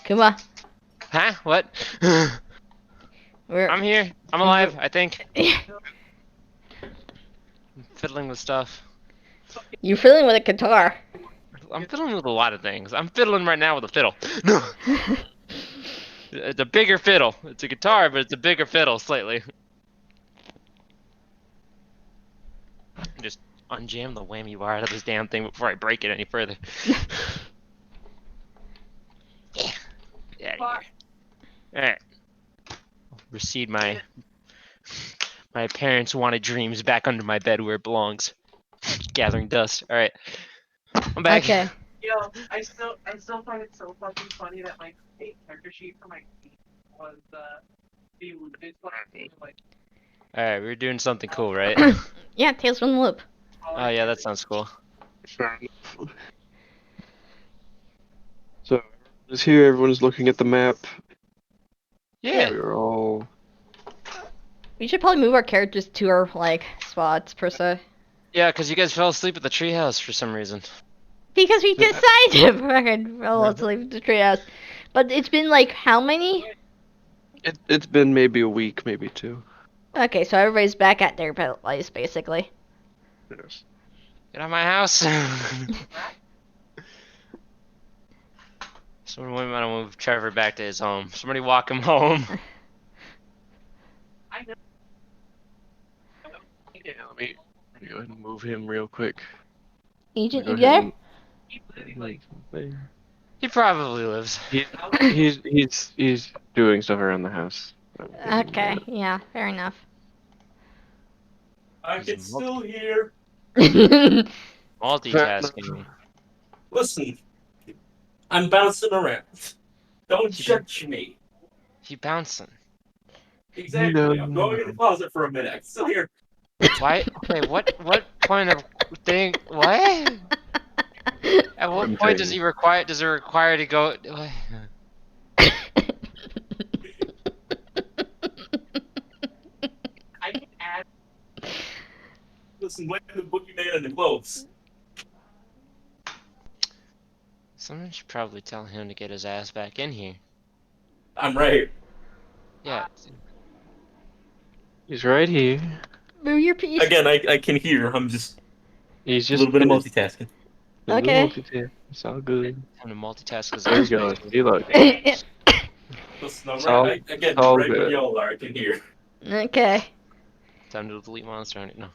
Kuma, Huh? What? we're I'm here. I'm alive, I think. I'm fiddling with stuff. you're fiddling with a guitar. I'm fiddling with a lot of things. I'm fiddling right now with a fiddle. No. It's a bigger fiddle. It's a guitar, but it's a bigger fiddle slightly. Just unjam the whammy bar out of this damn thing before I break it any further. Yeah. Get out of here. Alright. Recede my parents' wanted dreams back under my bed where it belongs. Gathering dust. Alright. I'm back. Okay. Yo, I still find it so fucking funny that my character sheet for my team was like Alright, we're doing something cool, right? Yeah, Tales from the Loop. Oh yeah, that sounds cool. So everyone's here. Everyone's looking at the map. Yeah. We're all. We should probably move our characters to our like spots per se. Yeah, because you guys fell asleep at the treehouse for some reason. Because we decided to fucking fall asleep at the treehouse. But it's been like how many? It's been maybe a week, maybe two. Okay, so everybody's back at their place basically. Yes. Get out of my house. Someone might want to move Trevor back to his home. Somebody walk him home. Yeah, let me go ahead and move him real quick. Agent, Go you ahead there? and- He probably lives. He's doing stuff around the house. Okay, yeah, fair enough. I can still hear. Multitasking. Listen, I'm bouncing around. Don't judge me. He bouncing. Exactly. No. I'm going in the closet for a minute. I can still hear. Why? Okay, what point of thing? What? At what point does he require? Does it require to go? I can add Listen, wait for the boogeyman in the clothes. Someone should probably tell him to get his ass back in here. I'm right. Yeah. He's right here. Move your piece. Again, I can hear. I'm just He's a just little bit of multitasking. Okay. It's all good. Time to multitask his There you ass. go. You look. Listen, I'm It's all- right. Again, it's all right where good. y'all are. I can hear. Okay. Time to delete Monster Hunter. No.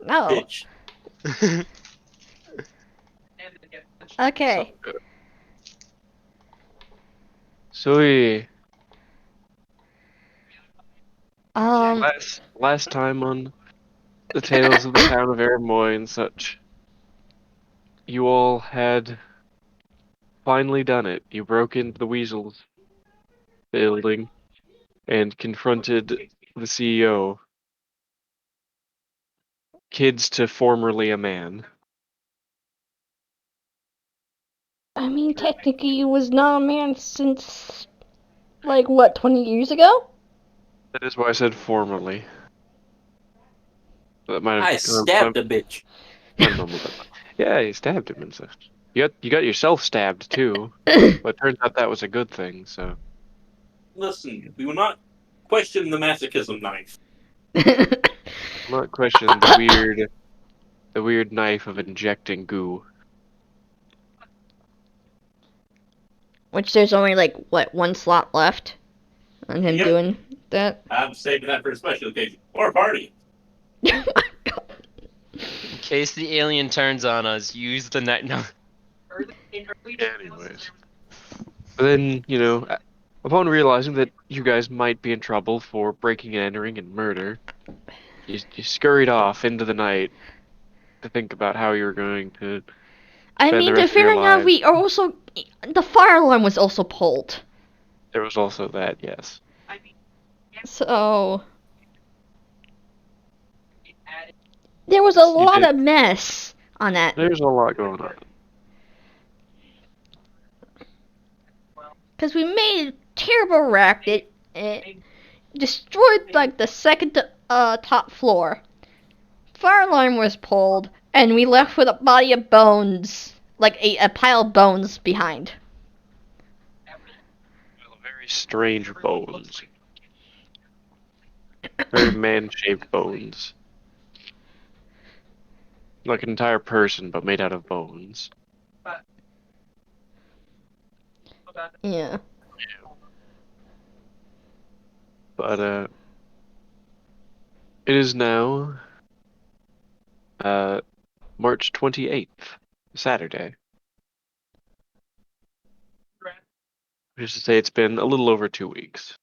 No. Bitch. Okay. So Um. last time on the Tales of the Town of Aramoy and such, you all had finally done it. You broke into the Weasels building and confronted the CEO. Kids to formerly a man. I mean, technically, he was not a man since, like, what, 20 years ago? That is why I said formerly. That might have. I stabbed a bitch. Yeah, you stabbed him and such. You got yourself stabbed too, but it turns out that was a good thing. So Listen, we will not question the masochism knife. I'm not questioning the weird knife of injecting goo. Which there's only, like, what, one slot left on him Yep. doing that? I'm saving that for a special occasion or a party. In case the alien turns on us, use the night. No. Anyways, but then upon realizing that you guys might be in trouble for breaking and entering and murder, you scurried off into the night to think about how you're going to. I Spend the mean, rest to of your figuring out lives. we are also. The fire alarm was also pulled. There was also that, yes. So. There was a lot did. of mess on that. There's a lot going on. Because we made a terrible wreck. It destroyed, like, the second top floor. Fire alarm was pulled, and we left with a body of bones like a pile of bones behind. Very strange bones. Very man-shaped bones. Like an entire person, but made out of bones. Yeah. But, it is now, March 28th, Saturday. Which is to say it's been a little over 2 weeks.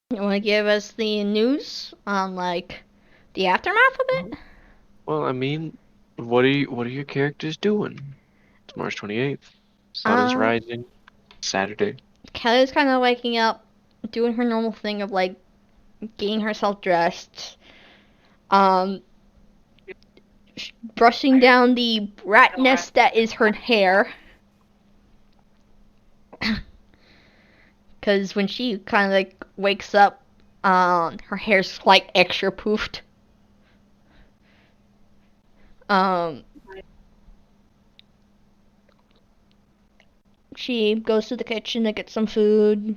You want to give us the news on like the aftermath of it? Well, I mean, what are your characters doing? It's March 28th. Sun is rising. Saturday. Kelly's kind of waking up, doing her normal thing of like getting herself dressed, brushing down the rat nest that is her hair. Because when she kind of like wakes up, her hair's like extra poofed. She goes to the kitchen to get some food,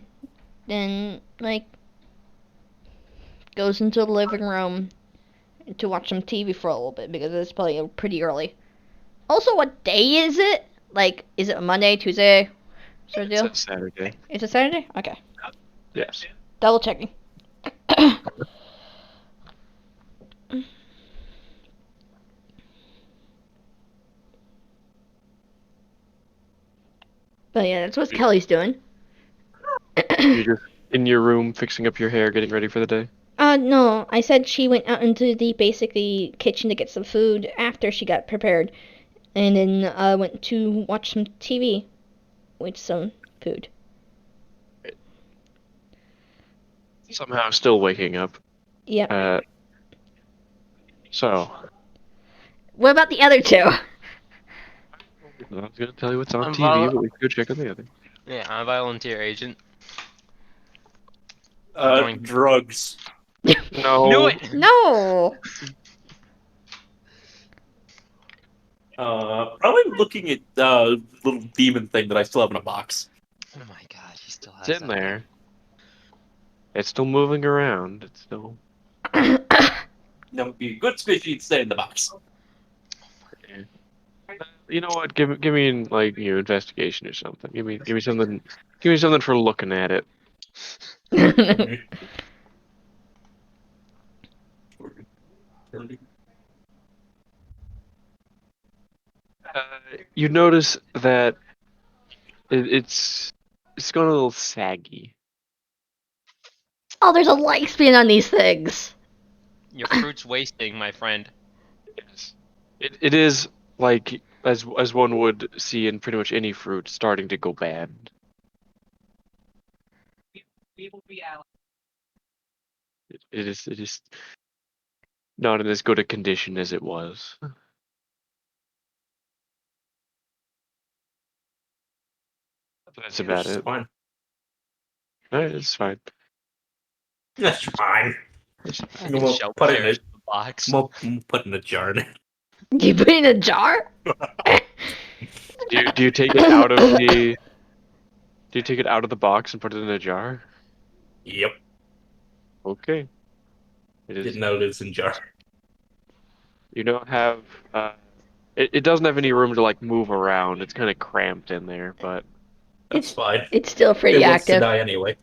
then like goes into the living room to watch some TV for a little bit because it's probably pretty early. Also, what day is it? Like, is it a Monday, Tuesday, sort of deal? It's a Saturday. It's a Saturday? Okay. Yes. Double checking. But yeah, that's what Kelly's doing. You're just in your room fixing up your hair, getting ready for the day? No, I said she went out into the basically kitchen to get some food after she got prepared, and then went to watch some TV with some food. Somehow still waking up. Yeah. So, What about the other two? I was gonna tell you what's on I'm TV, but we could go check on the other. Yeah, I'm a volunteer agent. Going- Drugs. No. Knew it! No. Probably looking at little demon thing that I still have in a box. Oh my god, he still has It's in that. there. It's still moving around. It's still. That would be a good squishy to stay in the box. You know what? Give me like investigation or something. Give me something. Give me something for looking at it. You notice that it's gone a little saggy. Oh, there's a light spin on these things. Your fruit's wasting, my friend. Yes. It is like as one would see in pretty much any fruit starting to go bad. We will be out. It is not in as good a condition as it was. That's about it. Fine. It's fine. That's fine. I We'll shelf put it chairs in in the box. We'll put in a jar. You put it in a jar? Do you take it out of the? Do you take it out of the box and put it in a jar? Yep. Okay. It is. Didn't know it was in jar. You don't have. It doesn't have any room to like move around. It's kind of cramped in there, but That's fine. It's still pretty It wants to active. die anyway.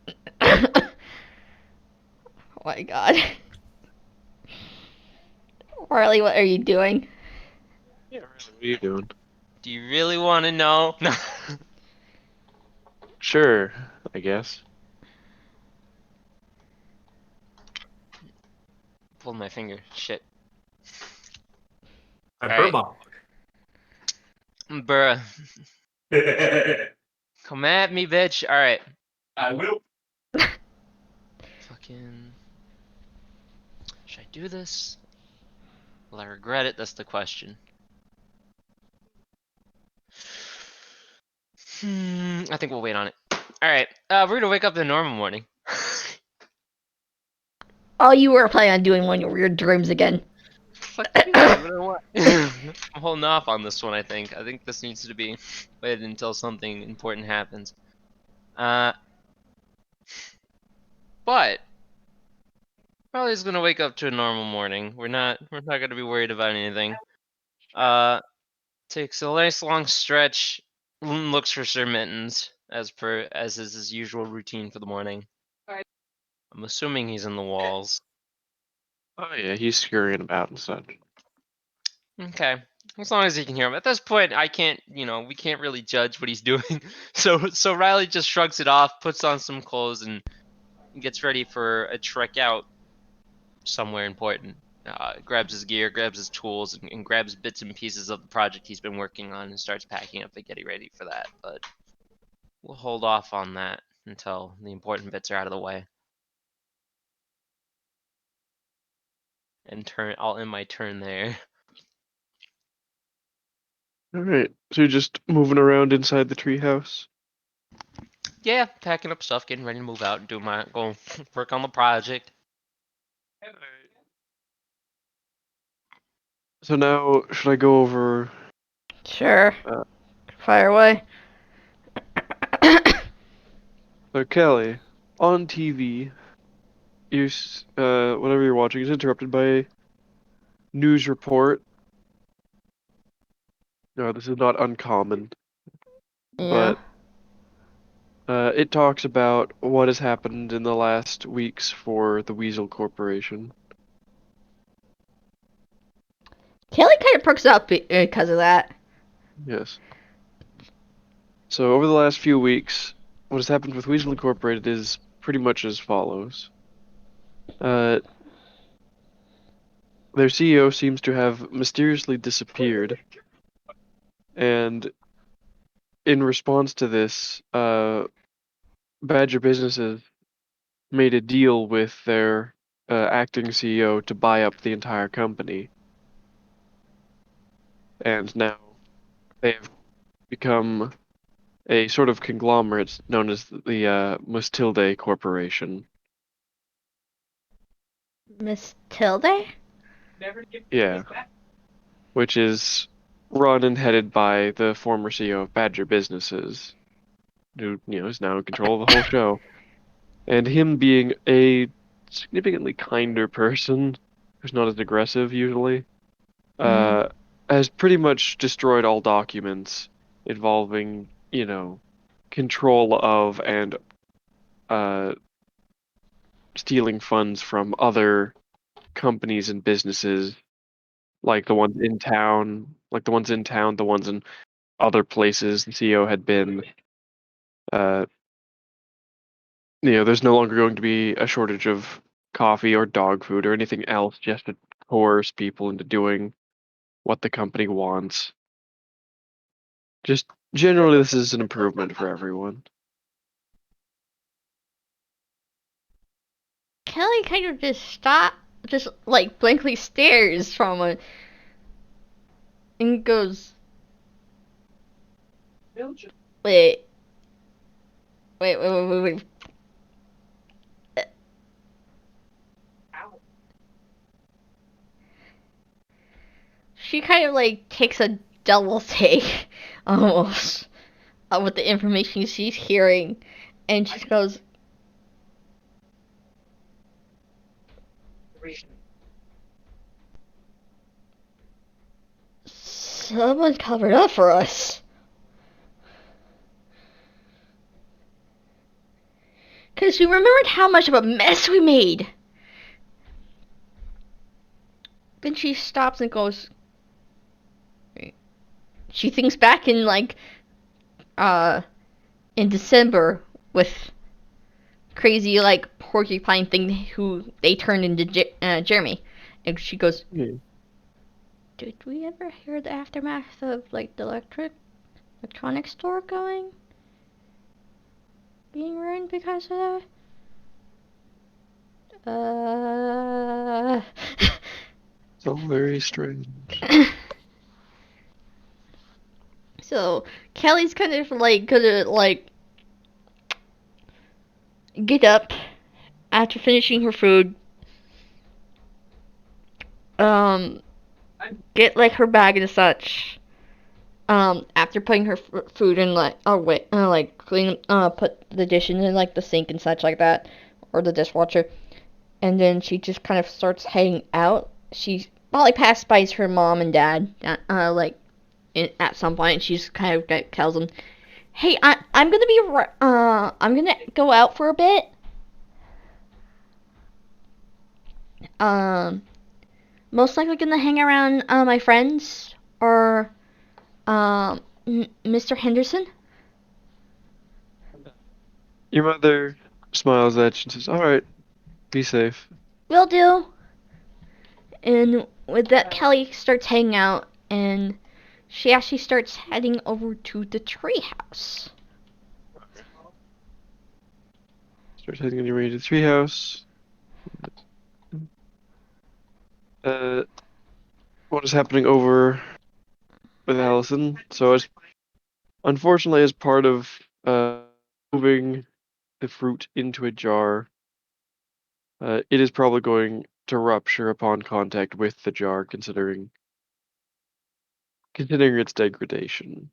Oh my god. Harley, what are you doing? yeah, really, what are you doing? Do you really want to know? No. Sure, I guess. Pulled my finger. Shit. I'm Alright. Burma. Bruh. Come at me, bitch. Alright. I will. Fucking. Should I do this? Will I regret it? That's the question. I think we'll wait on it. Alright. We're gonna wake up in the normal morning. Oh, you were planning on doing one of your weird dreams again. Fuck you. You know what? I'm holding off on this one. I think. I think this needs to be waited until something important happens. Uh, but probably is gonna wake up to a normal morning. We're not gonna be worried about anything. Uh, takes a nice long stretch. Looks for Sir Mittens as is his usual routine for the morning. Alright. I'm assuming he's in the walls. Oh yeah, he's scurrying about and such. Okay. As long as he can hear him. At this point, I can't, we can't really judge what he's doing. So Riley just shrugs it off, puts on some clothes, and gets ready for a trek out somewhere important. Grabs his gear, grabs his tools, and grabs bits and pieces of the project he's been working on and starts packing up and getting ready for that. But we'll hold off on that until the important bits are out of the way. And I'll end my turn there. Alright, so you're just moving around inside the treehouse? Yeah, packing up stuff, getting ready to move out and go work on the project. So now, should I go over... Sure. Uh. Fire away. So Kelly, on TV, whatever you're watching is interrupted by a news report. No, this is not uncommon, Yeah. but it talks about what has happened in the last weeks for the Weasel Corporation. Kelly kind of perks up because of that. Yes. So over the last few weeks, what has happened with Weasel Incorporated is pretty much as follows. Their CEO seems to have mysteriously disappeared, and in response to this, Badger Businesses made a deal with their acting CEO to buy up the entire company. And now they have become a sort of conglomerate known as the Mustilde Corporation. Miss Tilde? Never get Yeah. back. Which is run and headed by the former CEO of Badger Businesses, who, is now in control of the whole show. And him being a significantly kinder person, who's not as aggressive usually, has pretty much destroyed all documents involving, control of and stealing funds from other companies and businesses, like the ones in town, the ones in other places the CEO had been. There's no longer going to be a shortage of coffee or dog food or anything else just to coerce people into doing what the company wants. Just generally, this is an improvement for everyone. Kelly kind of just like blankly stares from it, and goes, wait. Wait. Ow. She kind of like takes a double take, almost, with the information she's hearing, and she goes, someone covered up for us. Because you remembered how much of a mess we made. Then she stops and goes, she thinks back in in December with crazy porcupine thing who they turned into Jeremy, and she goes, did we ever hear the aftermath of the electronics store being ruined because of that? It's all very strange. So Kelly's kind of gonna get up after finishing her food. get like her bag and such. After putting her food in like like clean put the dish in like the sink and such like that, or the dishwasher, and then she just kind of starts heading out. She probably passed by her mom and dad at some point, and she's kind of tells them, "Hey, I'm gonna go out for a bit. Um, most likely gonna hang around my friends or Mr. Henderson." Your mother smiles at you and says, "Alright, be safe." Will do. And with that, Kelly starts hanging out, and she actually starts heading over to the treehouse. Start heading on your way to the treehouse. What is happening over with Allison? So, unfortunately, as part of moving the fruit into a jar, it is probably going to rupture upon contact with the jar, considering its degradation.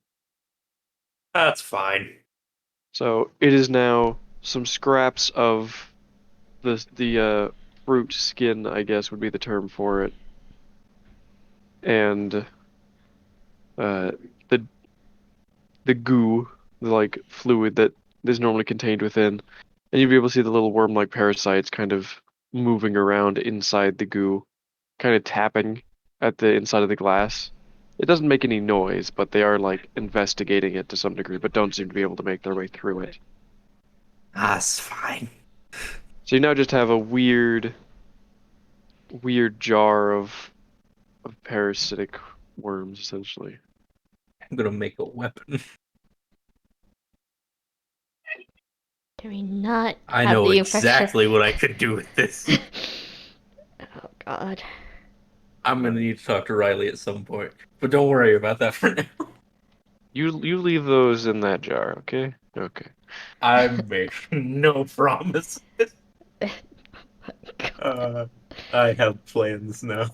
That's fine. So it is now some scraps of the fruit skin, I guess would be the term for it, and the goo, the like fluid that is normally contained within, and you'll be able to see the little worm-like parasites kind of moving around inside the goo, kind of tapping at the inside of the glass. It doesn't make any noise, but they are like investigating it to some degree, but don't seem to be able to make their way through it. That's fine. So you now just have a weird jar of parasitic worms, essentially. I'm gonna make a weapon. Do we not I have know the exactly what I could do with this. Oh God. I'm gonna need to talk to Riley at some point, but don't worry about that for now. You leave those in that jar, okay? Okay. I make no promises. I have plans now.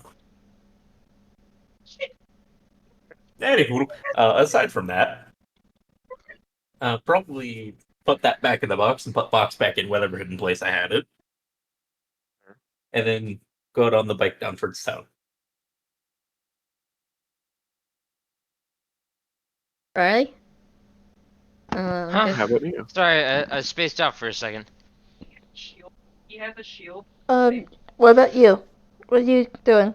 Anywho, aside from that, probably put that back in the box and put box back in whatever hidden place I had it, and then go out on the bike down towards town. Right? Huh? How about you? Sorry, I spaced out for a second. Shield. He has a shield. What about you? What are you doing?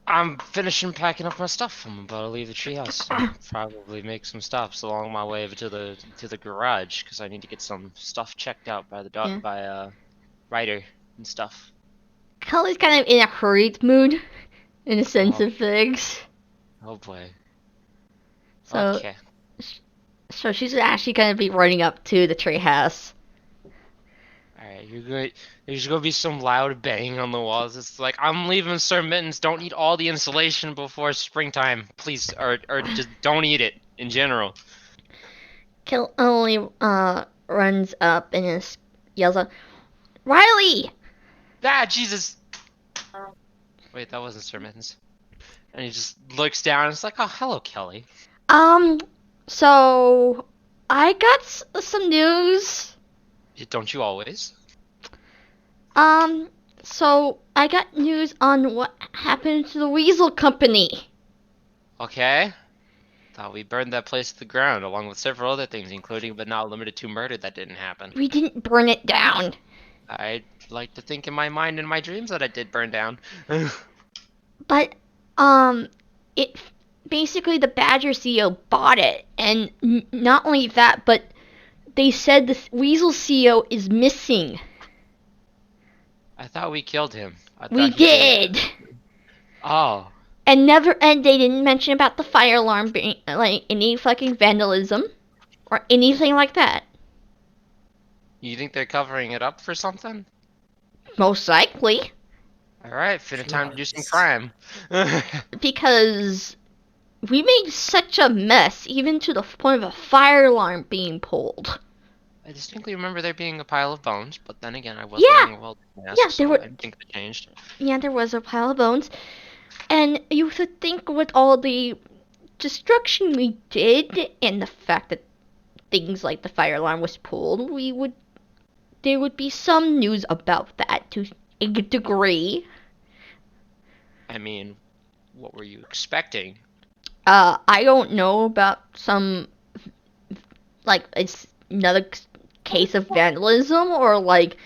I'm finishing packing up my stuff. I'm about to leave the treehouse. Probably make some stops along my way to the garage because I need to get some stuff checked out by the Yeah. by Ryder and stuff. Kelly's kind of in a hurried mood, in a sense Oh. of things. Oh boy. So, Okay. so she's actually gonna be running up to the treehouse. Alright, there's gonna be some loud banging on the walls. It's like, I'm leaving Sir Mittens, don't eat all the insulation before springtime, please, or just don't eat it in general. Kill only runs up and just yells out, "Riley!" Ah, Jesus! Wait, that wasn't Sir Mittens. And he just looks down and it's like, oh, hello, Kelly. So I got some news. Don't you always? So I got news on what happened to the Weasel Company. Okay. Thought we burned that place to the ground, along with several other things, including but not limited to murder that didn't happen. We didn't burn it down. I'd like to think in my mind and my dreams that I did burn down. But, it basically the Badger CEO bought it, and not only that, but they said the Weasel CEO is missing. I thought we killed him. I We thought he did. Oh. And they didn't mention about the fire alarm being like any fucking vandalism or anything like that. You think they're covering it up for something? Most likely, Alright, finna time to do some crime. because we made such a mess, even to the point of a fire alarm being pulled. I distinctly remember there being a pile of bones, but then again, I was wearing a well mask, Yeah, so there were- I think it changed. Yeah, there was a pile of bones. And you should think with all the destruction we did and the fact that things like the fire alarm was pulled, there would be some news about that to a degree. I mean, what were you expecting? I don't know about some like it's another case of vandalism or like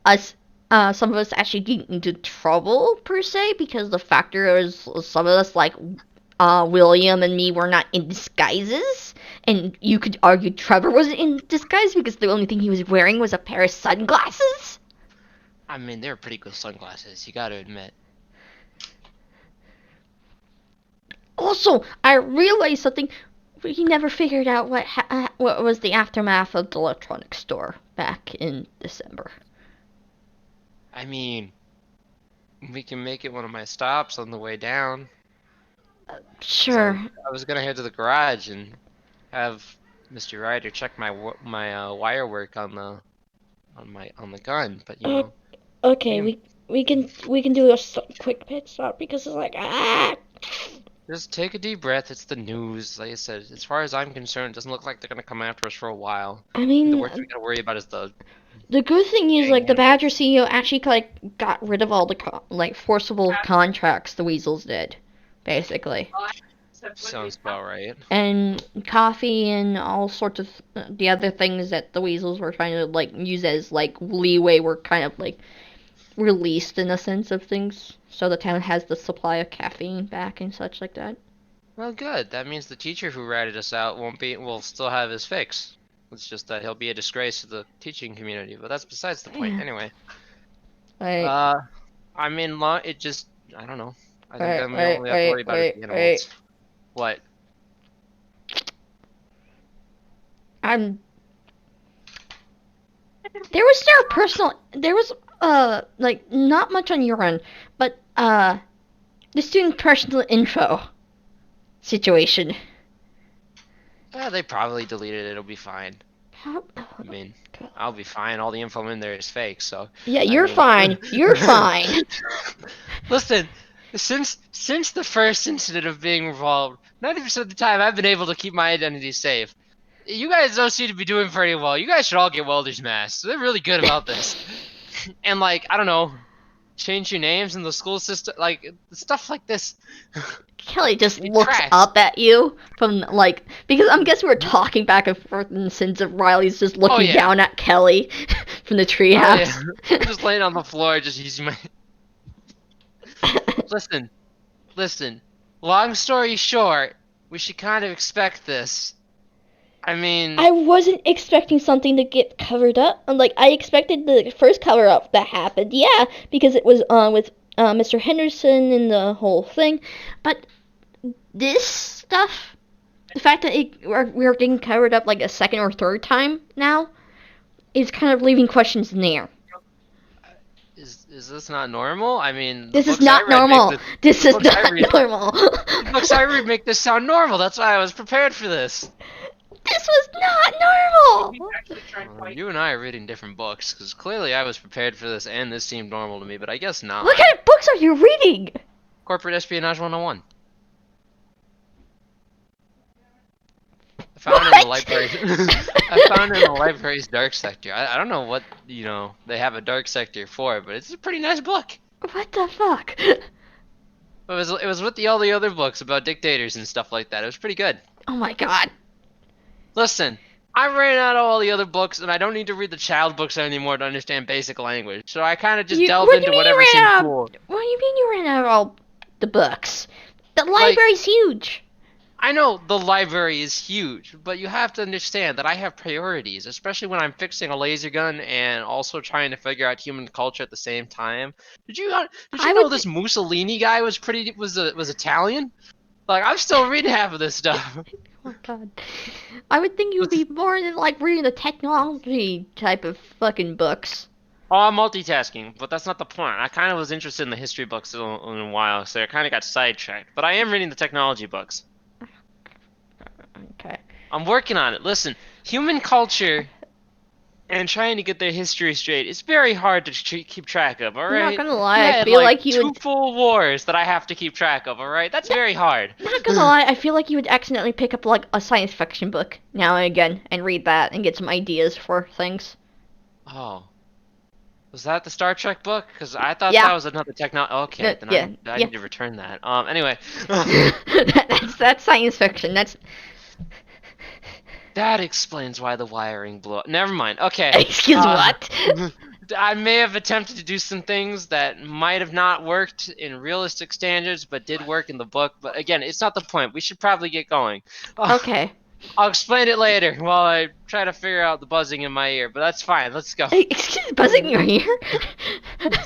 us some of us actually getting into trouble per se because the factor is some of us like William and me were not in disguises, and you could argue Trevor wasn't in disguise because the only thing he was wearing was a pair of sunglasses. I mean, they were pretty good sunglasses, you gotta admit. Also, I realized something. We never figured out what was the aftermath of the electronics store back in December. I mean, we can make it one of my stops on the way down. Sure. I was gonna head to the garage and have Mr. Ryder check my wire work on the gun, but you know. Okay, Yeah. we can do a quick pit stop because it's like Just take a deep breath. It's the news. Like I said, as far as I'm concerned, it doesn't look like they're gonna come after us for a while. I mean, The worst we gotta worry about is the. the good thing is Dang like the it. Badger CEO actually like got rid of all the like forcible contracts the Weasels did, basically, Except when Sounds they- about right. and coffee and all sorts of the other things that the Weasels were trying to like use as like leeway were kind of like released in a sense of things, so the town has the supply of caffeine back and such like that. Well, good. That means the teacher who ratted us out will still have his fix. It's just that he'll be a disgrace to the teaching community, but that's besides the point. Yeah. Anyway, Like, I mean, it just I don't know. I think Wait, then we wait, only have to worry about is the wait, animals. What? I'm. There was like not much on your end, but the student personal info situation. They probably deleted it. It'll be fine. How, I mean, I'll be fine. All the info in there is fake, so. yeah, I you're mean- fine. You're fine. Listen, since the first incident of being involved, 90% of the time I've been able to keep my identity safe. You guys don't seem to be doing very well. You guys should all get welder's masks. They're really good about this. And like, I don't know, change your names in the school system, like stuff like this. Kelly just It looks tracks. up at you from like because I'm guessing we're talking back and forth in the sense of Riley's just looking yeah. down at Kelly from the Oh, treehouse. yeah. I'm just laying on the floor, just using my. Listen. Long story short, we should kind of expect this. I mean, I wasn't expecting something to get covered up. Like I expected the first cover up that happened, yeah, because it was with Mr. Henderson and the whole thing. But this stuff, the fact that we're getting covered up like a second or third time now, is kind of leaving questions in the air. is this not normal? I mean, the This is books I not read make normal. This is books I not read- normal. the books I read make this sound normal. That's why I was prepared for this. This was not normal. He's actually trying to Well, fight. you and I are reading different books, because clearly I was prepared for this, and this seemed normal to me, but I guess not. What kind of books are you reading? Corporate Espionage 101. I found it in the What? library. I found it in the library's dark sector. I don't know what, they have a dark sector for, but it's a pretty nice book. What the fuck? It was with all the other books about dictators and stuff like that. It was pretty good. Oh my god. Listen, I ran out of all the other books, and I don't need to read the child books anymore to understand basic language. So I kind of just delved what do you into mean whatever you ran seemed out? cool. What do you mean you ran out of all the books? The library's huge. I know the library is huge, but you have to understand that I have priorities, especially when I'm fixing a laser gun and also trying to figure out human culture at the same time. Did you I know would this Mussolini guy was Italian? Like, I'm still reading half of this stuff. Oh my god. I would think you'd be more than like reading the technology type of fucking books. Oh, I'm multitasking, but that's not the point. I kind of was interested in the history books in a while, so I kind of got sidetracked. But I am reading the technology books. Okay. I'm working on it. Listen, human culture and trying to get their history straight is very hard to keep track of. All I'm not right. gonna lie, You I had, feel like like you two would. full wars that I have to keep track of. All right. That's very hard. Not gonna lie, I feel like you would accidentally pick up like a science fiction book now and again and read that and get some ideas for things. Oh. Was that the Star Trek book? Because I thought Yeah. that was another technology. Okay, No, then yeah, I yeah. need to return that. Anyway, that's science fiction. That's that explains why the wiring blew up. Never mind. Okay. excuse what? I may have attempted to do some things that might have not worked in realistic standards, but did work in the book. But again, it's not the point. We should probably get going. Okay. I'll explain it later while I try to figure out the buzzing in my ear. But that's fine. Let's go. Excuse buzzing your ear.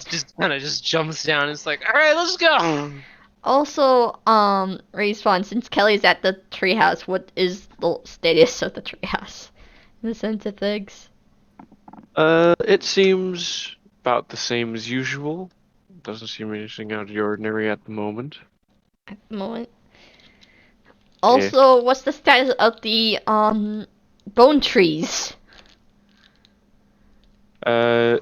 Just kind of just jumps down. It's like, all right, let's go. Also, Respawn, since Kelly's at the treehouse, what is the status of the treehouse? In the sense of things. It seems about the same as usual. Doesn't seem anything out of the ordinary at the moment. At the moment. Also, what's the status of the bone trees? I'll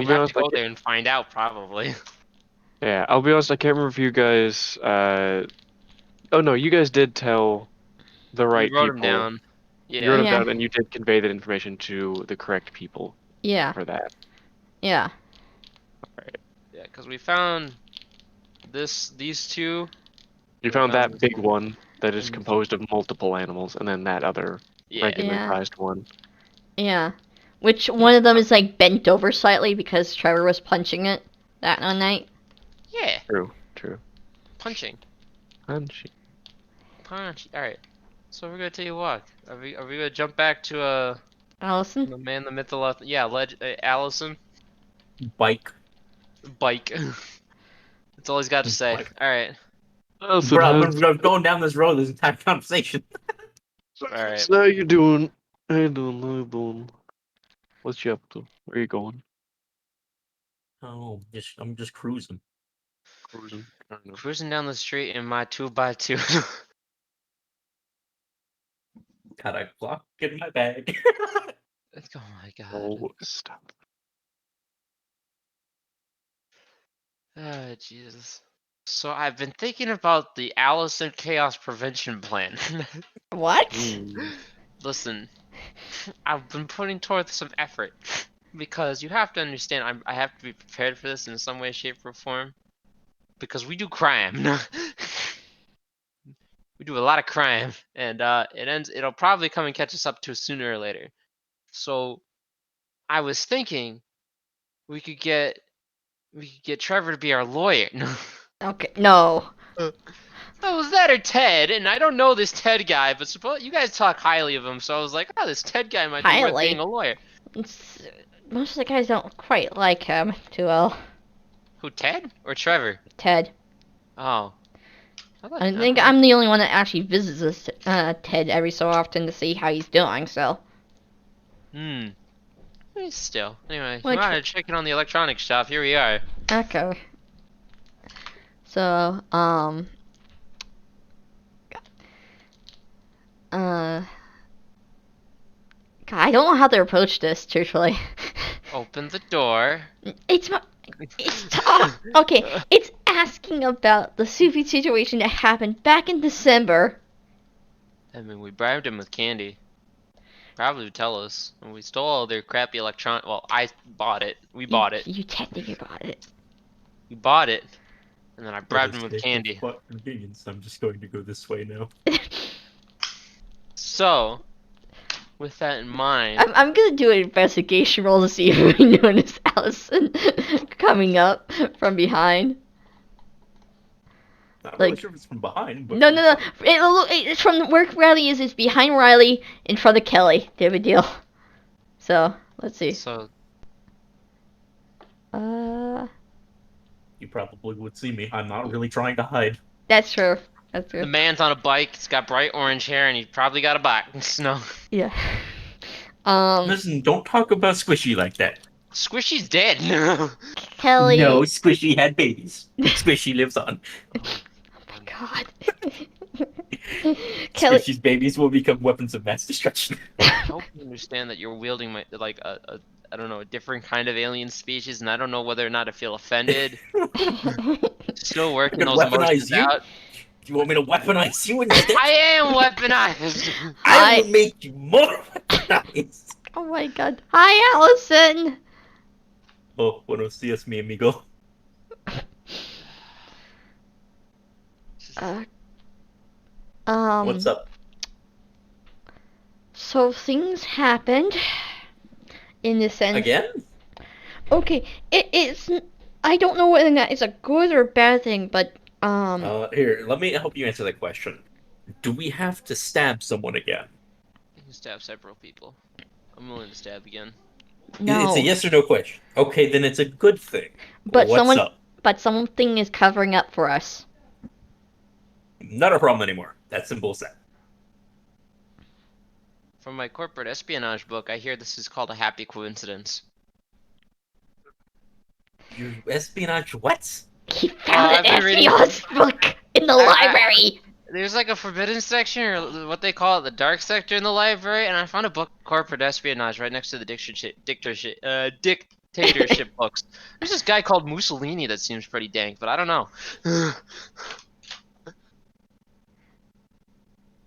We be have honest. to go there and find out, probably. Yeah, I'll be honest. I can't remember if you guys. Oh no, you guys did tell the right We wrote people. them down. You Yeah. wrote them Yeah. down, and you did convey that information to the correct people Yeah, for that. yeah. Yeah, because we found these two. You found found that big one that is and- composed of multiple animals, and then that other Yeah. regular Yeah. sized one. Yeah. Which one of them is like bent over slightly because Trevor was punching it that one night? Yeah. True. Punching. Punch. Punch. All right. So we're gonna take a walk. Are we gonna jump back to Allison? the man, the myth, the left? Yeah, Allison. Bike. Bike. That's all he's got to say. Bike. All right. Bro, I'm going down this road this entire conversation. Alright. So how you doing? How you doing? What's you up to? Where you going? Oh, I'm just cruising. Cruising. I don't know. Cruising down the street in my 2x2. Got a clock in my bag. Oh my god. Oh, stop. Oh, Jesus. So I've been thinking about the Allison Chaos Prevention Plan. What? Listen, I've been putting forth some effort because you have to understand I have to be prepared for this in some way, shape, or form. Because we do crime. We do a lot of crime, and it'll probably come and catch us up to sooner or later. So I was thinking we could get Trevor to be our lawyer. Okay, no. Oh, was that or Ted? And I don't know this Ted guy, but suppose you guys talk highly of him, so I was like, oh, this Ted guy might be worth Highly? being a lawyer. Most of the guys don't quite like him too well. Who, Ted or Trevor? Ted. Oh. I think I'm the only one that actually visits this, Ted every so often to see how he's doing, so. Still. Anyway, Well, you wanted to check in on the electronics shop. Here we are. Okay. So, God, I don't know how to approach this, truthfully. Open the door. It's okay. It's asking about the Sufi situation that happened back in December. I mean, we bribed him with candy. Probably would tell us. And we stole all their crappy electron. Well, I bought it. We bought it. You technically bought it. We bought it. And then I bribed him with candy. Convenience. I'm just going to go this way now. So, with that in mind, I'm gonna do an investigation roll to see if we notice Allison coming up from behind. Not really Like- sure if it's from behind, but No. It's from where Riley is. It's behind Riley, in front of Kelly. Type of deal. So let's see. so you probably would see me. I'm not really trying to hide. That's true. That's the true. man's on a bike. He's got bright orange hair, and he's probably got a box. No, Yeah. Listen, don't talk about Squishy like that. Squishy's dead. Kelly. No, Squishy had babies. Squishy lives on. Oh my god. Kelly, Species babies will become weapons of mass destruction. I hope you understand that you're wielding like a I don't know, a different kind of alien species, and I don't know whether or not to feel offended. Still I working could those emotions weaponize you. out. Do you want me to weaponize you instead? I am weaponized. I Hi. will make you more weaponized. Oh my god. Hi, Allison. Oh, buenos dias, mi amigo. Uh, What's up? So things happened in the sense. Again? Okay, it's. I don't know whether that is a good or bad thing, but Here, let me help you answer that question. Do we have to stab someone again? You can stab several people. I'm willing to stab again. no. It's a yes or no question. Okay, then it's a good thing. But What's up? something is covering up for us. Not a problem anymore. That's simple as that. From my corporate espionage book, I hear this is called a happy coincidence. Your espionage what? He found I've an been reading- espionage book in the library. There's like a forbidden section, or what they call it, the dark sector in the library, and I found a book, corporate espionage, right next to the dictatorship books. There's this guy called Mussolini that seems pretty dank, but I don't know.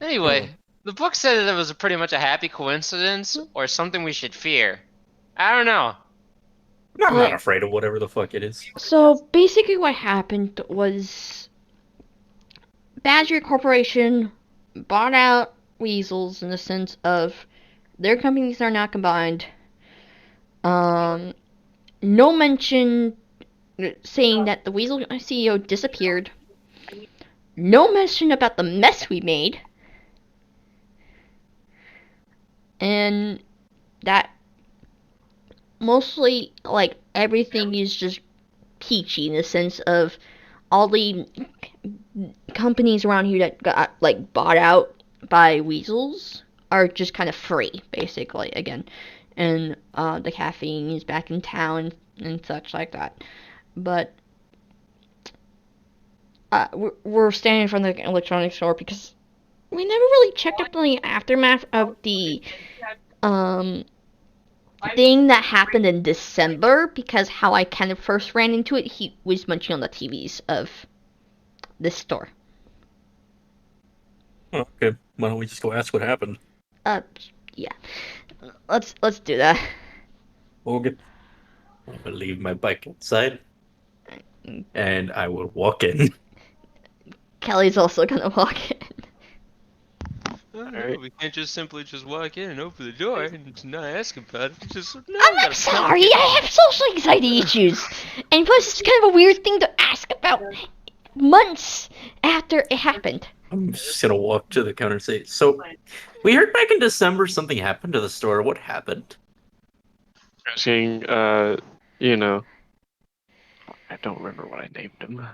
Anyway, the book said that it was pretty much a happy coincidence, or something we should fear. I don't know. I'm not But- afraid of whatever the fuck it is. So basically, what happened was Badger Corporation bought out Weasels in the sense of their companies are not combined. No mention saying that the Weasel CEO disappeared. No mention about the mess we made. And that mostly, like, everything is just peachy in the sense of all the companies around here that got, like, bought out by Weasels are just kind of free, basically, again. And the caffeine is back in town and such like that. But we're standing in front of the electronics store because we never really checked up on the aftermath of the thing that happened in December, because how I kind of first ran into it, he was munching on the TVs of this store. Oh, okay, why don't we just go ask what happened? Yeah. Let's do that. Okay. I'm gonna leave my bike outside, and I will walk in. Kelly's also gonna walk in. Alright. We can't just simply just walk in and open the door and not ask about it. Just no. I'm sorry, I have social anxiety issues. And plus, it's kind of a weird thing to ask about months after it happened. I'm just gonna walk to the counter and say, "So, we heard back in December something happened to the store. What happened?" Asking, I don't remember what I named him.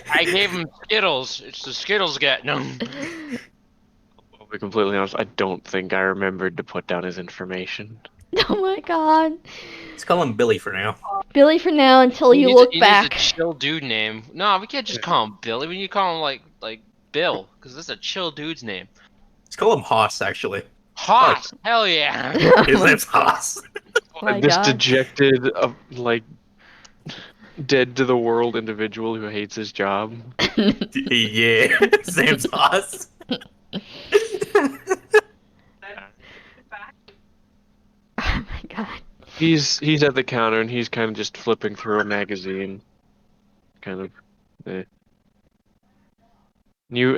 I gave him Skittles. It's the Skittles get no. I'll be completely honest, I don't think I remembered to put down his information. Oh my god. Let's call him Billy for now. Billy for now until you look back. He needs a chill dude name. No, we can't just call him Billy. We need to call him like Bill, because that's a chill dude's name. Let's call him Haas, actually. Haas. Hell yeah. His name's Haas. Oh my This god. dejected, dead to the world individual who hates his job. Yeah, his name's Haas. Oh my god. He's at the counter and he's kind of just flipping through a magazine. Kind of. You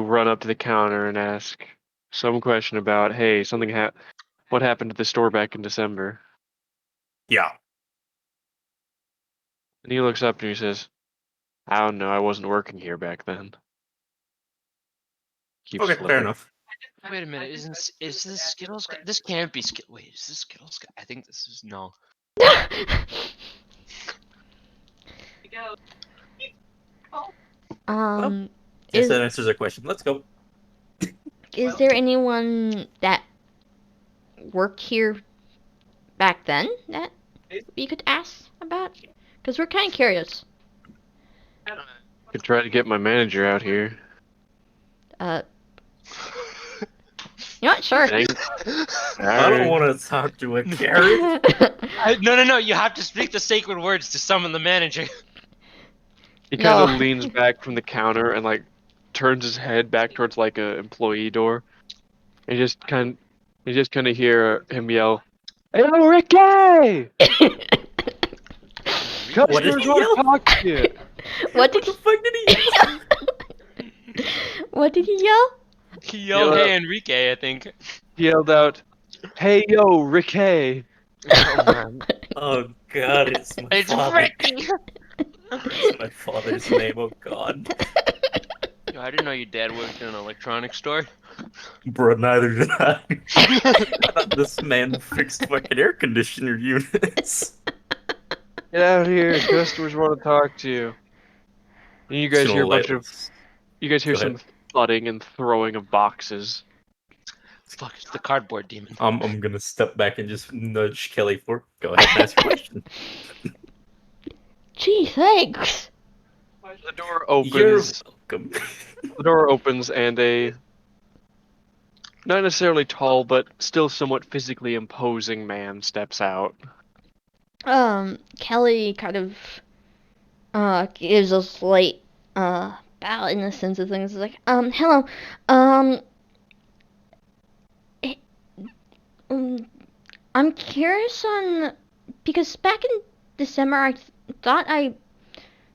run up to the counter and ask some question about, hey, what happened to the store back in December? Yeah. And he looks up and he says, I don't know, I wasn't working here back then. Keeps Okay, flipping. fair enough. Wait a minute. Is this Skittles guy? This can't be Skittles. Wait, is this Skittles guy? I think this is no. Guess Is that answers our question. Let's go. is there anyone that worked here back then that we could ask about? Because we're kind of curious. Could try to get my manager out here. You're not sure. Dang. I don't Alright. want to talk to a carrot. No. You have to speak the sacred words to summon the manager. He kind of No. leans back from the counter and like turns his head back towards like a employee door. And you just kind of hear him yell, "Hello, Ricky! What did Customers he want yell? to talk to you." What did The fuck did he yell? What did he yell? He yelled, Yeah. "Hey, Enrique!" I think. He yelled out, "Hey, yo, Ricky!" Oh man. Oh god, it's my It's father. Ricky. It's my father's name. Oh god, Yo, I didn't know your dad worked in an electronics store. bro. Neither did I. I thought this man fixed fucking air conditioner units. Get out here, customers want to talk to you. And you guys hear a bunch of, you guys hear Go some ahead. thudding and throwing of boxes. Fuck, it's the cardboard demon. I'm gonna step back and just nudge Kelly for. Go ahead and ask your question. Gee, thanks. The door You're opens. welcome. The door opens and a not necessarily tall but still somewhat physically imposing man steps out. Kelly kind of gives a slight bow in the sense of things. It's like, hello, eh, I'm curious on because back in December I thought I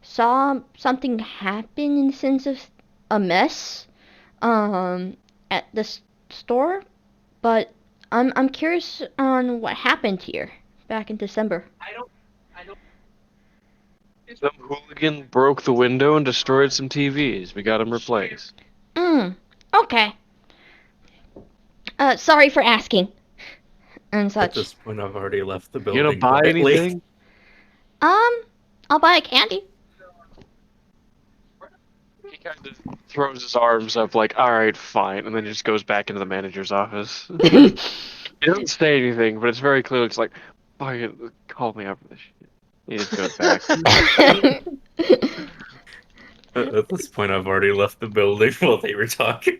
saw something happen in the sense of a mess at the store, but I'm curious on what happened here back in December. I don't. Some hooligan broke the window and destroyed some TVs. We got them replaced. Okay. Sorry for asking. And At such. this point, I've already left the You building. gonna buy quietly. anything? I'll buy a candy. He kind of throws his arms up like, "Alright, fine," and then just goes back into the manager's office. He doesn't say anything, but it's very clear. It's like, "Fucking call me up for this shit." He just goes back. At this point, I've already left the building while they were talking.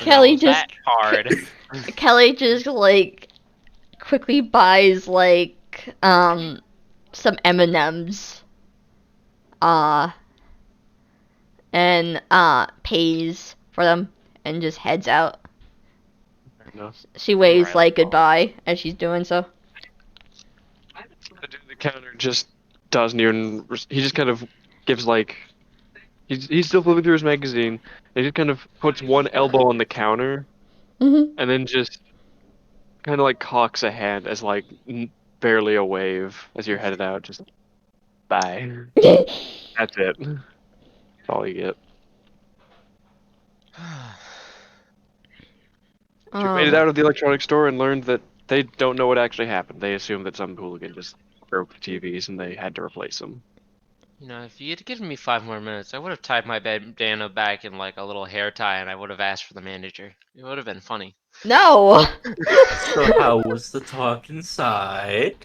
Kelly No, just that hard. Kelly just like quickly buys like some M&Ms and pays for them and just heads out. No. She waves Right. like goodbye as she's doing so. The dude at the counter just doesn't even. He just kind of gives like. He's still flipping through his magazine. And he just kind of puts one elbow on the counter Mhm. and then just kind of like cocks a hand as like barely a wave as you're headed out. Just bye. That's it. That's all you get. You made it out of the electronics store and learned that they don't know what actually happened. They assume that some hooligan just broke the TVs and they had to replace them. You know, if you had given me 5 more minutes, I would have tied my bandana back in like a little hair tie, and I would have asked for the manager. It would have been funny. No. So how was the talk inside?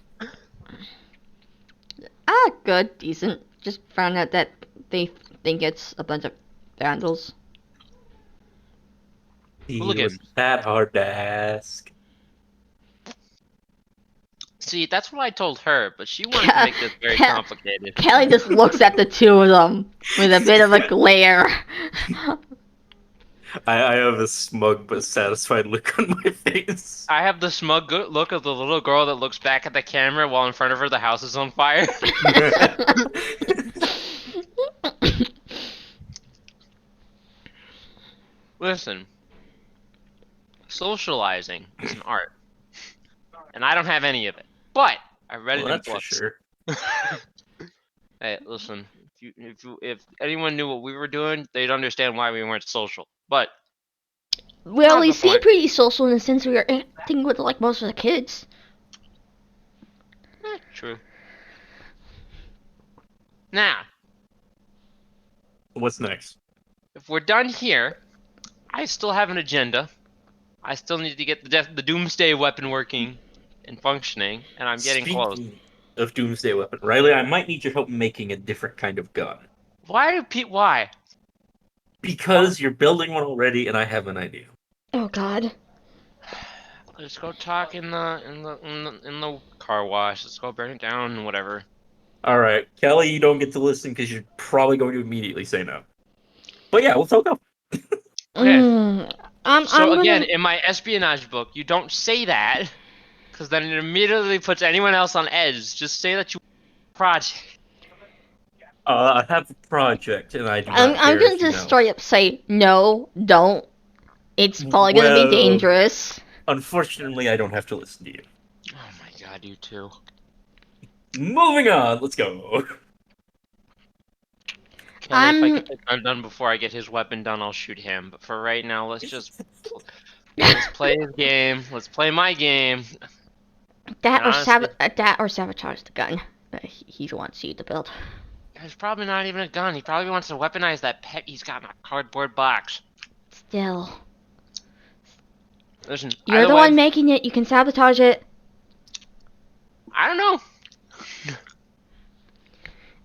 Good, decent. Just found out that they think it's a bunch of vandals. Hooligan. Was that hard to ask? See, that's what I told her, but she wanted to make this very complicated. Kelly just looks at the two of them with a bit of a glare. I have a smug but satisfied look on my face. I have the smug look of the little girl that looks back at the camera while in front of her the house is on fire. Listen, socializing is an art, and I don't have any of it. But I read Well, it in that's for books. sure. Hey, listen, if anyone knew what we were doing, they'd understand why we weren't social. But Well, Not we the seem point. pretty social in the sense we were acting with like most of the kids. true. Now, What's next? if we're done here, I still have an agenda. I still need to get the doomsday weapon working and functioning, and I'm getting close. of Doomsday Weapon. Riley, I might need your help making a different kind of gun. Why? Because you're building one already, and I have an idea. Oh God. Let's go talk in the car wash. Let's go burn it down and whatever. All right, Kelly, you don't get to listen because you're probably going to immediately say no. But yeah, we'll talk up. Okay. I'm So again, gonna. in my espionage book, you don't say that, because then it immediately puts anyone else on edge. Just say that you project. I have a project, and I do I'm not care gonna if you just know. straight up say no, don't. It's probably gonna be Well- dangerous. Unfortunately, I don't have to listen to you. Oh my god, you two. Moving on, let's go. Kelly, if I I'm- get the gun done before I get his weapon done, I'll shoot him. But for right now, let's play his game. Let's play my game. That And honestly- that or sabotage the gun. He wants you to build. It's probably not even a gun. He probably wants to weaponize that pet he's got in a cardboard box. Still, Listen, you're either the way, one making it. You can sabotage it. I don't know.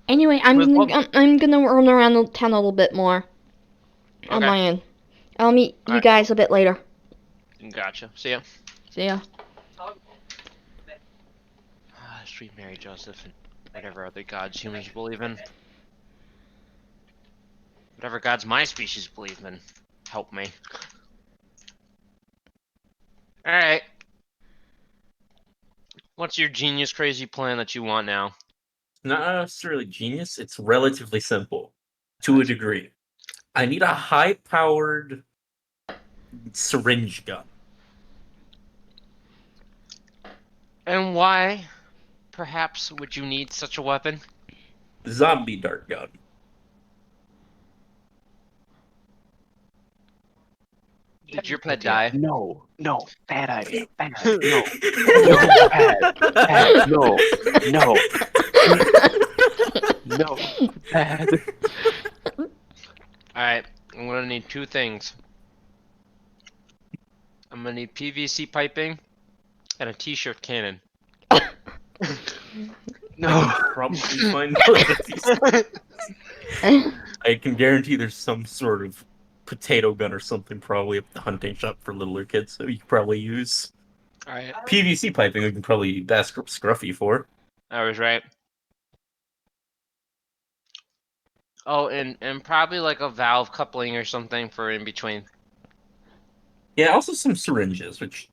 Anyway, I'm gonna run around the town a little bit more. On Okay. my end. I'll meet you Alright. guys a bit later. Gotcha. See ya. See ya. Sweet Mary Joseph and whatever other gods humans believe in. Whatever gods my species believe in. Help me. Alright. What's your genius crazy plan that you want now? Not necessarily genius, it's relatively simple. To a degree. I need a high-powered syringe gun. And why, perhaps, would you need such a weapon? Zombie dart gun. Did your pet die? No, bad idea. Bad, no, bad, no, bad. Alright, I'm gonna need two things. I'm gonna need PVC piping and a t-shirt cannon. No. Probably find one of these. I can guarantee there's some sort of potato gun or something probably at the hunting shop for littler kids that we could probably use. Alright, PVC piping we can probably ask Scruffy for. I was right. Oh, and probably like a valve coupling or something for in between. Yeah, also some syringes, which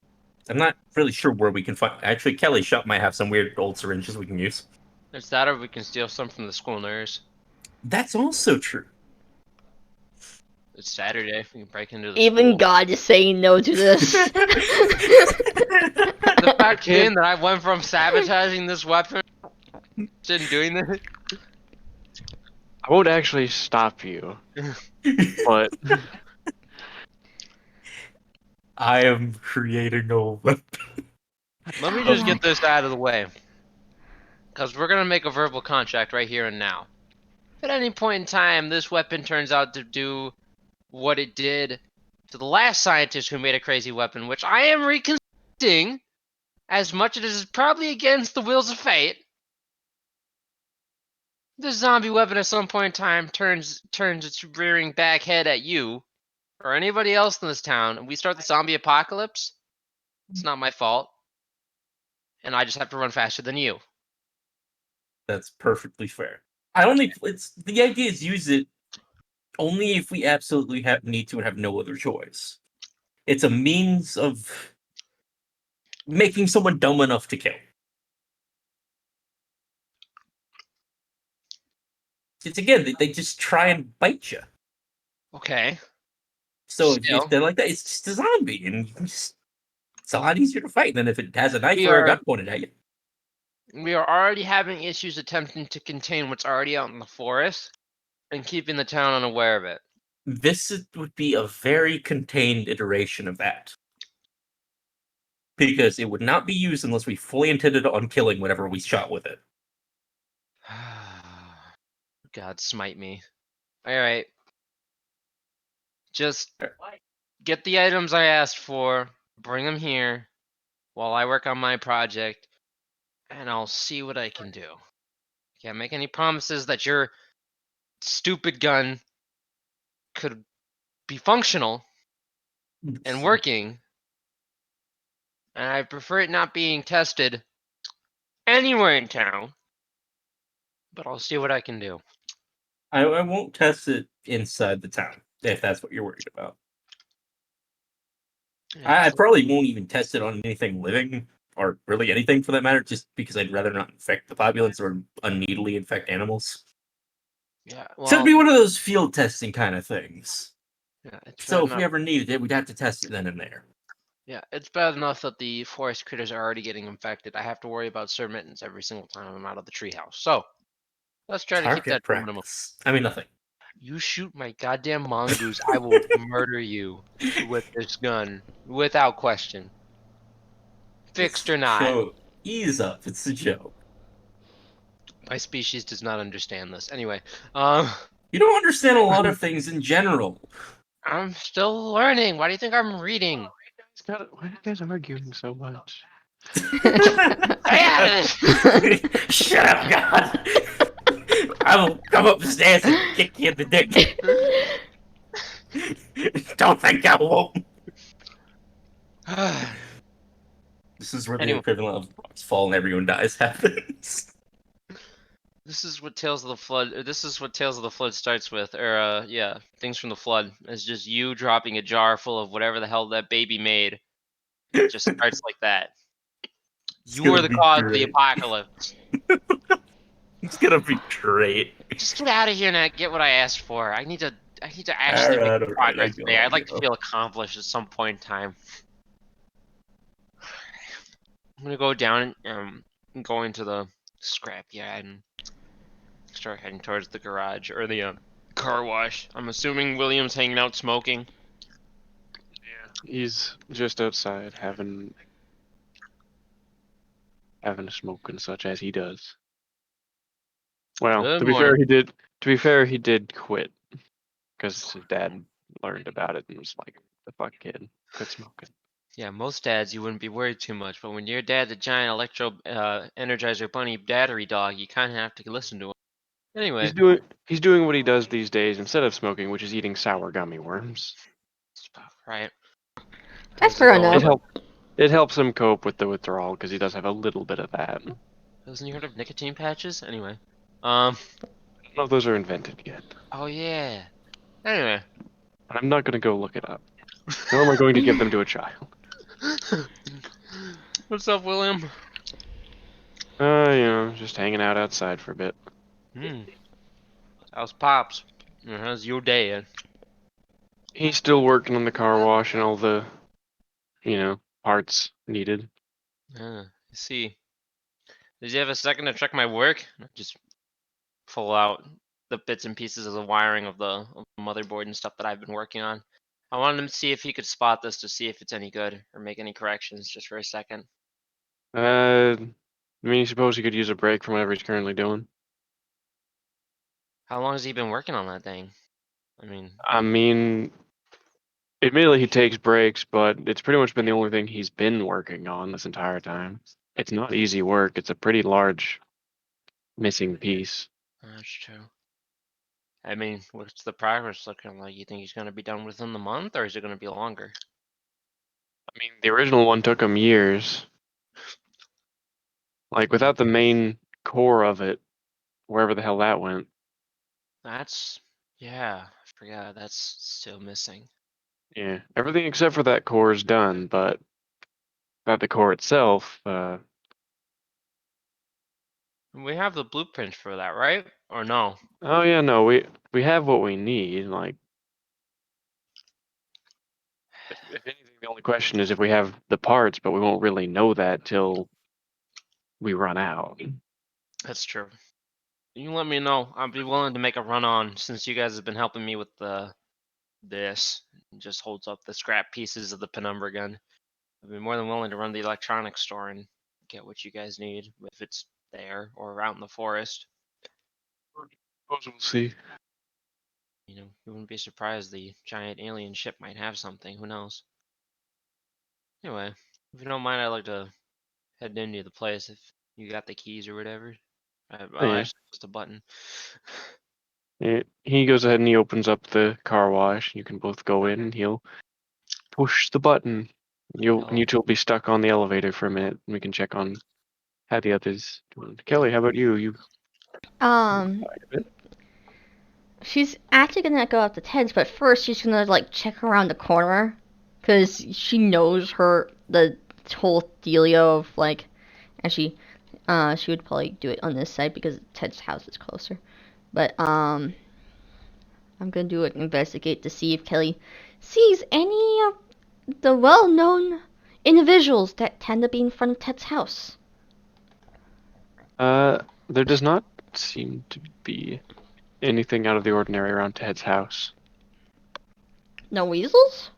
I'm not really sure where we can find. Actually, Kelly's shop might have some weird old syringes we can use. It's that or we can steal some from the school nurse. That's also true. It's Saturday. We can break into the Even school. God is saying no to this. The fact being that I went from sabotaging this weapon to doing this. I won't actually stop you, but I am creating a weapon. Let me Oh just my get this out of the way. Because we're going to make a verbal contract right here and now. If at any point in time this weapon turns out to do what it did to the last scientist who made a crazy weapon, which I am reconsidering, as much as it is probably against the wills of fate, this zombie weapon at some point in time turns its rearing back head at you, or anybody else in this town, and we start the zombie apocalypse, it's not my fault. And I just have to run faster than you. That's perfectly fair. It's the idea is use it only if we absolutely need to and have no other choice. It's a means of making someone dumb enough to kill. It's again, they just try and bite you. Okay. So Still. if they're like that, it's just a zombie, and you can just, it's a lot easier to fight than if it has a knife We or a are- gun pointed at you. We are already having issues attempting to contain what's already out in the forest and keeping the town unaware of it. Would be a very contained iteration of that. Because it would not be used unless we fully intended on killing whatever we shot with it. God smite me. Alright. Just get the items I asked for, bring them here while I work on my project, and I'll see what I can do. Can't make any promises that your stupid gun could be functional and working, and I prefer it not being tested anywhere in town. But I'll see what I can do. I won't test it inside the town if that's what you're worried about. I probably won't even test it on anything living, or really anything for that matter, just because I'd rather not infect the populace or unneedly infect animals. Yeah, So it'd well, be one of those field testing kind of things. yeah, it's So bad if we enough. ever needed it, we'd have to test it then and there. Yeah, it's bad enough that the forest critters are already getting infected. I have to worry about Sir Mittens every single time I'm out of the treehouse. So let's try to keep that Target to a minimum. practice. I mean, nothing. You shoot my goddamn mongoose, I will murder you with this gun without question. Fixed or not. Joke. Ease up. It's a joke. My species does not understand this. Anyway, You don't understand a lot of things in general. I'm still learning. Why do you think I'm reading? Why are you guys arguing so much? Shut up, God! I will come upstairs and kick you in the dick. Don't think I won't. This is where the Anyway. equivalent of rocks fall and everyone dies happens. This is what Tales of the Flood. This is what Tales of the Flood starts with, or yeah, things from the flood. It's just you dropping a jar full of whatever the hell that baby made. It just starts like that. You are the cause of the apocalypse. It's gonna be great. Just get out of here and get what I asked for. I need to actually make progress today. I'd like to feel accomplished at some point in time. I'm gonna go down and go into the scrapyard and start heading towards the garage or the car wash. I'm assuming William's hanging out smoking. Yeah, he's just outside having a smoke and such as he does. Well, Good to be fair, morning. he did. To be fair, he did quit because his dad learned about it and was like, "The fuck, kid, quit smoking." Yeah, most dads you wouldn't be worried too much, but when your dad's a giant electro Energizer Bunny battery dog, you kind of have to listen to him. Anyway, He's doing what he does these days instead of smoking, which is eating sour gummy worms. right. That's How's it fair going? enough. It helps him cope with the withdrawal because he does have a little bit of that. Hasn't you heard of nicotine patches? Anyway, I don't know if those are invented yet. oh yeah. Anyway, But I'm not gonna go look it up. Nor am I going to give them to a child. what's up, William? Just hanging out outside for a bit. How's Pops? How's your dad? He's still working on the car wash and all the, parts needed. I see. Did you have a second to check my work? Just pull out the bits and pieces of the wiring of the motherboard and stuff that I've been working on. I wanted him to see if he could spot this to see if it's any good or make any corrections just for a second. I mean, you suppose he could use a break from whatever he's currently doing. How long has he been working on that thing? I mean, admittedly, he takes breaks, but it's pretty much been the only thing he's been working on this entire time. It's not easy work. It's a pretty large missing piece. That's true. What's the progress looking like? You think he's going to be done within the month, or is it going to be longer? I mean, the original one took him years. Like, without the main core of it, wherever the hell that went. Yeah, I forgot. That's still missing. Yeah, everything except for that core is done, but without the core itself, We have the blueprint for that, right? Or no? oh yeah, no, we have what we need. Like, if anything, the only question is if we have the parts, but we won't really know that till we run out. That's true. You let me know. I'd be willing to make a run on since you guys have been helping me with this. It just holds up the scrap pieces of the penumbra gun. I'd be more than willing to run the electronics store and get what you guys need, if it's there or out in the forest. Suppose we'll see. You wouldn't be surprised the giant alien ship might have something. Who knows? Anyway, if you don't mind, I'd like to head into the place. If You got the keys or whatever. Oh, yeah. Actually, just a button. He goes ahead and he opens up the car wash. You can both go in, and he'll push the button. You two will be stuck on the elevator for a minute, and we can check on how the others doing. Kelly, how about you? You Um, tried a bit? she's actually gonna go up to Ted's, but first she's gonna like check around the corner, cause she knows the whole dealio of like, and she would probably do it on this side because Ted's house is closer. But I'm gonna do an investigate to see if Kelly sees any of the well-known individuals that tend to be in front of Ted's house. There does not seem to be anything out of the ordinary around Ted's house. No weasels?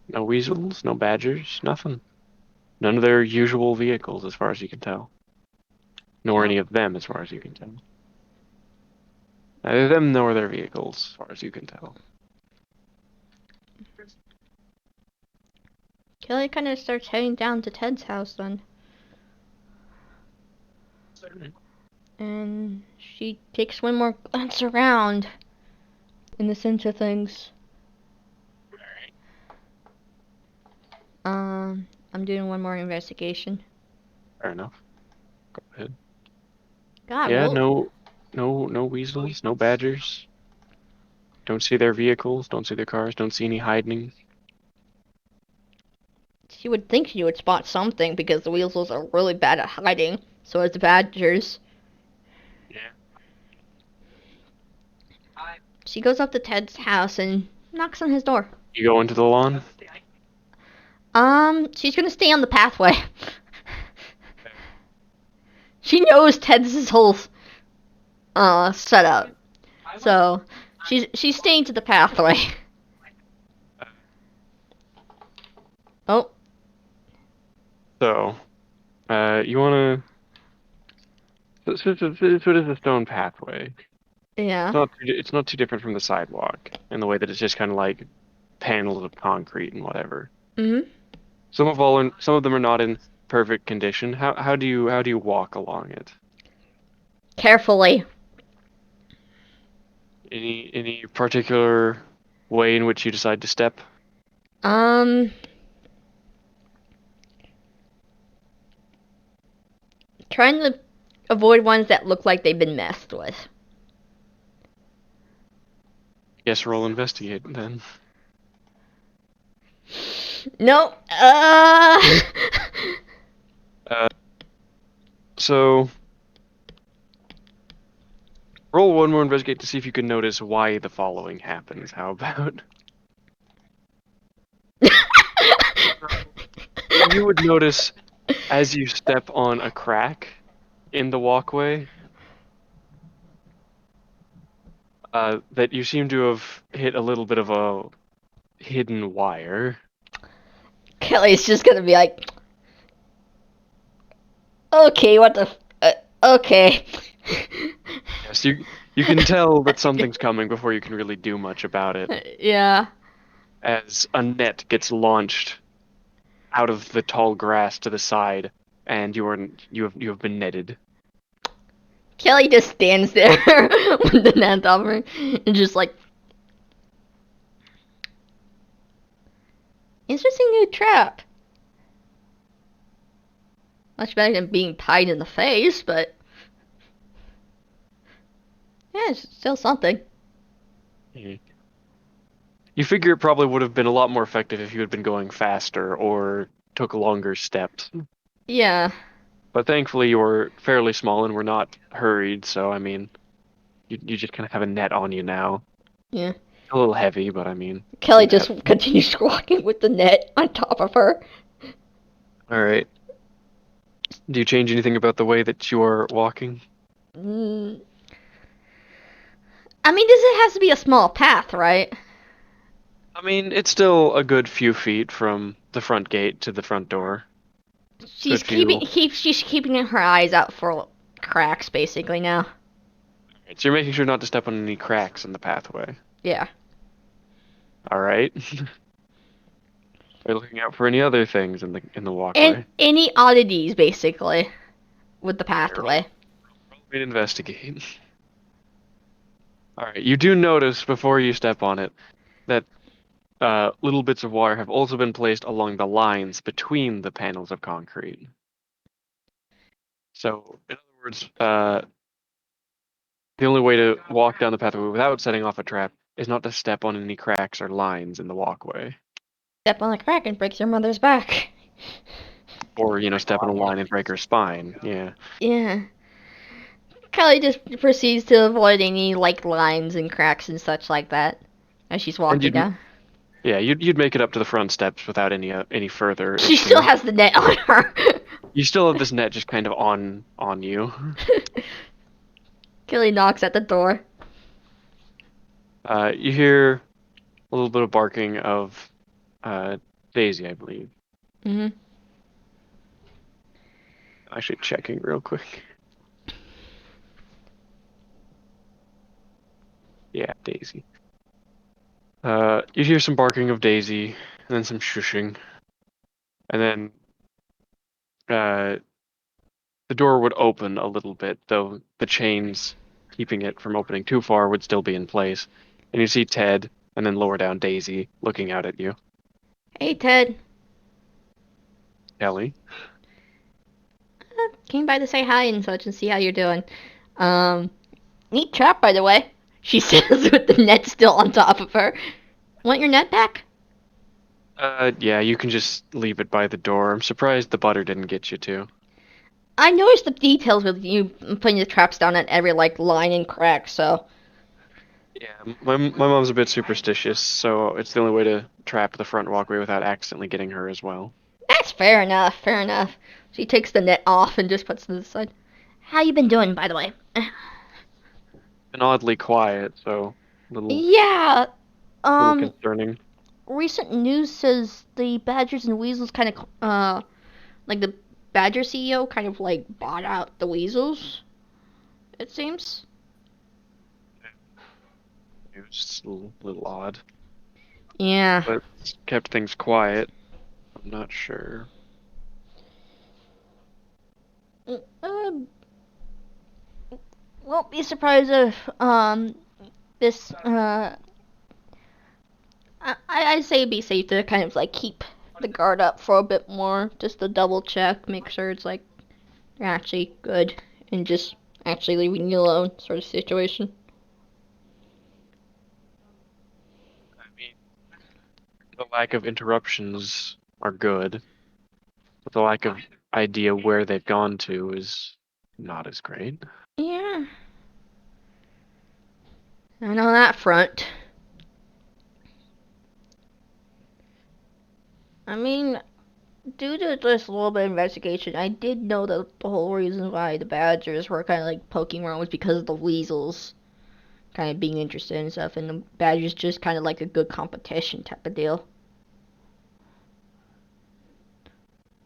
No weasels, no badgers, nothing. None of their usual vehicles, as far as you can tell. Nor any of them, as far as you can tell. Neither them nor their vehicles, as far as you can tell. Kelly kind of starts heading down to Ted's house then. And she takes one more glance around in the sense of things. I'm doing one more investigation. Fair enough. Go ahead. God, Yeah, well, no weasels, no badgers. Don't see their vehicles, don't see their cars, don't see any hiding. you would think you would spot something because the weasels are really bad at hiding. So is the badgers. Yeah. She goes up to Ted's house and knocks on his door. You go into the lawn? She's gonna stay on the pathway. She knows Ted's whole setup, so she's staying to the pathway. Oh, So, you wanna... So it is a stone pathway. yeah. It's not too different from the sidewalk in the way that it's just kind of like panels of concrete and whatever. Mhm. Some of them are not in perfect condition. How do you walk along it? Carefully. Any particular way in which you decide to step? Um. Trying to avoid ones that look like they've been messed with. Yes, roll investigate then. No. So roll one more investigate to see if you can notice why the following happens. How about? You would notice as you step on a crack in the walkway that you seem to have hit a little bit of a hidden wire. Kelly's just gonna be like, okay, what the, okay. Yes, you can tell that something's coming before you can really do much about it. Yeah. As a net gets launched out of the tall grass to the side, and you have been netted. Kelly just stands there with the net over and just like, interesting new trap. Much better than being tied in the face, but yeah, it's still something. You figure it probably would have been a lot more effective if you had been going faster or took longer steps. Yeah. But thankfully you were fairly small and were not hurried, so I mean, you just kind of have a net on you now. Yeah. A little heavy, but I mean. Kelly net. just continues walking with the net on top of her. Alright. Do you change anything about the way that you are walking? Mm. I mean, this has to be a small path, right? I mean, it's still a good few feet from the front gate to the front door. She's keeping her eyes out for cracks, basically now. So you're making sure not to step on any cracks in the pathway. Yeah. Alright. Are you looking out for any other things in the walkway? And any oddities, basically. with the pathway. Roll me to investigate. All right, you do notice before you step on it that little bits of wire have also been placed along the lines between the panels of concrete. So, in other words, the only way to walk down the pathway without setting off a trap is not to step on any cracks or lines in the walkway. Step on the crack and breaks your mother's back. Or, step on a line and break her spine. Yeah. Yeah. Kelly just proceeds to avoid any like lines and cracks and such like that as she's And walking you'd down. Yeah, you'd make it up to the front steps without any further She issue. still has the net on her. You still have this net just kind of on you. Kelly knocks at the door. You hear a little bit of barking of Daisy, I believe. Hmm. Actually, checking real quick. Yeah, Daisy. You hear some barking of Daisy, and then some shushing, and then the door would open a little bit, though the chains keeping it from opening too far would still be in place. And you see Ted, and then lower down Daisy, looking out at you. Hey, Ted. Kelly. Came by to say hi and such and see how you're doing. Neat trap, by the way. She says with the net still on top of her. Want your net back? Yeah, you can just leave it by the door. I'm surprised the butter didn't get you too. I noticed the details with you putting the traps down at every like line and crack, so Yeah, my mom's a bit superstitious, so it's the only way to trap the front walkway without accidentally getting her as well. that's fair enough, fair enough. She takes the net off and just puts it to the side. How you been doing, by the way? And oddly quiet, so little Yeah, little um, concerning. recent news says the Badgers and Weasels kind of, like the Badger CEO kind of like bought out the Weasels, it seems. It was just a little odd, Yeah. but it's kept things quiet. I'm not sure. Um, won't be surprised if, this, I'd say it'd be safe to kind of like keep the guard up for a bit more, just to double check, make sure it's like they're actually good, and just actually leaving you alone sort of situation. I mean, the lack of interruptions are good, but the lack of idea where they've gone to is not as great. Yeah. And on that front, I mean, due to just a little bit of investigation, I did know that the whole reason why the Badgers were kind of like poking around was because of the Weasels kind of being interested in stuff, and the Badgers just kind of like a good competition type of deal.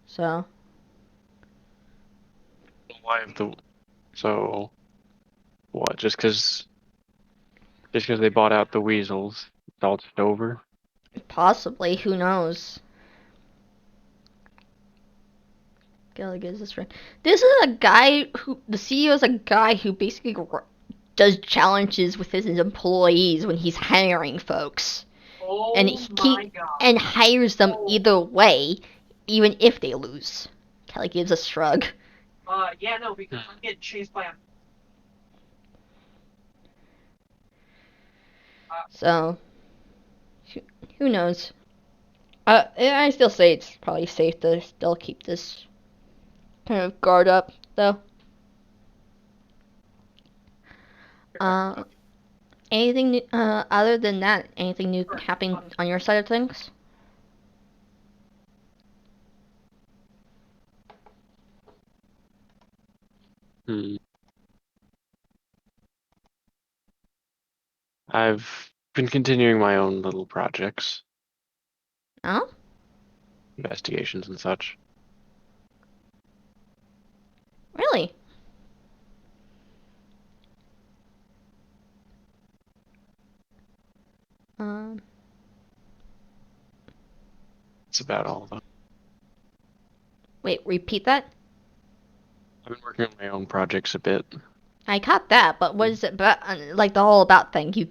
So, Why have the so what? Just because they bought out the weasels, it's all just over. possibly, who knows? Gallagher's this friend. This is a guy who, the CEO is a guy who basically does challenges with his employees when he's hiring folks. Oh And my god. and hires them either way, even if they lose. Kelly gives a shrug. Yeah, no, because I'm getting chased by a. So, who knows? I still say it's probably safe to still keep this kind of guard up, though. Uh, anything new, other than that? Anything new happening on your side of things? Hmm. I've been continuing my own little projects, Oh, investigations and such. really? Um, That's about all though. wait, repeat that? I've been working on my own projects a bit. I caught that, but what is it about, like the whole about thing? You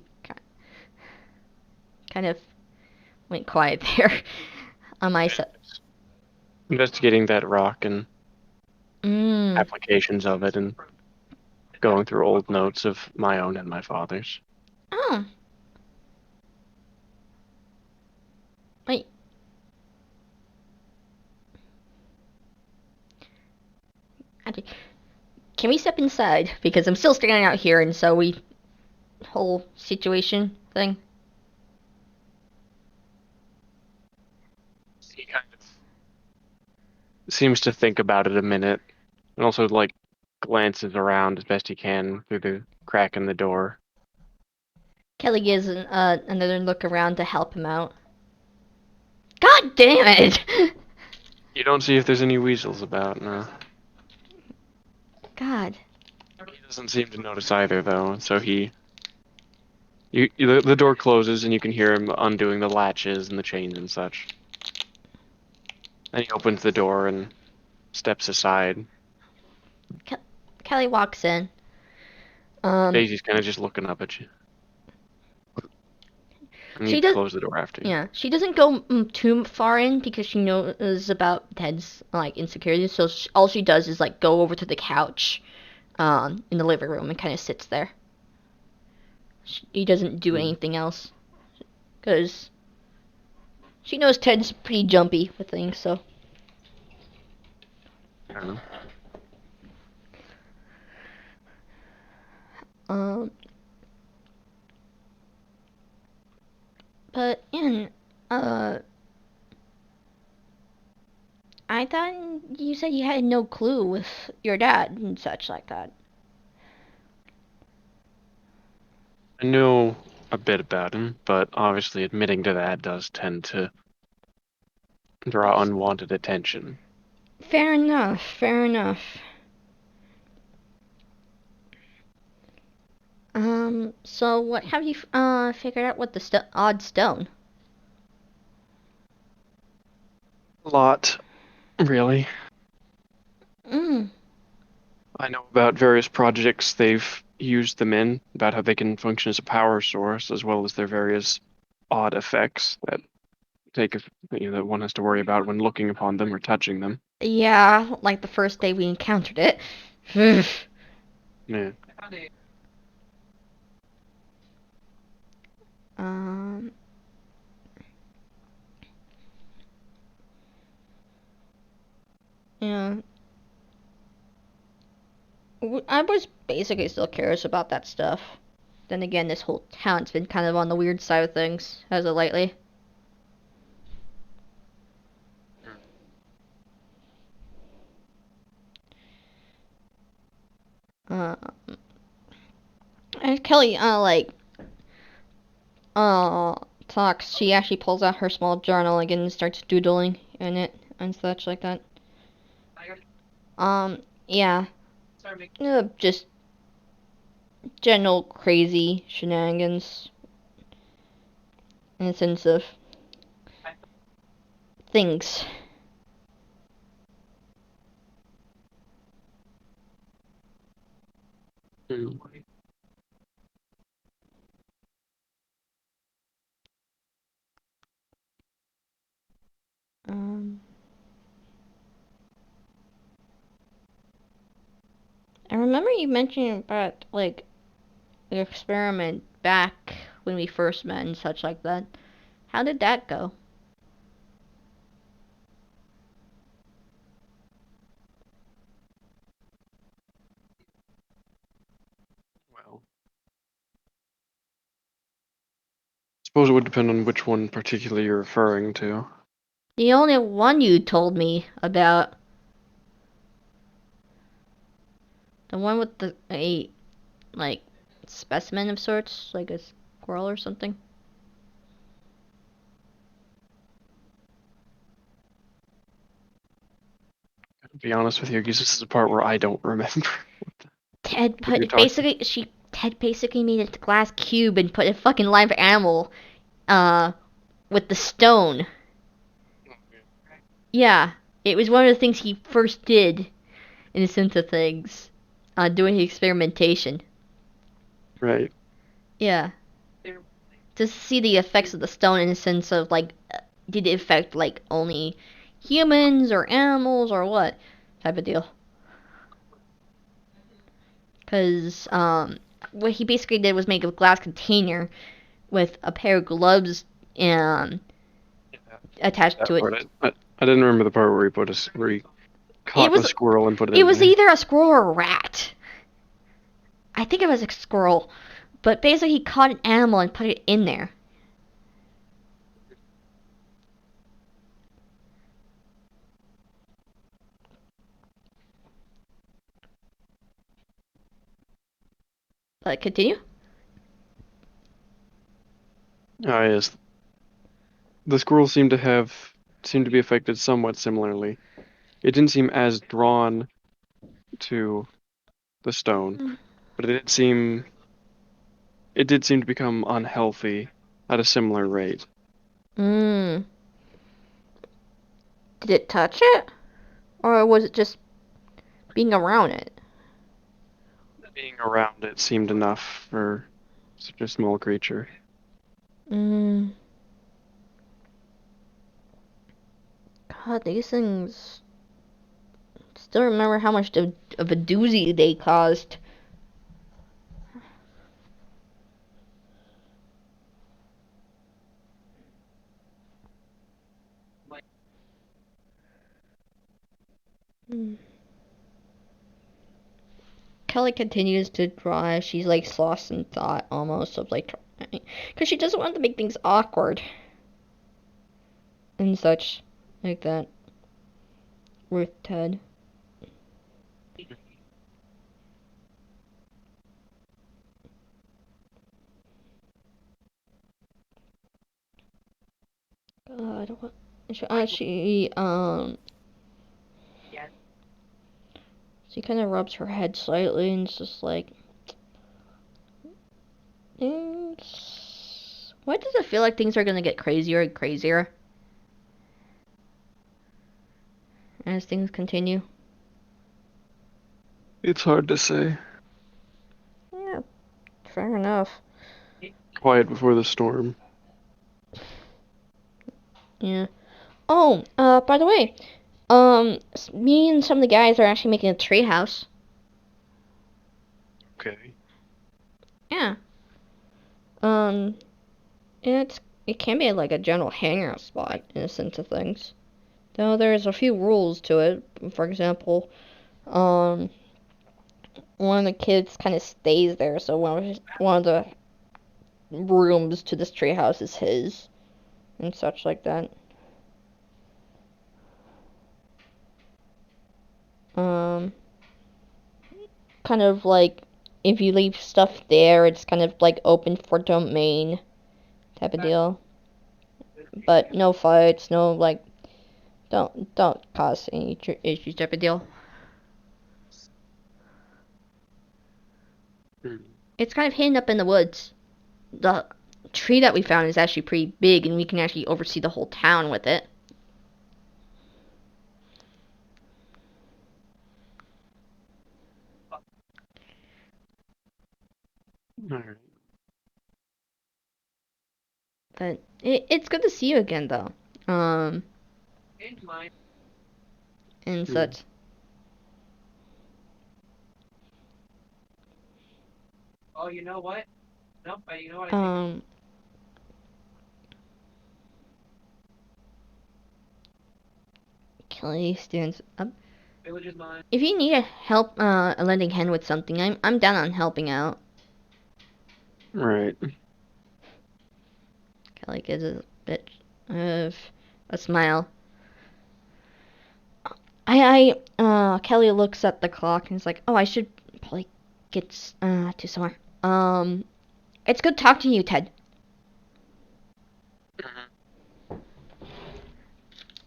kind of went quiet there on my side. Investigating that rock and Mm. applications of it and going through old notes of my own and my father's. Oh. Wait. Actually, can we step inside? Because I'm still standing out here, and so whole situation thing. He kind of seems to think about it a minute and also like glances around as best he can through the crack in the door. Kelly gives another look around to help him out. God damn it! You don't see if there's any weasels about, no. God. He doesn't seem to notice either, though, so the door closes and you can hear him undoing the latches and the chains and such. Then he opens the door and steps aside. Kelly walks in. Daisy's kind of just looking up at you. And She you does. close the door after you. Yeah, she doesn't go too far in because she knows about Ted's like insecurities. So all she does is like go over to the couch, in the living room and kind of sits there. He doesn't do anything else because she knows Ted's pretty jumpy with things. So. I don't know. Um. But I thought you said you had no clue with your dad and such like that. I know a bit about him, but obviously admitting to that does tend to draw unwanted attention. Fair enough. Fair enough. So what have you figured out with the odd stone? A lot, really. Mm. I know about various projects they've used them in, about how they can function as a power source, as well as their various odd effects that that one has to worry about when looking upon them or touching them. Yeah, like the first day we encountered it. Yeah. I found a um. Yeah. I was basically still curious about that stuff. Then again, this whole town's been kind of on the weird side of things as of lately. Uh, and Kelly, talks. She actually pulls out her small journal again and starts doodling in it and such like that. I got Yeah, started making just general crazy shenanigans in a sense of things. Hmm. Um, I remember you mentioning about like the experiment back when we first met and such like that. How did that go? Well, suppose it would depend on which one particularly you're referring to. The only one you told me about, the one with a like specimen of sorts, like a squirrel or something. To be honest with you, because this is a part where I don't remember Ted what you're put talking. Ted basically made a glass cube and put a fucking live animal, uh, with the stone. Yeah, it was one of the things he first did. in the sense of things, doing the experimentation. Right. Yeah. They're- To see the effects of the stone in the sense of like, did it affect like only humans or animals or what type of deal? Because what he basically did was make a glass container with a pair of gloves attached That to it. part. I didn't remember the part where he where he caught was- the squirrel and put it It in was there. either a squirrel or a rat. I think it was a squirrel, but basically he caught an animal and put it in there. But continue. Ah, yes. The squirrel seemed to be affected somewhat similarly. It didn't seem as drawn to the stone, but it did seem to become unhealthy at a similar rate. Did it touch it? Or was it just being around it? Being around it seemed enough for such a small creature. God, these things. Still remember how much of a doozy they caused. Kelly continues to draw. She's like lost in thought almost of like, because she doesn't want to make things awkward and such like that with Ted. God, what? Yeah. She kind of rubs her head slightly and it's just like, why does it feel like things are gonna get crazier and crazier as things continue? It's hard to say. Yeah, fair enough. Quiet before the storm. Yeah. Oh, by the way, me and some of the guys are actually making a tree house. Okay. Yeah. It can be like a general hangout spot in a sense of things. Though there's a few rules to it. For example, one of the kids kind of stays there, so one of the rooms to this treehouse is his, and such like that. Um, Kind of like if you leave stuff there, it's kind of like open for domain type of deal. But no fights, no like, don't cause any issues type of deal. Hmm. It's kind of hidden up in the woods. The tree that we found is actually pretty big, and we can actually oversee the whole town with it. Alright. But it's good to see you again, though. In mine. And Hmm. such. Oh, you know what? Nope, but you know what? I think Kelly stands up. village is mine. If you need a help, a lending hand with something, I'm down on helping out. Right. Kelly gives a bit of a smile. Kelly looks at the clock and is like, oh, I should probably get to somewhere. It's good talking to you, Ted.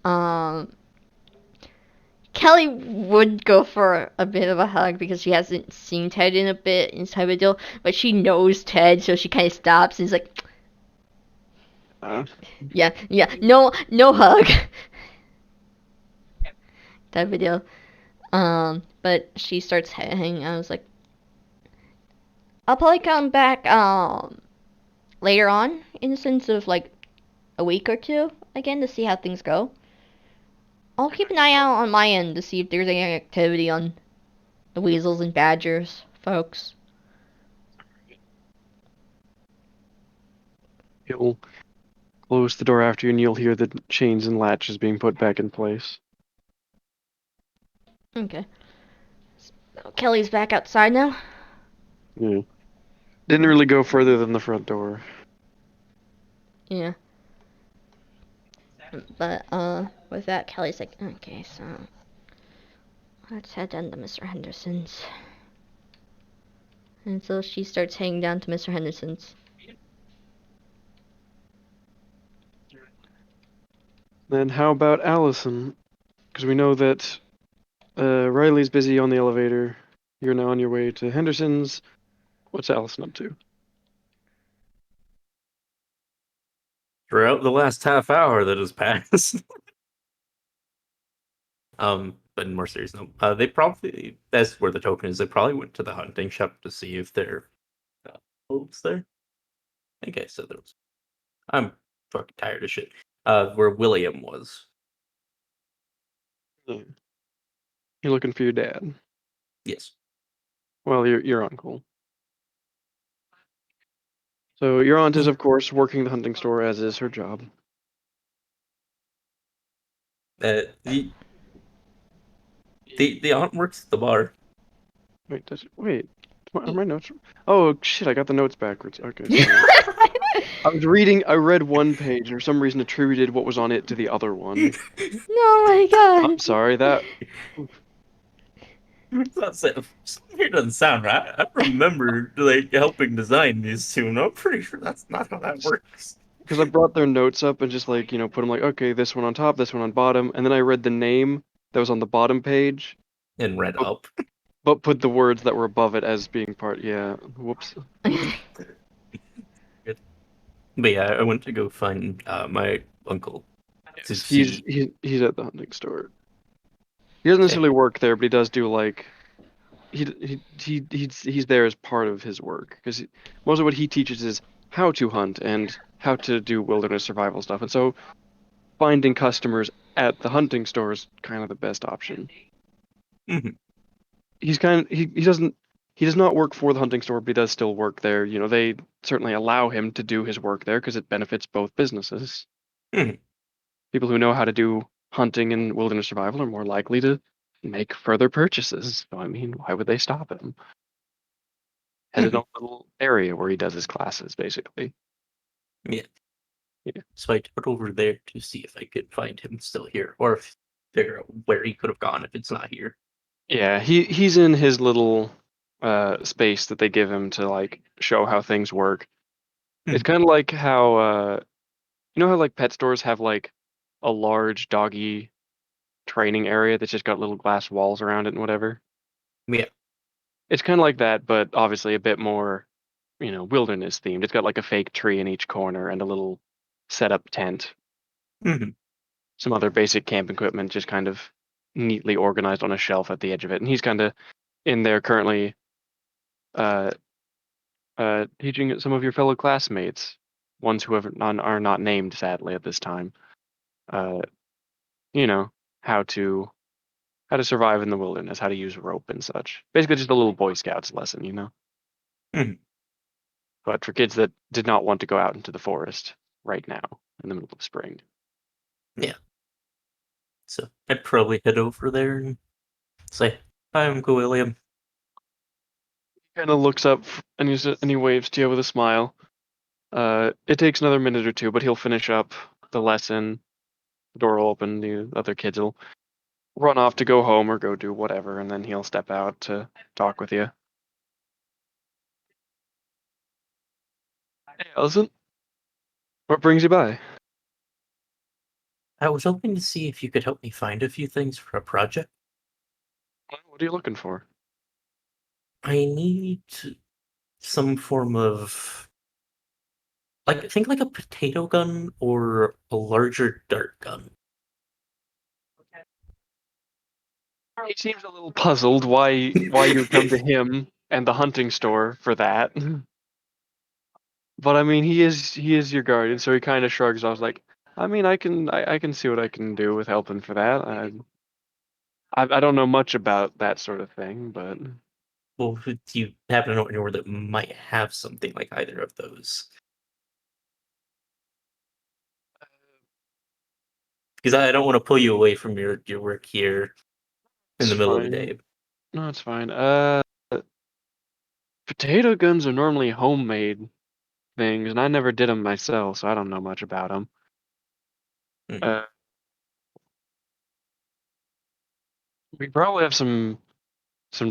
Um, Kelly would go for a bit of a hug because she hasn't seen Ted in a bit and type of deal, but she knows Ted, so she kind of stops and is like, yeah, no hug. Type of deal. but she starts hanging. I was like, I'll probably come back later on, in the sense of like a week or two again to see how things go. I'll keep an eye out on my end to see if there's any activity on the weasels and badgers, folks. He'll close the door after you, and you'll hear the chains and latches being put back in place. Okay. So Kelly's back outside now. Yeah. Didn't really go further than the front door. Yeah. But with that, Kelly's like, okay, so let's head down to Mr. Henderson's. And so she starts heading down to Mr. Henderson's. Then how about Allison? Because we know that Riley's busy on the elevator. You're now on your way to Henderson's. What's Allison up to? Throughout the last half hour that has passed. But in more serious note, they probably, that's where the token is, they probably went to the hunting shop to see if their clothes there. I think I said there was. I'm fucking tired of shit. Where William was. Yeah. You're looking for your dad. Yes. Well, your uncle. So your aunt is, of course, working the hunting store, as is her job. The aunt works at the bar. Wait. Are my notes? Oh shit! I got the notes backwards. Okay, sorry. I read one page, and for some reason attributed what was on it to the other one. Oh my god. I'm sorry. That It doesn't sound right. I remember like helping design these two, and I'm pretty sure that's not how that works. because I brought their notes up and just like put them like, okay, this one on top, this one on bottom, and then I read the name that was on the bottom page, And read up. but put the words that were above it as being part. Yeah. Whoops. But yeah, I went to go find my uncle to He's see. he's at the hunting store. He doesn't necessarily work there, but he does do like he's there as part of his work because most of what he teaches is how to hunt and how to do wilderness survival stuff, and so finding customers at the hunting store is kind of the best option. Mhm. He does not work for the hunting store, but he does still work there. They certainly allow him to do his work there because it benefits both businesses. Mhm. People who know how to do hunting and wilderness survival are more likely to make further purchases. So, I mean, why would they stop him? Has his own little area where he does his classes, basically. Yeah. Yeah. So I took over there to see if I could find him still here, or figure out where he could have gone if it's not here. Yeah, he's in his little space that they give him to like show how things work. It's kind of like how how like pet stores have like a large doggy training area that's just got little glass walls around it and whatever. Yeah. It's kind of like that, but obviously a bit more, wilderness themed. It's got like a fake tree in each corner and a little setup tent. Mhm. Some other basic camp equipment just kind of neatly organized on a shelf at the edge of it. And he's kind of in there currently uh, teaching some of your fellow classmates, ones who are not named, sadly, at this time, uh, you know, how to survive in the wilderness, how to use rope and such. Basically, just a little Boy Scouts lesson. Mhm. But for kids that did not want to go out into the forest right now in the middle of spring. Yeah. So I'd probably head over there and say, "Hi, Uncle William." Kind of looks up and he waves to you with a smile. It takes another minute or two, but he'll finish up the lesson. The door will open. The other kids will run off to go home or go do whatever, and then he'll step out to talk with you. Hey, Allison, what brings you by? I was hoping to see if you could help me find a few things for a project. What are you looking for? I need some form of, like, think like a potato gun or a larger dart gun. He seems a little puzzled why you come to him and the hunting store for that. But I mean, he is your guardian, so he kind of shrugs off like, I mean, I can see what I can do with helping for that. I don't know much about that sort of thing, but Well, do you happen to know anywhere that might have something like either of those? Because I don't want to pull you away from your work here in it's the middle of the fine. day. No, it's fine. Potato guns are normally homemade things, and I never did them myself, so I don't know much about them. Hmm. We probably have some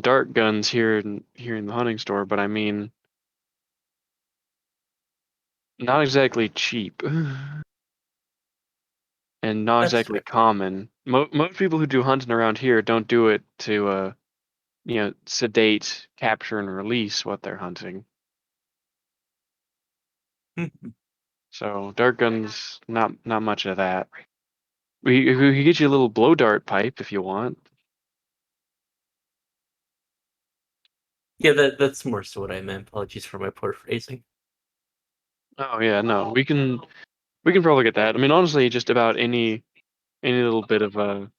dart guns here in the hunting store, but I mean, not exactly cheap and not That's exactly fair. common. Most people who do hunting around here don't do it to sedate, capture, and release what they're hunting. Hmm. So dart guns, not much of that. We can get you a little blow dart pipe if you want. Yeah, that's more so what I meant. Apologies for my poor phrasing. Oh yeah, no, we can probably get that. I mean, honestly, just about any little bit of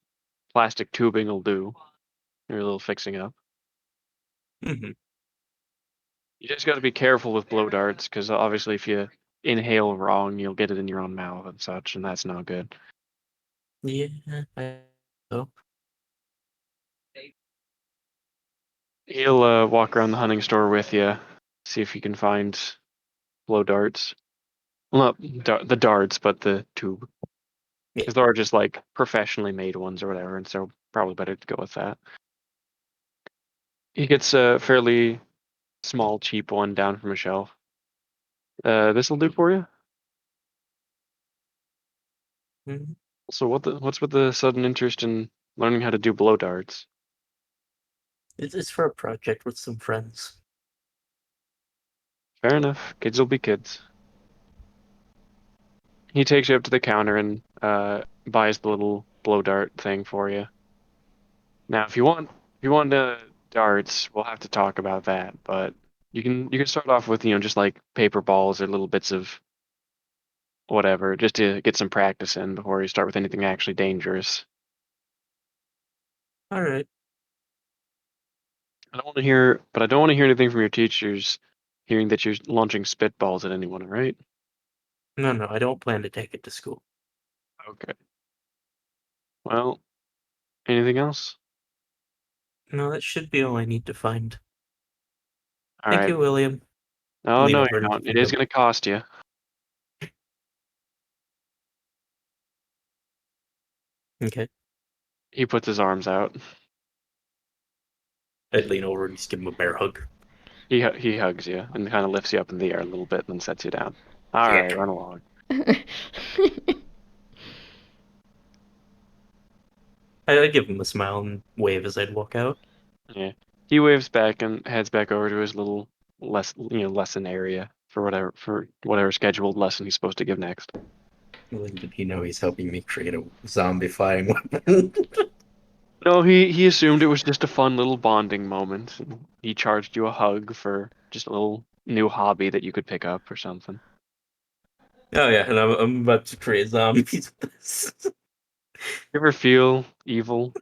plastic tubing will do. Or a little fixing up. Hmm. You just got to be careful with blow darts, because obviously, if you inhale wrong, you'll get it in your own mouth and such, and that's not good. Yeah, so He'll walk around the hunting store with you, see if you can find blow darts. Well, not the darts, but the tube. yeah. Because there are just like professionally made ones or whatever, and so probably better to go with that. He gets a fairly small, cheap one down from a shelf. This will do for you. Mhm. So what's with the sudden interest in learning how to do blow darts? It's for a project with some friends. Fair enough. Kids will be kids. He takes you up to the counter and buys the little blow dart thing for you. Now, if you want darts, we'll have to talk about that. But you can start off with just like paper balls or little bits of whatever, just to get some practice in before you start with anything actually dangerous. All right. I don't want to hear anything from your teachers, hearing that you're launching spitballs at anyone. Right? No, I don't plan to take it to school. Okay. Well, anything else? No, that should be all I need to find. All Thank right. you, William. Oh Lean no, over you and don't. give It him is the. going to cost you. Okay. He puts his arms out. I'd lean over and just give him a bear hug. He hugs you and kind of lifts you up in the air a little bit and then sets you down. All right, run along. I give him a smile and wave as I'd walk out. Yeah. He waves back and heads back over to his little lesson area for whatever scheduled lesson he's supposed to give next. Little did he know he's helping me create a zombifying weapon. No, he assumed it was just a fun little bonding moment. And he charged you a hug for just a little new hobby that you could pick up or something. Oh yeah, and I'm about to create zombies with this. You ever feel evil?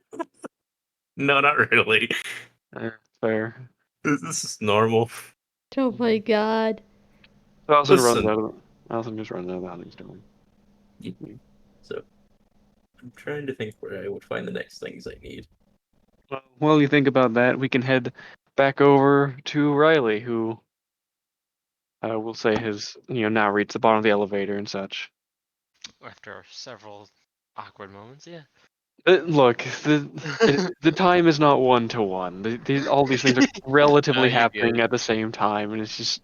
No, not really. Fair. This is normal. Oh my god. Listen. Allison just runs out of the hunting store. So I'm trying to think where I would find the next things I need. Well, while you think about that, we can head back over to Riley, who will say has now reached the bottom of the elevator and such. After several awkward moments, yeah. Look, the time is not 1-to-1. All these things are relatively you're happening good. at the same time, and it's just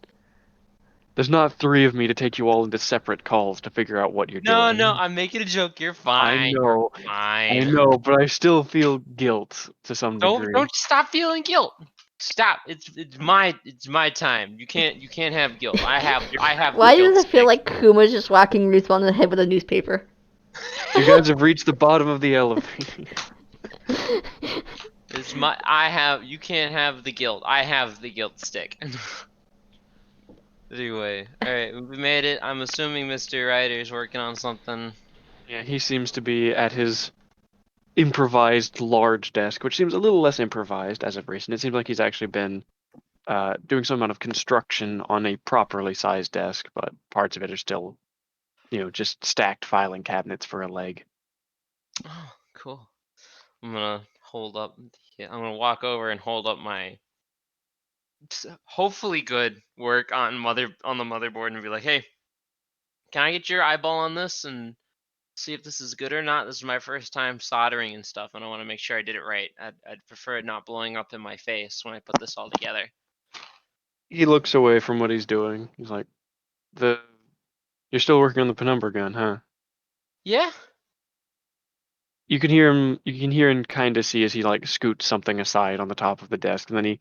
there's not three of me to take you all into separate calls to figure out what you're No, doing. no, I'm making a joke. You're fine. You're I fine. know, but I still feel guilt to some degree. Don't stop feeling guilt. Stop. It's my time. You can't have guilt. I have Why the guilt does it feel stick. like Kuma's just whacking Ruth on the head with a newspaper? You guys have reached the bottom of the elevator. It's my. I have. You can't have the guilt. I have the guilt stick. Anyway, all right, we made it. I'm assuming Mr. Ryder's working on something. Yeah, he seems to be at his improvised large desk, which seems a little less improvised as of recent. It seems like he's actually been doing some amount of construction on a properly sized desk, but parts of it are still, just stacked filing cabinets for a leg. Oh, cool. I'm gonna hold up. Yeah, I'm gonna walk over and hold up my hopefully good work on the motherboard and be like, "Hey, can I get your eyeball on this and see if this is good or not? This is my first time soldering and stuff, and I want to make sure I did it right. I'd prefer it not blowing up in my face when I put this all together." He looks away from what he's doing. He's like, "You're still working on the penumbra gun, huh?" Yeah. You can hear him. You can hear and kind of see as he like scoots something aside on the top of the desk, and then he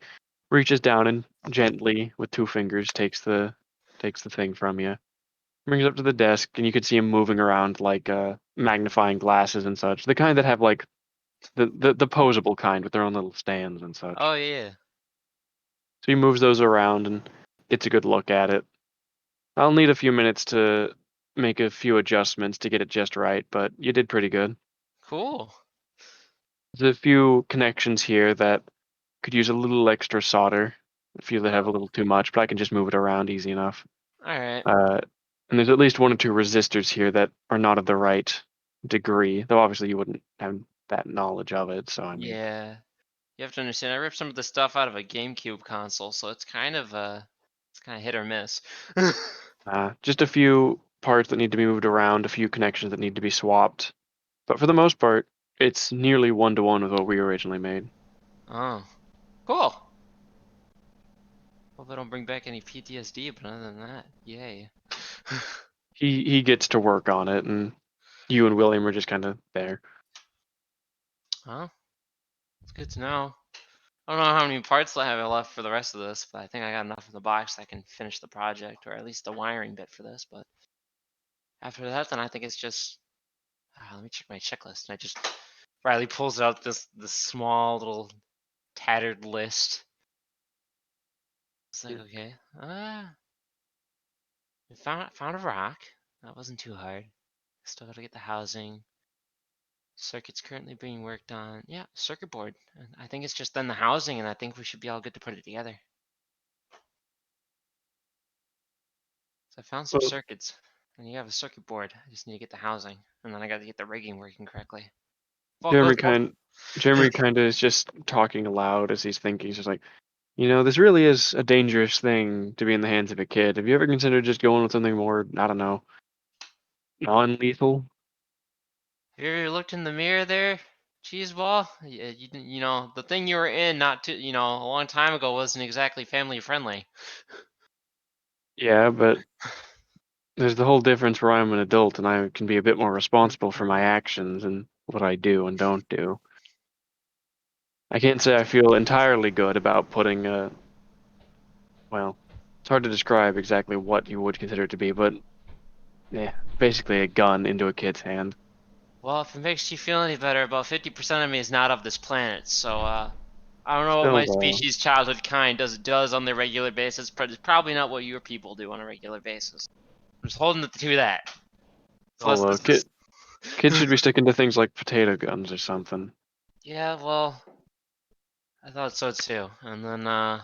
reaches down and gently, with 2 fingers, takes the thing from you, brings it up to the desk, and you can see him moving around like magnifying glasses and such. The kind that have like the posable kind with their own little stands and such. Oh yeah. So he moves those around and gets a good look at it. I'll need a few minutes to make a few adjustments to get it just right, but you did pretty good. Cool. There's a few connections here that could use a little extra solder. A few that have a little too much, but I can just move it around easy enough. All right. And there's at least 1 or 2 resistors here that are not of the right degree, though obviously you wouldn't have that knowledge of it, so I mean. Yeah. You have to understand, I ripped some of the stuff out of a GameCube console, so it's kind of hit or miss. Just a few parts that need to be moved around, a few connections that need to be swapped. But for the most part, it's nearly 1-to-1 with what we originally made. Oh, cool. Hope I don't bring back any PTSD, but other than that, yay. He gets to work on it, and you and William are just kind of there. Well, it's good to know. I don't know how many parts I have left for the rest of this, but I think I got enough in the box that I can finish the project, or at least the wiring bit for this. But after that, then I think it's just. Let me check my checklist. And Riley pulls out this small little tattered list. It's like, okay, we found a rock. That wasn't too hard. Still gotta get the housing. Circuit's currently being worked on. Yeah, circuit board. And I think it's just then the housing, and I think we should be all good to put it together. So I found some Well, circuits, and you have a circuit board. I just need to get the housing, and then I gotta get the rigging working correctly. If all Jeremy goes well- kind of is just talking aloud as he's thinking. He's just like, this really is a dangerous thing to be in the hands of a kid. Have you ever considered just going with something more, I don't know, non-lethal? Have you ever looked in the mirror there, Cheeseball? The thing you were in a long time ago wasn't exactly family friendly. Yeah, but there's the whole difference where I'm an adult and I can be a bit more responsible for my actions and what I do and don't do. I can't say I feel entirely good about putting well, it's hard to describe exactly what you would consider it to be, but yeah, basically a gun into a kid's hand. Well, if it makes you feel any better, about 50% of me is not of this planet, so I don't know what Still, my species' childhood kind does on the regular basis, but it's probably not what your people do on a regular basis. I'm just holding it to that. Kids should be sticking to things like potato guns or something. Yeah, well, I thought so too. And then my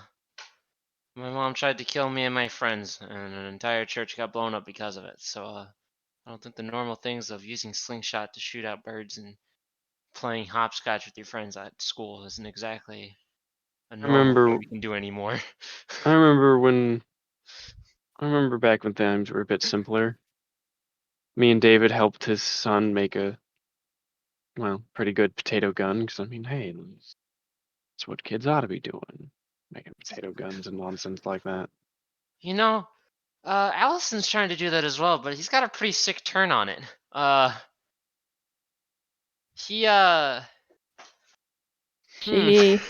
mom tried to kill me and my friends, and an entire church got blown up because of it. So I don't think the normal things of using slingshot to shoot out birds and playing hopscotch with your friends at school isn't exactly a normal thing we can do anymore. I remember back when things were a bit simpler. Me and David helped his son make a, pretty good potato gun, because I mean, hey, that's what kids ought to be doing. Making potato guns and nonsense like that. Allison's trying to do that as well, but he's got a pretty sick turn on it. He Gee.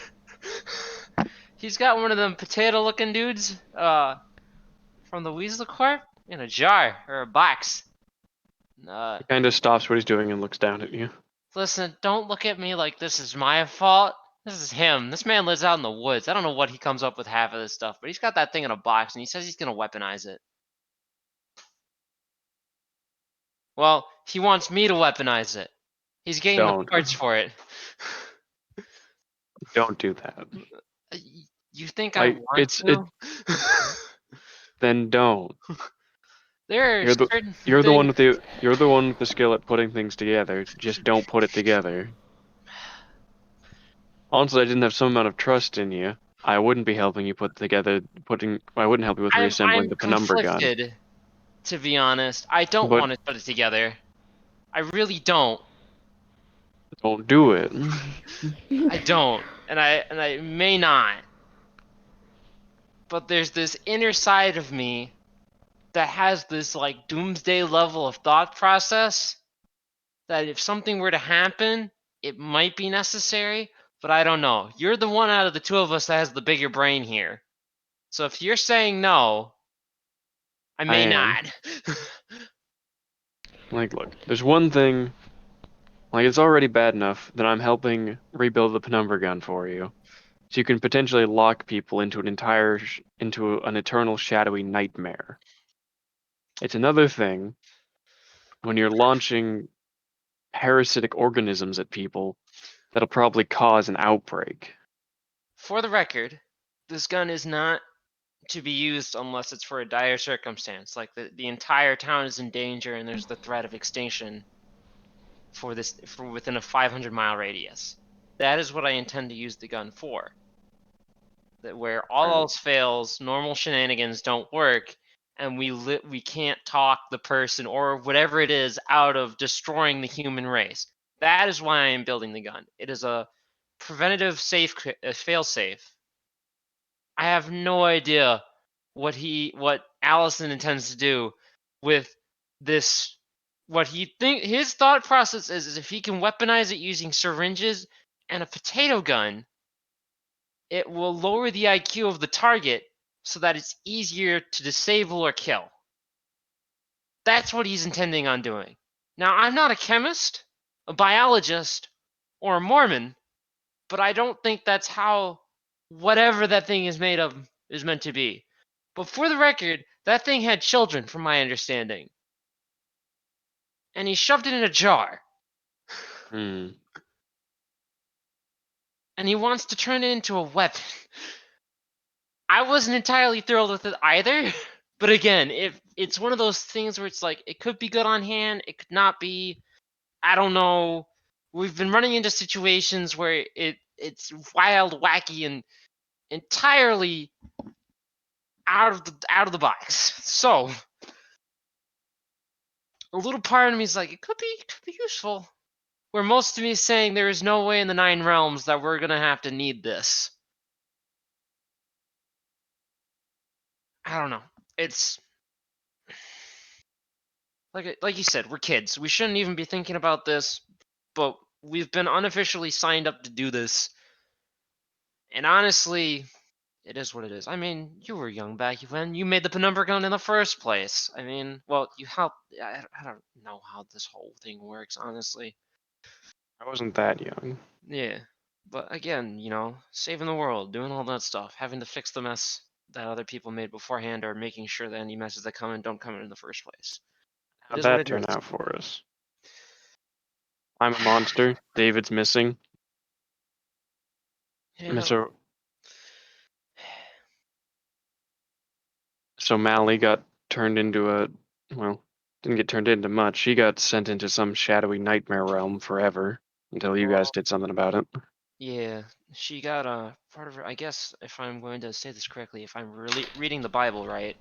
he's got one of them potato-looking dudes, from the Weasel Corp in a jar or a box. He kind of stops what he's doing and looks down at you. Listen, don't look at me like this is my fault. This is him. This man lives out in the woods. I don't know what he comes up with half of this stuff, but he's got that thing in a box and he says he's gonna weaponize it. Well, he wants me to weaponize it. He's getting the Don't. parts for it. Don't do that. You think I want to? Then don't. There are You're the certain you're the one things. with the skill at putting things together. Just don't put it together. Honestly, I didn't have some amount of trust in you. I wouldn't be helping you I wouldn't help you with reassembling I'm the penumbra gun. conflicted, to be honest. I don't But want to put it together. I really don't. don't do it. I don't, and I may not. But there's this inner side of me that has this like doomsday level of thought process that if something were to happen, it might be necessary, but I don't know. You're the one out of the two of us that has the bigger brain here. So if you're saying no, I may am. not. Like, look, there's one thing. Like, it's already bad enough that I'm helping rebuild the penumbra gun for you, so you can potentially lock people into into an eternal shadowy nightmare. It's another thing when you're launching parasitic organisms at people that'll probably cause an outbreak. For the record, this gun is not to be used unless it's for a dire circumstance, like the entire town is in danger and there's the threat of extinction for within a 500-mile radius. That is what I intend to use the gun for. That where all Right. else fails, normal shenanigans don't work, and we can't talk the person or whatever it is out of destroying the human race. That is why I am building the gun. It is a preventative failsafe. I have no idea what Allison intends to do with this. His thought process is if he can weaponize it using syringes and a potato gun, it will lower the IQ of the target so that it's easier to disable or kill. That's what he's intending on doing. Now, I'm not a chemist, a biologist, or a Mormon, but I don't think that's how whatever that thing is made of is meant to be. But for the record, that thing had children, from my understanding. And he shoved it in a jar. Hmm. And he wants to turn it into a weapon. I wasn't entirely thrilled with it either. But again, if it's one of those things where it's like, it could be good on hand, it could not be. I don't know. We've been running into situations where it's wild, wacky, and entirely out of the box. So a little part of me is like, it could be useful. Where most of me is saying there is no way in the 9 realms that we're gonna have to need this. I don't know. It's like you said, we're kids. We shouldn't even be thinking about this, but we've been unofficially signed up to do this. And honestly, it is what it is. I mean, you were young back when you made the penumbra gun in the first place. I mean, well, you helped. I don't know how this whole thing works, honestly. I wasn't that young. Yeah. But again, saving the world, doing all that stuff, having to fix the mess that other people made beforehand, or making sure that any messes that come in don't come in the first place. It How'd is what that it turn is. out for us? I'm a monster. David's missing. Yeah. So Mally got turned into didn't get turned into much. She got sent into some shadowy nightmare realm forever until you guys did something about it. Yeah, she got a part of her. I guess if I'm going to say this correctly, if I'm really reading the Bible right,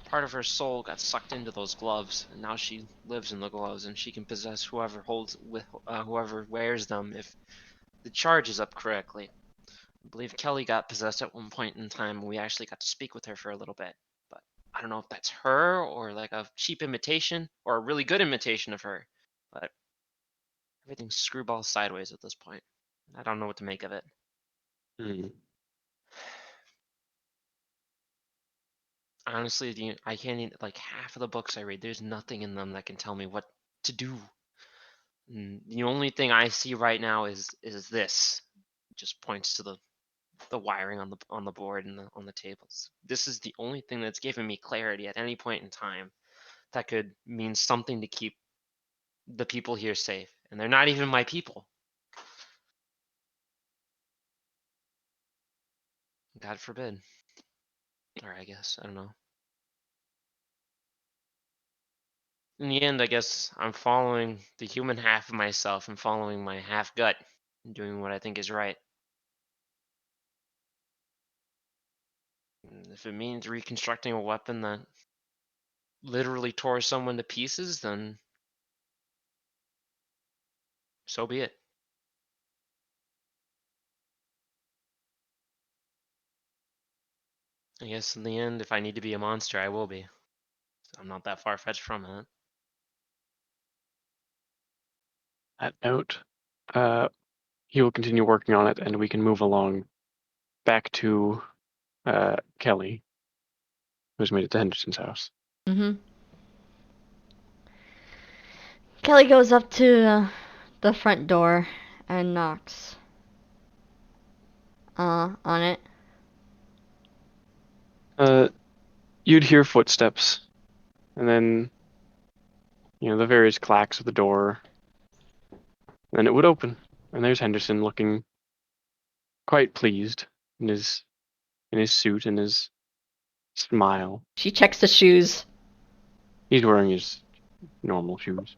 part of her soul got sucked into those gloves, and now she lives in the gloves, and she can possess whoever wears them if the charge is up correctly. I believe Kelly got possessed at one point in time. We actually got to speak with her for a little bit, but I don't know if that's her or like a cheap imitation or a really good imitation of her. But everything's screwball sideways at this point. I don't know what to make of it. Hmm. Honestly, I can't even, like half of the books I read, there's nothing in them that can tell me what to do. The only thing I see right now is this. just points to the wiring on the board and on the tables. This is the only thing that's given me clarity at any point in time that could mean something to keep the people here safe, and they're not even my people. God forbid. Or I guess, I don't know. In the end, I guess I'm following the human half of myself and following my half gut and doing what I think is right. And if it means reconstructing a weapon that literally tore someone to pieces, then so be it. I guess in the end, if I need to be a monster, I will be. I'm not that far-fetched from it. That note, he will continue working on it, and we can move along back to Kelly, who's made it to Henderson's house. Mm-hmm. Kelly goes up to the front door and knocks on it. You'd hear footsteps, and then the various clacks of the door. And then it would open, and there's Henderson looking quite pleased in his suit and his smile. She checks the shoes. He's wearing his normal shoes.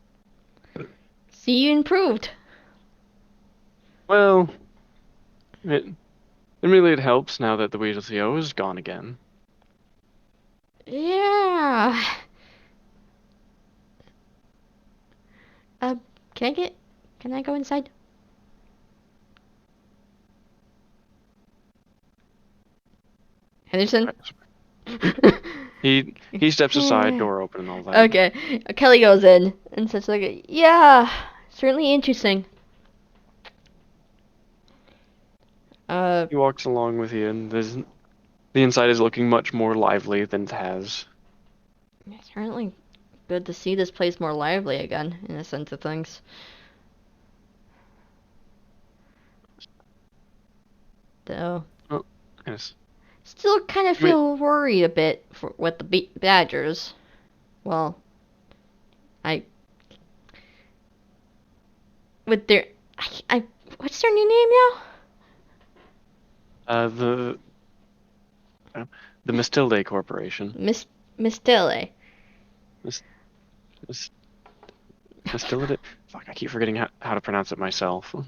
See, you improved. Well, it helps now that the Weasel CO is gone again. Yeah. Can I go inside? Henderson? He steps aside, door open and all that. Okay. Kelly goes in and says like, yeah, certainly interesting. He walks along with you, and the inside is looking much more lively than it has. It's certainly good to see this place more lively again, in a sense of things. Though, Oh, yes. still kind of feel worried a bit with the Badgers. Well, with their, what's their new name now? The Mistilde Corporation. Miss Tilly. Mistilde? Fuck, I keep forgetting how to pronounce it myself. Would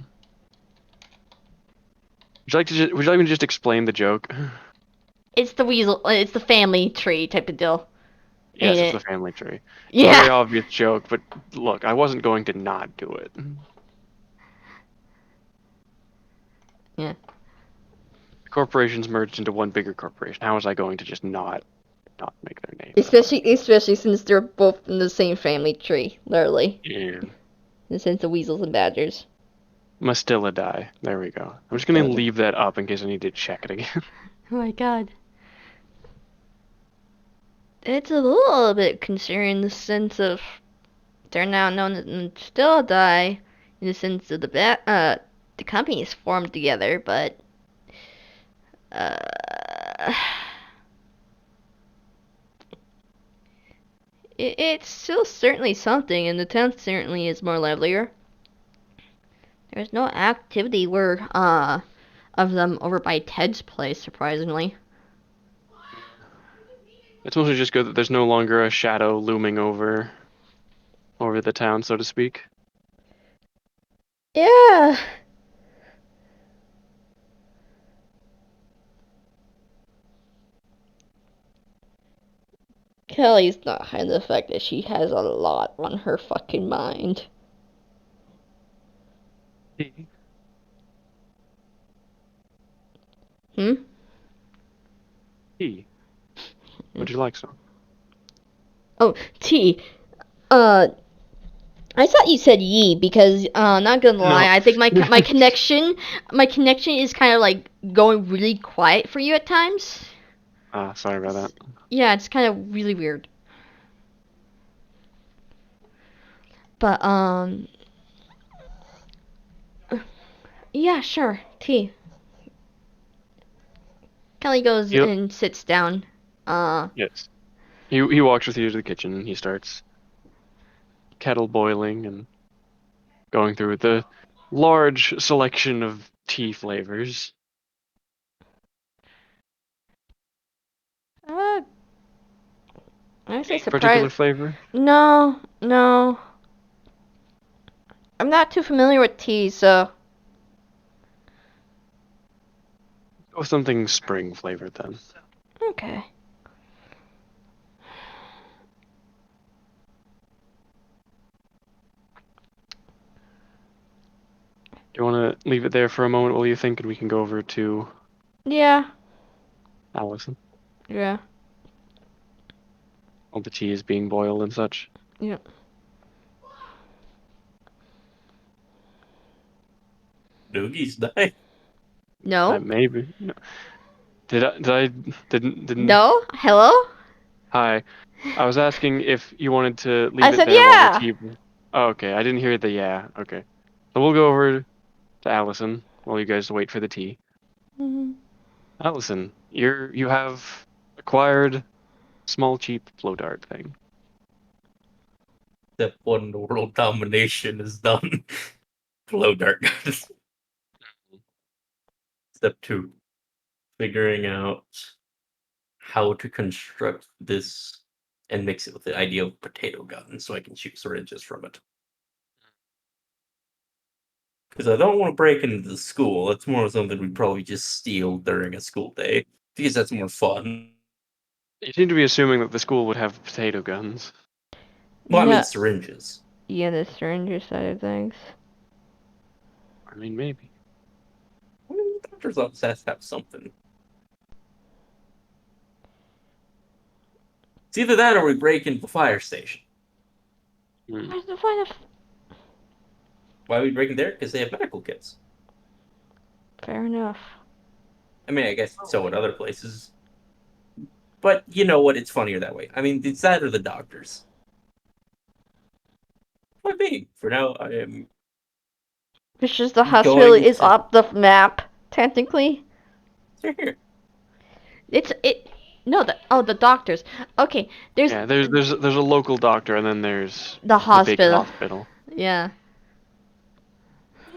you like me to just explain the joke? It's the weasel. It's the family tree type of deal. Yes, Ain't it's it? the family tree. Yeah. It's a very obvious joke, but look, I wasn't going to not do it. Yeah. The corporations merged into one bigger corporation. How was I going to just not make their name? Especially since they're both in the same family tree, literally. Yeah. In the sense of weasels and badgers. Mastillidai. There we go. I'm just gonna leave that up in case I need to check it again. Oh my god. It's a little bit concerning in the sense of they're now known as Mastillidai in the sense of the company is formed together, but it's still certainly something, and the town certainly is more livelier. There's no activity of them over by Ted's place, surprisingly. It's mostly just good that there's no longer a shadow looming over the town, so to speak. Yeah. Kelly's not hiding the fact that she has a lot on her fucking mind. Hmm? Tea. Would you like some? Oh, T. I thought you said ye because not gonna lie, No. I think my connection is kind of like going really quiet for you at times. Sorry about that. Yeah, it's kind of really weird. But yeah, sure, T. Kelly goes Yep. and sits down. Yes. He walks with you to the kitchen and he starts kettle boiling and going through the large selection of tea flavors. Uh, I say Any particular surprise. flavor? No, no. I'm not too familiar with tea, so. Go with something spring flavored then. Okay. Do you want to leave it there for a moment while you think, and we can go over to Yeah, Allison yeah, while the tea is being boiled and such? yeah. Doogie's die. No? Maybe. No. Didn't. No? Hello? Hi. I was asking if you wanted to I leave it said there while the yeah! tea. Oh, okay. I didn't hear the yeah. Okay. So we'll go over to Allison while you guys wait for the tea. Mhm. Allison, you have acquired small cheap flow dart thing. Step 1, the world domination is done. Glow dart guns. Step 2, figuring out how to construct this and mix it with the idea of potato gun so I can shoot syringes from it. Because I don't want to break into the school. That's more something we'd probably just steal during a school day. Because that's more fun. You seem to be assuming that the school would have potato guns. Well, I No. mean syringes. Yeah, the stranger side of things. I mean, maybe. I mean, the doctor's office has to have something. It's either that or we break into the fire station. Hmm. Where's the fun of... Why are we breaking there? Because they have medical kits. Fair enough. I mean, I guess so at other places. But you know what? It's funnier that way. I mean, it's that or the doctors. Point being, for now, I am It's just the hospital going is to... off the map, technically. Here. It. No, the doctors. Okay, there's Yeah, there's a local doctor, and then there's the the big hospital. hospital. Yeah.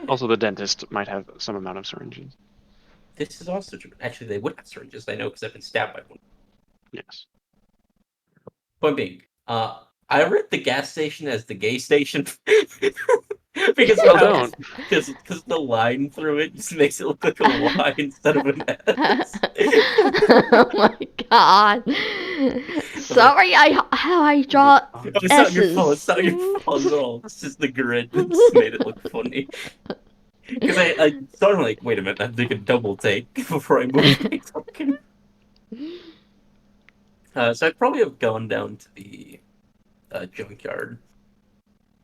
Also, the dentist might have some amount of syringes. This is also true. Actually, they would have syringes. I know because I've been stabbed by one. Yes. Point being, I read the gas station as the gay station because Well, don't. because the line through it just makes it look like a Y instead of an S. Oh my god. Sorry, how I draw Oh, it's not your S's. fault. It's not your fault at all. It's just the grid that just made it look funny. Because I started like, wait a minute, I take a double take before I move my token. So I'd probably have gone down to the junkyard.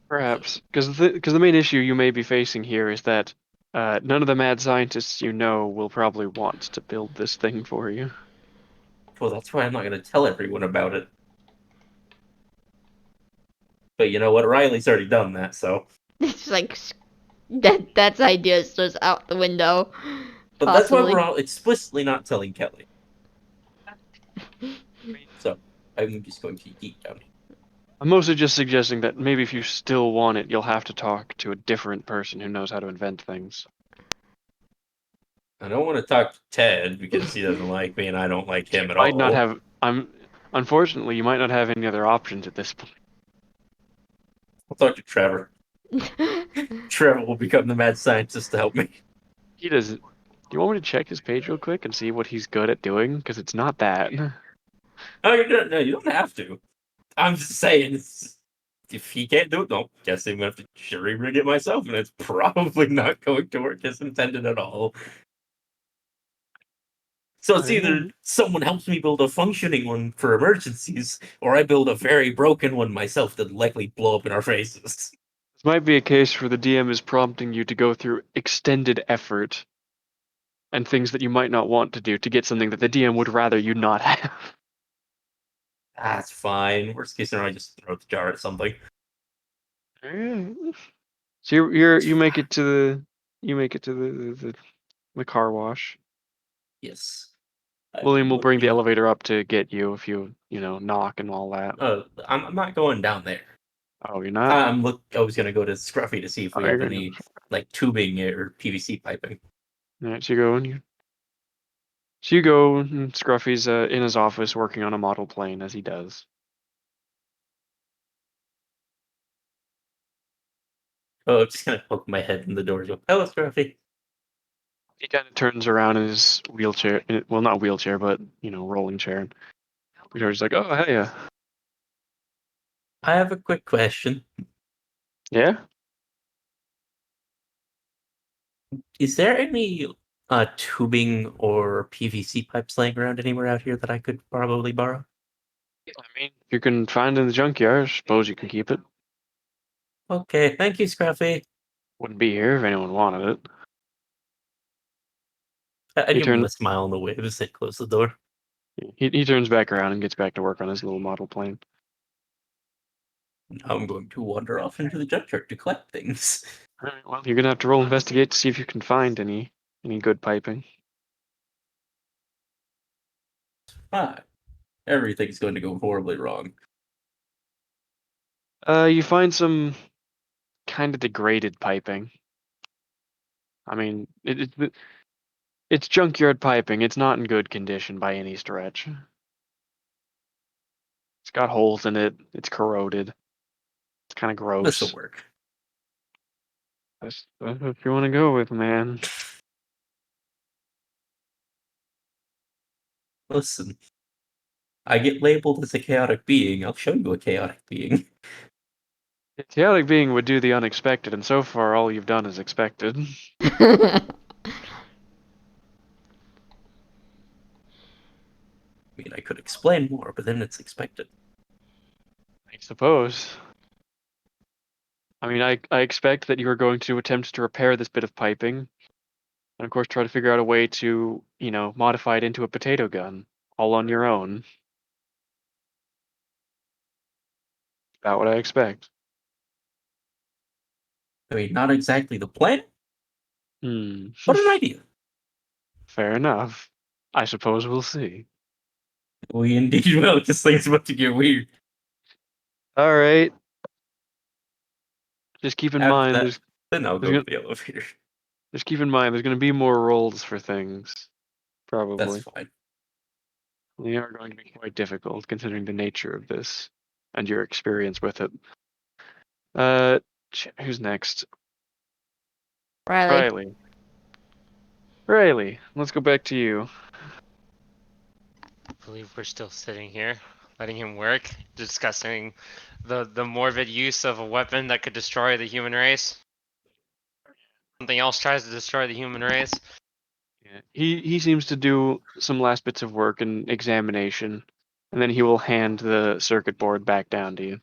Perhaps, because the main issue you may be facing here is that none of the mad scientists you know will probably want to build this thing for you. Well, that's why I'm not going to tell everyone about it. But you know what? Riley's already done that, so. It's like that's idea is just out the window. But that's why Possibly. we're all explicitly not telling Kelly. So I'm just going to yeet down here. I'm mostly just suggesting that maybe if you still want it, you'll have to talk to a different person who knows how to invent things. I don't want to talk to Ted because he doesn't like me and I don't like him at Might not all. have. Unfortunately, you might not have any other options at this point. I'll talk to Trevor. Trevor will become the mad scientist to help me. He doesn't. Do you want me to check his page real quick and see what he's good at doing? Because it's not that. Oh, you don't have to. I'm just saying, if he can't do it, no, guess I'm going to have to jury rig it myself, and it's probably not going to work as intended at all. So it's either someone helps me build a functioning one for emergencies, or I build a very broken one myself that'll likely blow up in our faces. This might be a case where the DM is prompting you to go through extended effort and things that you might not want to do to get something that the DM would rather you not have. That's fine. Worst case scenario, I just throw the jar at something. So you make it to the the car wash. Yes. William will bring the elevator up to get you if you knock and all that. I'm not going down there. Oh, you're not? I was gonna go to Scruffy to see if we Oh, have you're any like tubing or PVC piping. Alright, so you go, and Scruffy's in his office working on a model plane, as he does. Oh, I'm just gonna poke my head in the door and go, "Hello, Scruffy." He kind of turns around in his wheelchair, well, not wheelchair, but, rolling chair. He's like, oh, hey, I have a quick question. yeah? Is there any tubing or PVC pipes laying around anywhere out here that I could probably borrow? I mean, if you can find in the junkyard, I suppose you can keep it. Okay, thank you, Scruffy. Wouldn't be here if anyone wanted it. I He give him turns a smile on the way as they close the door. he turns back around and gets back to work on his little model plane. Now I'm going to wander off into the junkyard to collect things. Alright, well, you're gonna have to roll investigate to see if you can find any good piping. Ah, everything's going to go horribly wrong. You find some kind of degraded piping. I mean, it's junkyard piping. It's not in good condition by any stretch. It's got holes in it. It's corroded. It's kind of This'll gross. work. That's what you want to go with, man. Listen, I get labeled as a chaotic being. I'll show you a chaotic being. A chaotic being would do the unexpected, and so far all you've done is expected. I mean, I could explain more, but then it's expected. I suppose. I mean, I expect that you are going to attempt to repair this bit of piping, and of course try to figure out a way to, modify it into a potato gun, all on your own. About what I expect. I mean, not exactly the plan, Hmm. but an idea. Fair enough. I suppose we'll see. We indeed will, because things about to get weird. All right. Just keep in After mind, that, then I'll go to the elevator. just keep in mind, there's going to be more rolls for things. Probably. That's fine. They are going to be quite difficult, considering the nature of this and your experience with it. Who's next? Riley. Riley, let's go back to you. I believe we're still sitting here, letting him work, discussing the morbid use of a weapon that could destroy the human race. Something else tries to destroy the human race. Yeah. He seems to do some last bits of work and examination, and then he will hand the circuit board back down to you.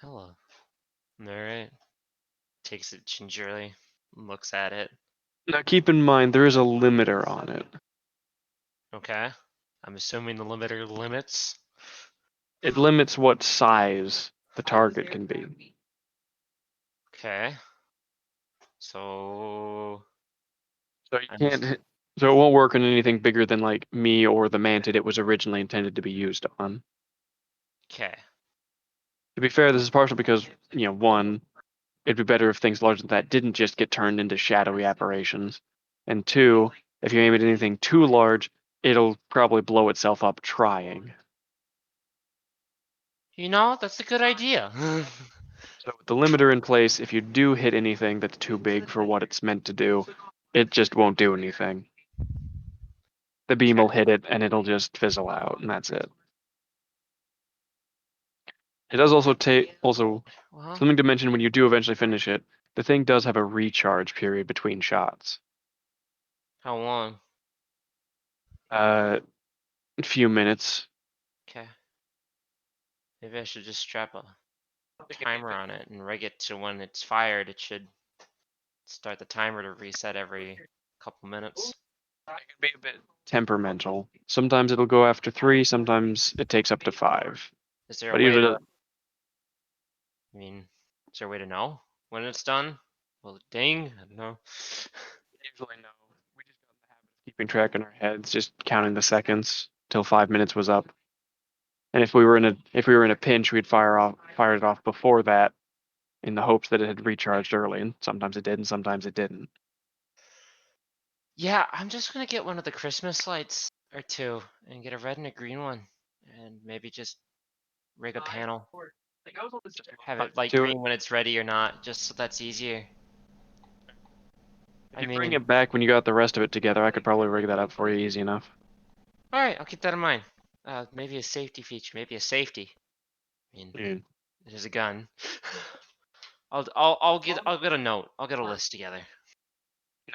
Hello. Alright. Takes it gingerly, looks at it. Now keep in mind, there is a limiter on it. Okay. I'm assuming the limiter limits. It limits what size the target can be. Okay. So So you I'm can't just- so it won't work on anything bigger than like me or the mantid it was originally intended to be used on. okay. To be fair, this is partial because, one, it'd be better if things larger than that didn't just get turned into shadowy apparitions. And two, if you aim at anything too large, it'll probably blow itself up trying. You know, that's a good idea. So with the limiter in place, if you do hit anything that's too big for what it's meant to do, it just won't do anything. The beam will hit it and it'll just fizzle out, and that's it. It does also take Well, something to mention when you do eventually finish it. The thing does have a recharge period between shots. how long? A few minutes. Okay. Maybe I should just strap a timer on it and rig it to when it's fired. It should start the timer to reset every couple minutes. It can be a bit temperamental. Sometimes it'll go after 3, sometimes it takes up to 5. Is there a But way usually, to, I mean, is there a way to know when it's done? Will it ding? I don't know. usually no. We just got in the habit of keeping track in our heads, just counting the seconds till 5 minutes was up. And if we were in a pinch, we'd fire it off before that, in the hopes that it had recharged early. And sometimes it did, and sometimes it didn't. Yeah, I'm just gonna get one of the Christmas lights or two and get a red and a green one, and maybe just rig a panel. Like I was on this. Have it light Do it. green when it's ready or not, just so that's easier. If I you bring mean, it back when you got the rest of it together, I could probably rig that up for you easy enough. all right, I'll keep that in mind. Maybe a safety feature, maybe a safety. I mean, Yeah. there's a gun. I'll get a note. I'll get a list together.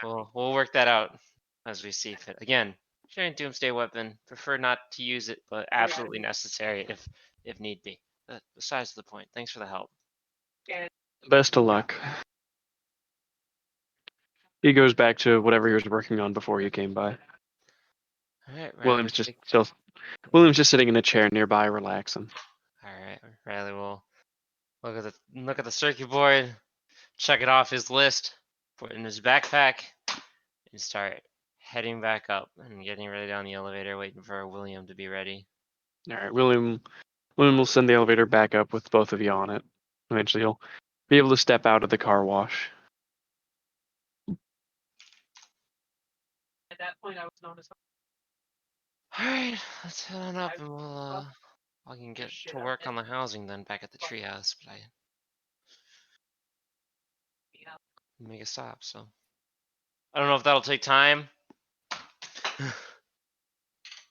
We'll work that out as we see fit. Again, sharing doomsday weapon. Prefer not to use it, but absolutely necessary if need be. Besides the point. Thanks for the help. Best of luck. He goes back to whatever he was working on before you came by. All right, Riley. William's just sitting in a chair nearby, relaxing. All right, Riley will look at the circuit board, check it off his list, put it in his backpack, and start heading back up and getting ready down the elevator, waiting for William to be ready. All right, William will send the elevator back up with both of you on it. Eventually, he'll be able to step out of the car wash. At that point, I was known as. All right, let's head on up and I can get to work on the housing then back at the treehouse, but I make a stop, so I don't know if that'll take time.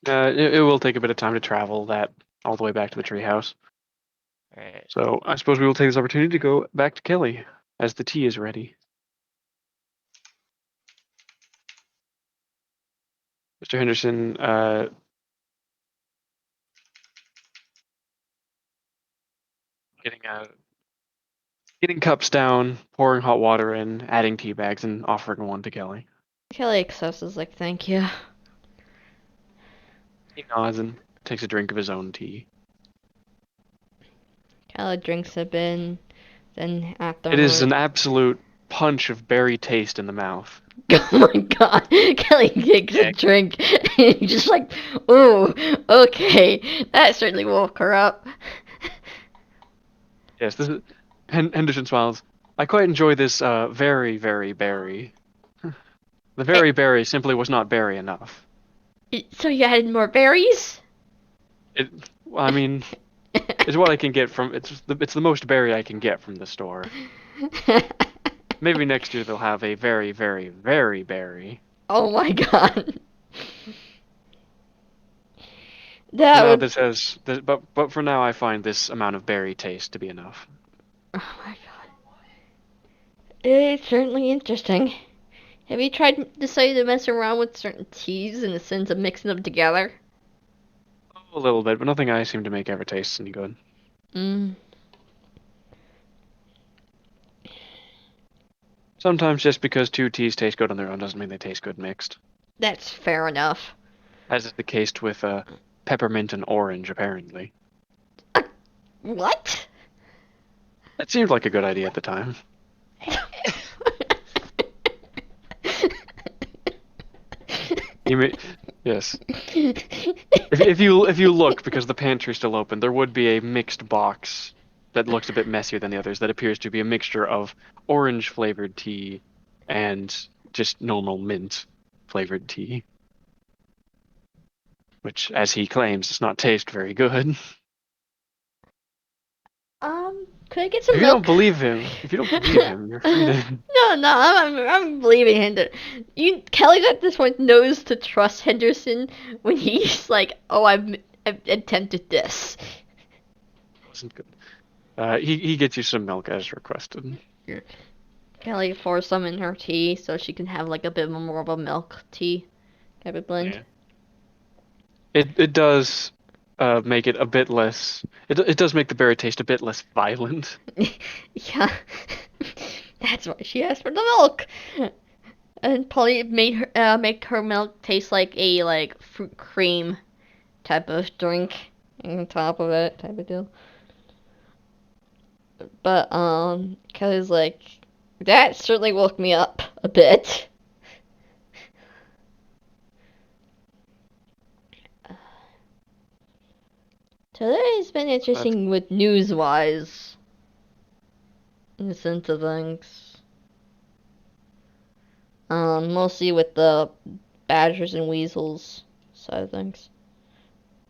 It will take a bit of time to travel that all the way back to the treehouse. All right. So I suppose we will take this opportunity to go back to Kelly as the tea is ready. Mr. Henderson, getting cups down, pouring hot water in, adding tea bags, and offering one to Kelly. Kelly accepts is like, thank you. He nods and takes a drink of his own tea. Kelly drinks a bit, then after It is an absolute punch of berry taste in the mouth. Oh my god, Kelly takes a drink, and he's just like, ooh, okay, that certainly woke her up. Yes, this is. Henderson smiles. I quite enjoy this very, very berry. The very berry simply was not berry enough. So you added more berries? I mean, it's what I can get from. It's the most berry I can get from the store. Maybe next year they'll have a very, very, very berry. Oh my god. But for now I find this amount of berry taste to be enough. Oh my god. It's certainly interesting. Have you decided to mess around with certain teas in the sense of mixing them together? A little bit, but nothing I seem to make ever taste any good. Sometimes just because two teas taste good on their own doesn't mean they taste good mixed. That's fair enough. As is the case with peppermint and orange, apparently. What? That seemed like a good idea at the time. Yes. If you look, because the pantry's still open, there would be a mixed box that looks a bit messier than the others. That appears to be a mixture of orange flavored tea and just normal mint flavored tea, which, as he claims, does not taste very good. Could I get some If milk? you don't believe him, you're free to. No, I'm believing Henderson. Kelly at this point knows to trust Henderson when he's like, oh, I've attempted this. Wasn't good. He gets you some milk as requested. Kelly pours some in her tea so she can have like a bit more of a milk tea type of blend. Yeah. It does make it a bit less. It does make the berry taste a bit less violent. Yeah, that's why she asked for the milk. And probably make her milk taste like a fruit cream type of drink on top of it type of deal. But Kelly's like, that certainly woke me up a bit. Today's been interesting with news-wise, in the sense of things. Mostly with the badgers and weasels side of things.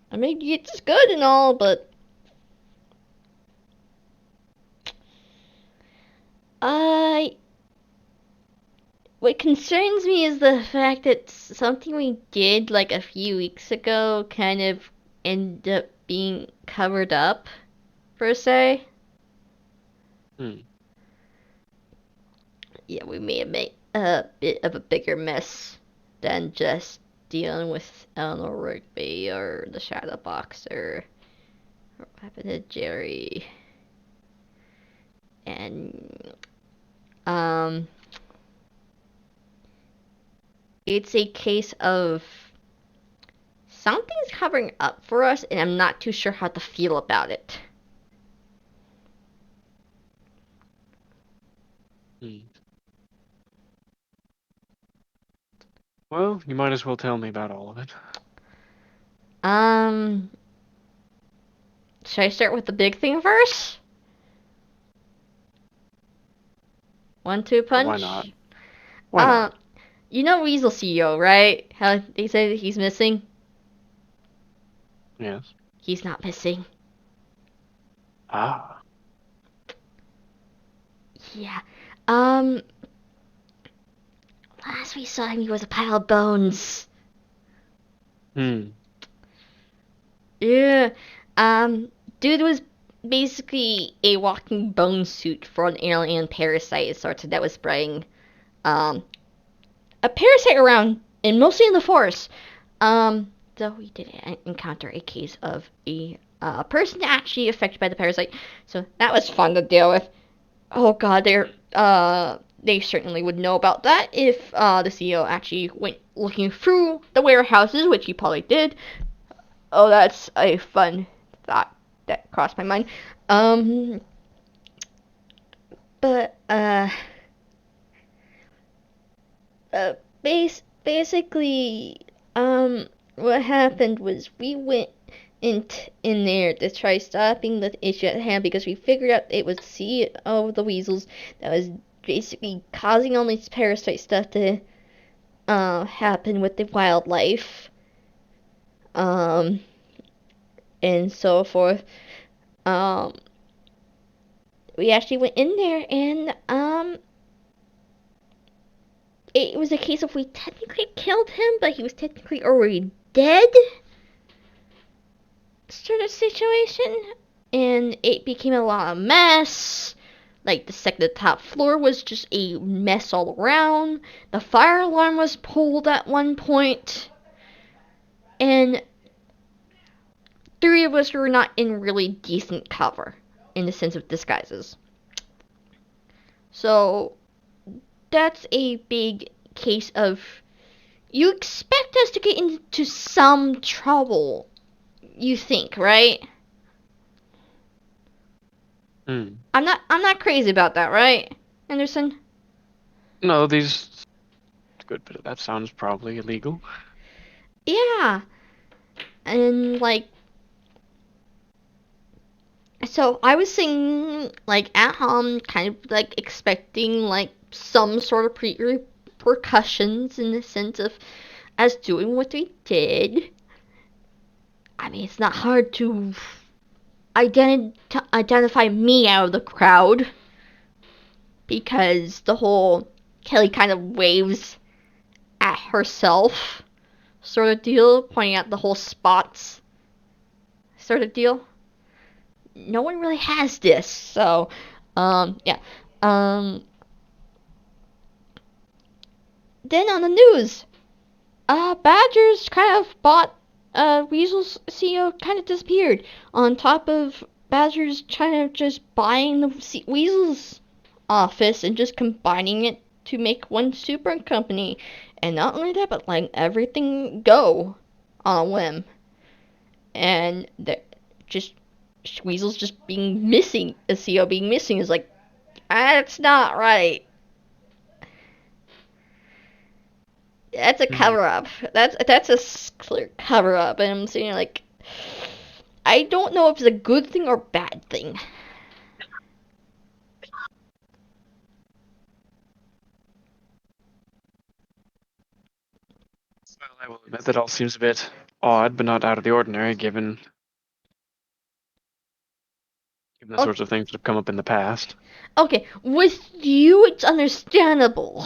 I mean, it's good and all, but what concerns me is the fact that something we did like a few weeks ago kind of ended up being covered up, per se. Yeah, we may have made a bit of a bigger mess than just dealing with Eleanor Rigby or the Shadow Boxer or what happened to Jerry. And it's a case of something's covering up for us, and I'm not too sure how to feel about it. Well, you might as well tell me about all of it. Should I start with the big thing first? 1-2 punch? Why not? Why not? You know Weasel CEO, right? How they say that he's missing? Yes. He's not missing. Ah. Yeah. Last we saw him, he was a pile of bones. Yeah. Dude was basically a walking bone suit for an alien parasite sort of that was spreading, a parasite around, and mostly in the forest. Though we did encounter a case of a person actually affected by the parasite, so that was fun to deal with. Oh god, they certainly would know about that if the CEO actually went looking through the warehouses, which he probably did. Oh, that's a fun thought that crossed my mind. But basically, what happened was we went in there to try stopping the issue at hand because we figured out it was CEO of the weasels that was basically causing all this parasite stuff to happen with the wildlife, and so forth. We actually went in there and it was a case of we technically killed him, but he was technically already dead sort of situation, and it became a lot of mess. Like, the top floor was just a mess all around. The fire alarm was pulled at one point, and 3 of us were not in really decent cover in the sense of disguises. So that's a big case of you expect us to get into some trouble, you think, right? I'm not crazy about that, right, Anderson? No, a good bit of that sounds probably illegal. Yeah. And like, so I was sitting like at home, kind of like expecting like some sort of repercussions in the sense of us doing what we did. I mean, it's not hard to identify me out of the crowd because the whole Kelly kind of waves at herself sort of deal, pointing out the whole spots sort of deal. No one really has this, so yeah. Then on the news, Badgers kind of bought Weasel's CEO kind of disappeared. On top of Badgers kind of just buying the Weasel's office and just combining it to make one super company. And not only that, but letting everything go on a whim. And just Weasel's just being missing, the CEO being missing is like, that's not right. That's a cover up. That's a clear cover up, and I'm saying like, I don't know if it's a good thing or bad thing. Well, I will admit that all seems a bit odd, but not out of the ordinary, given the sorts of things that have come up in the past. Okay, with you, it's understandable.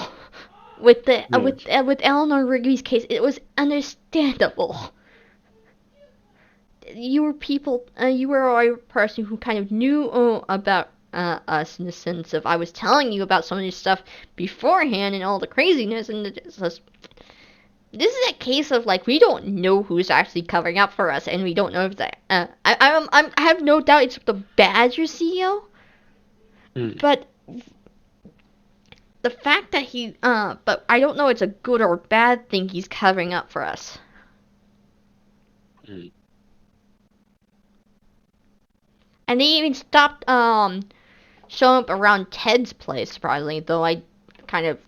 With the with Eleanor Rigby's case, it was understandable. You were a person who kind of knew about us in the sense of I was telling you about some of this stuff beforehand and all the craziness, and this is a case of like we don't know who's actually covering up for us, and we don't know if that. I have no doubt it's the Badger CEO, but the fact that but I don't know it's a good or bad thing he's covering up for us. And they even stopped showing up around Ted's place, surprisingly, though I kind of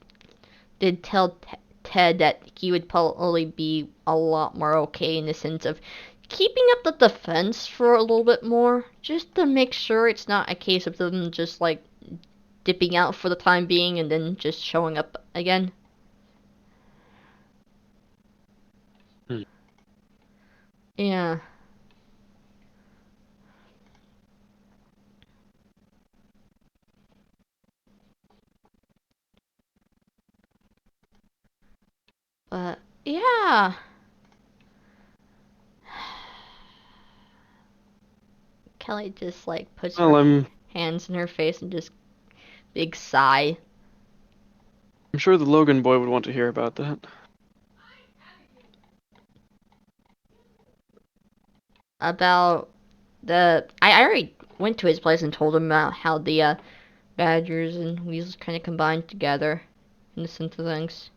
did tell Ted that he would probably be a lot more okay in the sense of keeping up the defense for a little bit more, just to make sure it's not a case of them just like dipping out for the time being and then just showing up again. Yeah. But yeah. Kelly just like puts her hands in her face and just big sigh. I'm sure the Logan boy would want to hear about that. About I already went to his place and told him about how the Badgers and Weasels kind of combined together in the sense of things.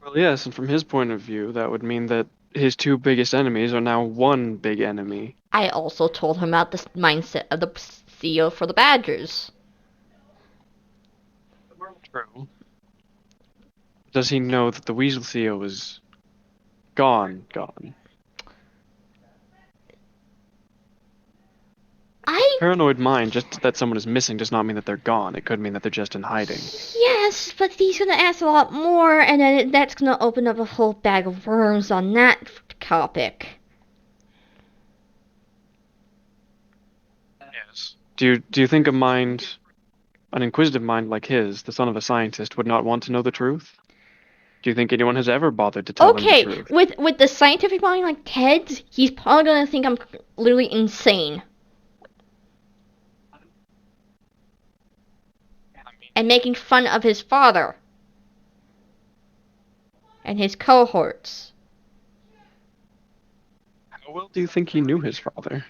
Well, yes, and from his point of view, that would mean that his two biggest enemies are now one big enemy. I also told him about the mindset of the CEO for the Badgers. True. Does he know that the Weasel CEO is gone? Paranoid mind, just that someone is missing does not mean that they're gone. It could mean that they're just in hiding. Yes, but he's gonna ask a lot more, and then that's gonna open up a whole bag of worms on that topic. Yes. Do you think an inquisitive mind like his, the son of a scientist, would not want to know the truth? Do you think anyone has ever bothered to tell him the truth? With the scientific mind like Ted's, he's probably gonna think I'm literally insane. And making fun of his father. And his cohorts. How well do you think he knew his father?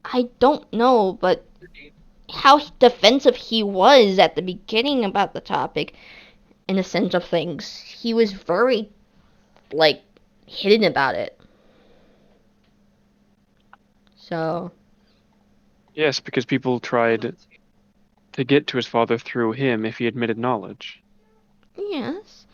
I don't know, but how defensive he was at the beginning about the topic, in the sense of things, he was very, like, hidden about it. So. Yes, because people tried to get to his father through him if he admitted knowledge. Yes.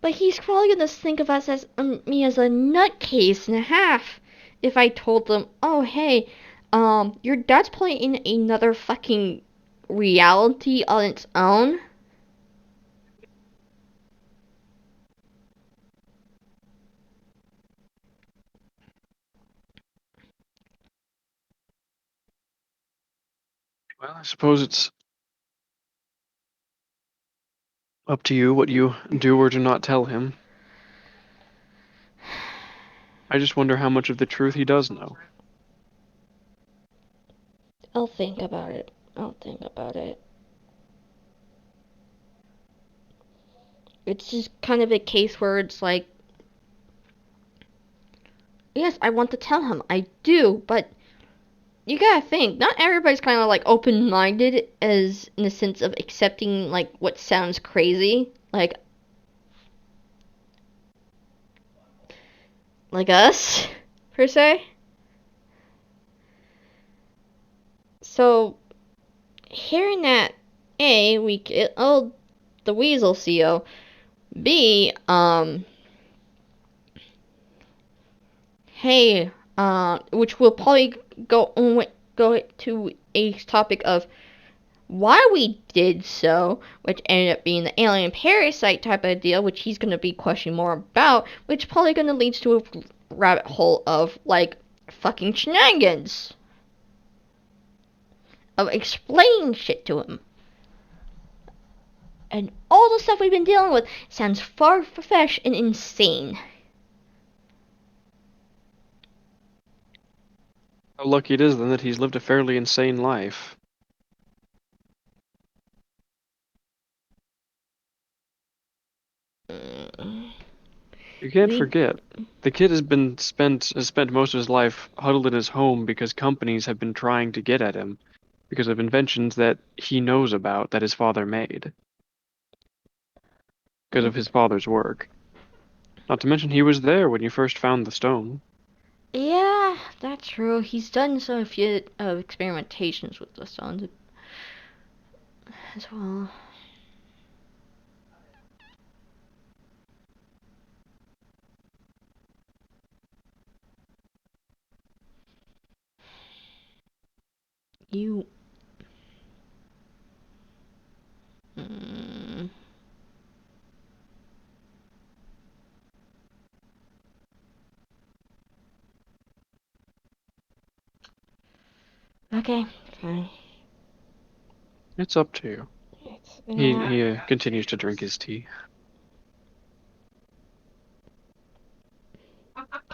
But he's probably gonna think of us as me as a nutcase and a half if I told them, oh hey, your dad's playing in another fucking reality on its own. Well, I suppose it's up to you what you do or do not tell him. I just wonder how much of the truth he does know. I'll think about it. It's just kind of a case where it's like, yes, I want to tell him. I do, but you gotta think, not everybody's kind of like open-minded as in the sense of accepting like what sounds crazy, like us, per se. So, hearing that, the Weasel CEO. B, hey, which will probably go to a topic of why we did so, which ended up being the alien parasite type of deal, which he's going to be questioning more about, which probably going to lead to a rabbit hole of, like, fucking shenanigans. Of explaining shit to him. And all the stuff we've been dealing with sounds far-fetched and insane. How lucky it is then that he's lived a fairly insane life. You can't forget, the kid has spent most of his life huddled in his home because companies have been trying to get at him because of inventions that he knows about that his father made. Because of his father's work. Not to mention he was there when you first found the stone. Yeah, that's true. He's done a few experimentations with the stones as well. You. Mm. Okay, fine. It's up to you. He continues to drink his tea.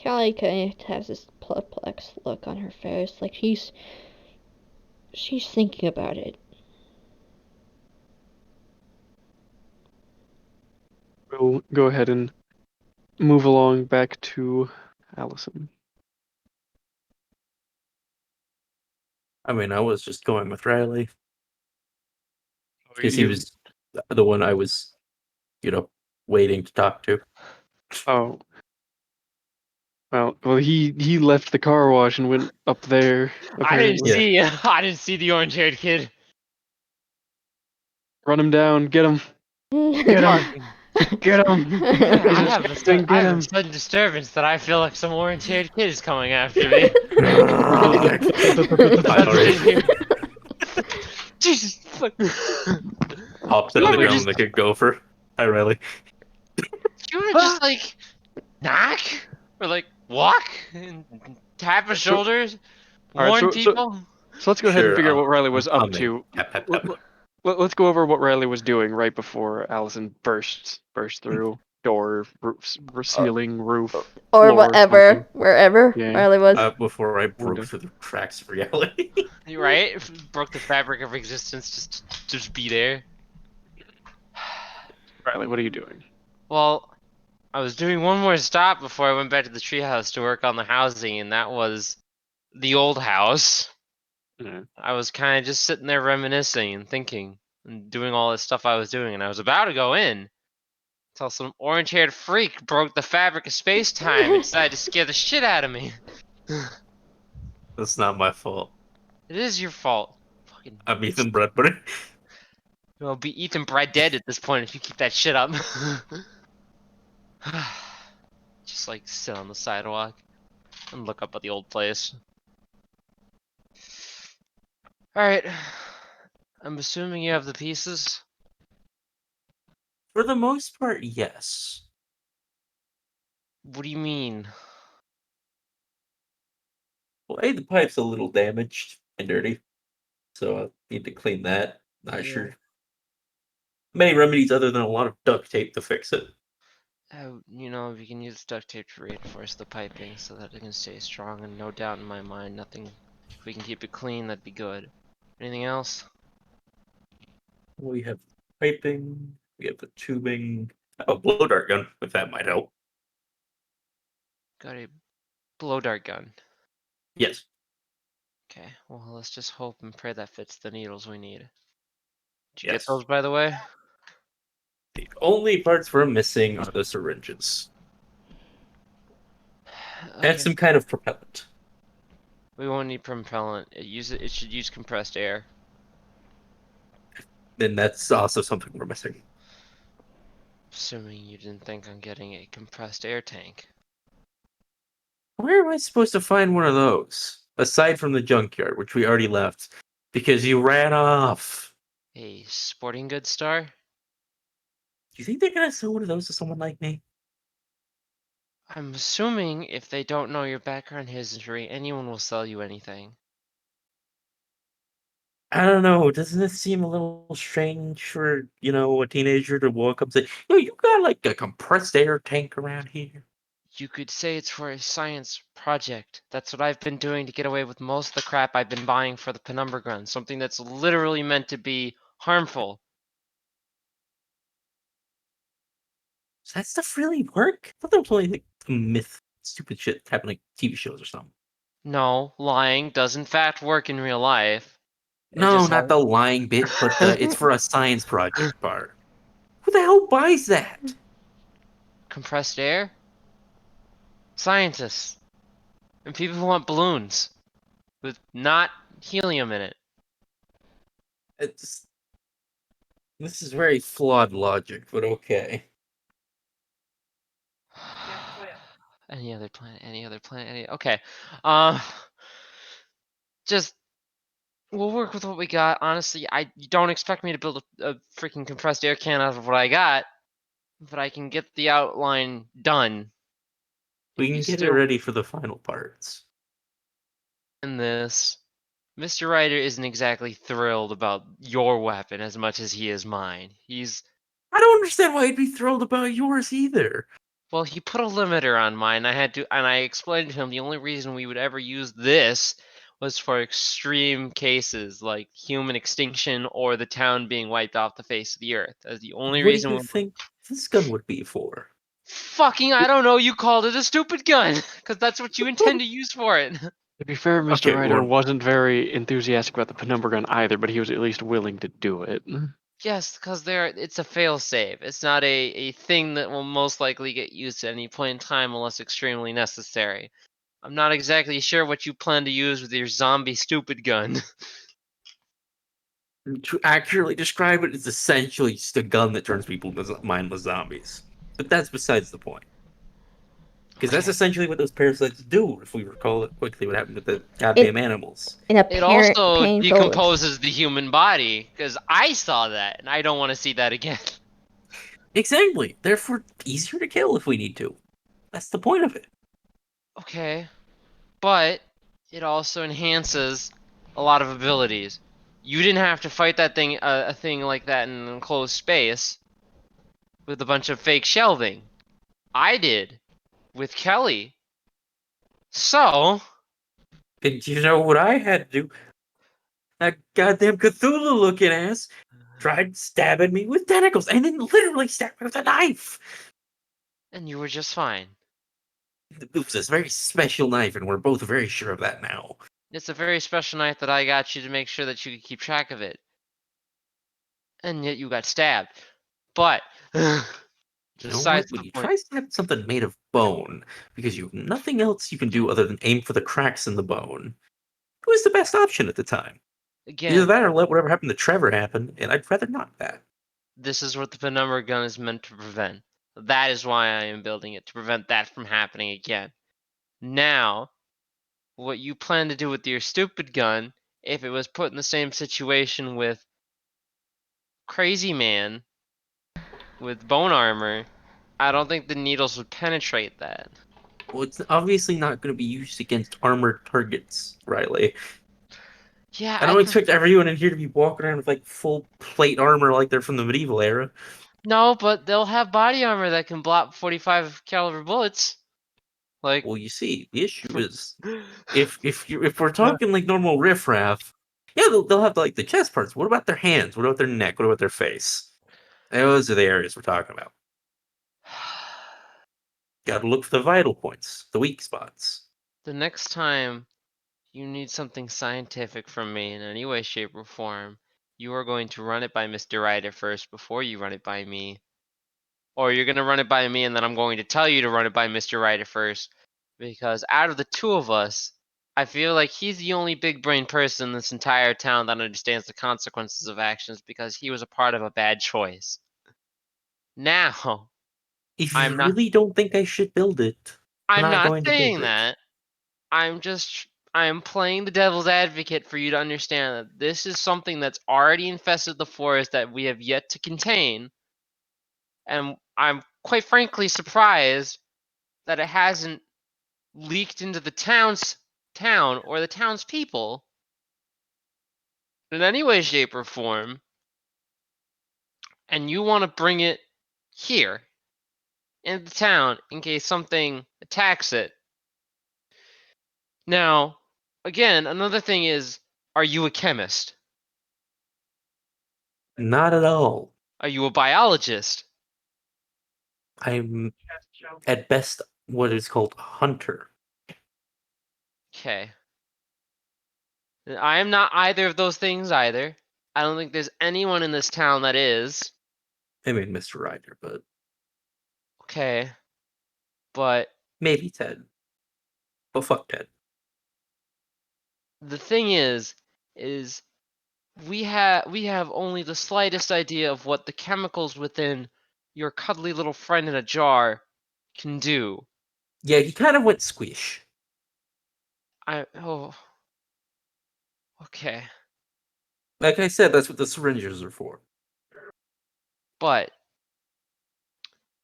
Callie kind of has this perplexed look on her face, like she's thinking about it. We'll go ahead and move along back to Allison. I mean, I was just going with Riley because he You- was the one I was, waiting to talk to. Oh. Well, he left the car wash and went up there. I didn't Apparently. see. I didn't see the orange-haired kid. Run him down. Get him. Get him. Get him. I have a Then get him. sudden disturbance that I feel like some orange-haired kid is coming after me. Jesus. Fuck. Hops out of the ground like a gopher. Hi, Riley. You wanna just like knock or like walk and tap his shoulders, All right, warn so- people? So let's go ahead and Sure, figure out what Riley was I'm up to. Tap, tap, tap. Let's go over what Riley was doing right before Allison burst through door, roof, ceiling, roof, or floor, whatever, something. wherever Yeah. Riley was. Before I broke Window. through the cracks of reality. You right? Broke the fabric of existence just be there. Riley, what are you doing? Well, I was doing one more stop before I went back to the treehouse to work on the housing, and that was the old house. Yeah. I was kind of just sitting there reminiscing and thinking and doing all this stuff I was doing, and I was about to go in until some orange-haired freak broke the fabric of space-time and decided to scare the shit out of me. That's not my fault. It is your fault. Fucking, I'm Ethan Bradbury. you'll be eating bread dead at this point if you keep that shit up. Just like sit on the sidewalk and look up at the old place. Alright. I'm assuming you have the pieces? For the most part, yes. What do you mean? Well, A, the pipe's a little damaged and dirty, so I need to clean that. Not Yeah. sure many remedies other than a lot of duct tape to fix it. We can use duct tape to reinforce the piping so that it can stay strong, and no doubt in my mind, if we can keep it clean, that'd be good. Anything else? We have piping, we have the tubing. I have a blow dart gun, if that might help. Got a blow dart gun. Yes. Okay, well, let's just hope and pray that fits the needles we need. Did you Yes. get those, by the way? The only parts we're missing are the syringes. Okay. And some kind of propellant. We won't need propellant. It should use compressed air. Then that's also something we're missing. Assuming you didn't think on getting a compressed air tank. Where am I supposed to find one of those? Aside from the junkyard, which we already left. Because you ran off. A sporting goods store? Do you think they're gonna sell one of those to someone like me? I'm assuming if they don't know your background history, anyone will sell you anything. I don't know. Doesn't it seem a little strange for, a teenager to walk up and say, you got like a compressed air tank around here? You could say it's for a science project. That's what I've been doing to get away with most of the crap I've been buying for the Penumbra gun. Something that's literally meant to be harmful. Does that stuff really work? I thought that was only like a myth, stupid shit happening like TV shows or something. No, lying does in fact work in real life. It No, just not the lying bit, but it's for a science project part. Who the hell buys that? compressed air? Scientists. And people who want balloons. With not helium in it. This is very flawed logic, but okay. Yeah, quit. Any other planet, okay. Just we'll work with what we got. Honestly, you don't expect me to build a freaking compressed air can out of what I got, but I can get the outline done. We If can you get it still ready for the final parts. in this, Mr. Ryder isn't exactly thrilled about your weapon as much as he is mine. I don't understand why he'd be thrilled about yours either. Well, he put a limiter on mine. And I explained to him the only reason we would ever use this was for extreme cases like human extinction or the town being wiped off the face of the earth. That's the only What do reason you we think this gun would be for? fucking I don't know, you called it a stupid gun because that's what you intend to use for it. To be fair, Mr. Okay, Ryder wasn't very enthusiastic about the Penumbra gun either, but he was at least willing to do it. Yes, because it's a failsafe. It's not a thing that will most likely get used at any point in time unless extremely necessary. I'm not exactly sure what you plan to use with your zombie stupid gun. To accurately describe it, it's essentially just a gun that turns people into mindless zombies. But that's besides the point. Because that's Okay. essentially what those parasites do, if we recall it quickly what happened with the goddamn animals. In a It also painful. decomposes the human body, because I saw that, and I don't want to see that again. Exactly. Therefore, easier to kill if we need to. That's the point of it. Okay, but it also enhances a lot of abilities. You didn't have to fight that thing, a thing like that in an enclosed space with a bunch of fake shelving. I did with Kelly. So, And you know what I had to do? That goddamn Cthulhu looking ass tried stabbing me with tentacles and then literally stabbed me with a knife. and you were just fine. It was this very special knife, and we're both very sure of that now. It's a very special knife that I got you to make sure that you could keep track of it. And yet you got stabbed. But You know what? besides When the you point. try to stab something made of bone, because you have nothing else you can do other than aim for the cracks in the bone, it was the best option at the time. Either Again, that or let whatever happened to Trevor happen, and I'd rather not that. this is what the penumbra gun is meant to prevent. That is why I am building it, to prevent that from happening again. Now, what you plan to do with your stupid gun, if it was put in the same situation with Crazy Man with bone armor, I don't think the needles would penetrate that. Well, it's obviously not going to be used against armored targets, Riley. Yeah, I don't expect everyone in here to be walking around with like full plate armor like they're from the medieval era. No, but they'll have body armor that can block 45 caliber bullets. Like, Well, you see, the issue is if we're talking like normal riffraff, yeah, they'll have like the chest parts. What about their hands? What about their neck? What about their face? Those are the areas we're talking about. Got to look for the vital points, the weak spots. the next time you need something scientific from me in any way, shape, or form, you are going to run it by Mr. Ryder first before you run it by me. Or you're going to run it by me and then I'm going to tell you to run it by Mr. Ryder first. Because out of the two of us, I feel like he's the only big brain person in this entire town that understands the consequences of actions because he was a part of a bad choice. Now, If you I'm not. really don't think I should build it, I'm not going to build saying it. that. I'm playing the devil's advocate for you to understand that this is something that's already infested the forest that we have yet to contain. And I'm quite frankly surprised that it hasn't leaked into the town or the townspeople in any way, shape, or form. And you want to bring it here in the town in case something attacks it. Now, again, another thing is, are you a chemist? Not at all. Are you a biologist? I'm at best what is called a hunter. Okay. I am not either of those things either. I don't think there's anyone in this town that is. I mean, Mr. Ryder, but Okay. But maybe Ted. But fuck Ted. the thing is we have only the slightest idea of what the chemicals within your cuddly little friend in a jar can do. Yeah, he kind of went squish. Okay. Like I said, that's what the syringes are for. But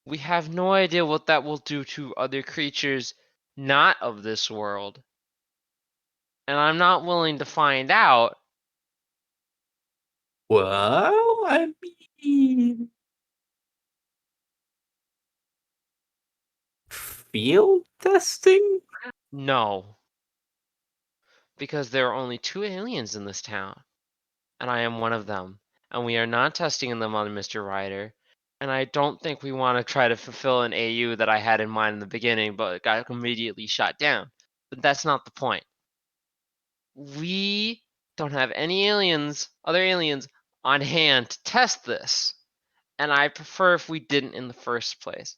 we have no idea what that will do to other creatures not of this world. And I'm not willing to find out. Well, I mean, field testing? No. Because there are only 2 aliens in this town. And I am one of them. And we are not testing them on Mr. Ryder. And I don't think we want to try to fulfill an AU that I had in mind in the beginning, but it got immediately shot down. But that's not the point. We don't have any other aliens, on hand to test this. And I prefer if we didn't in the first place.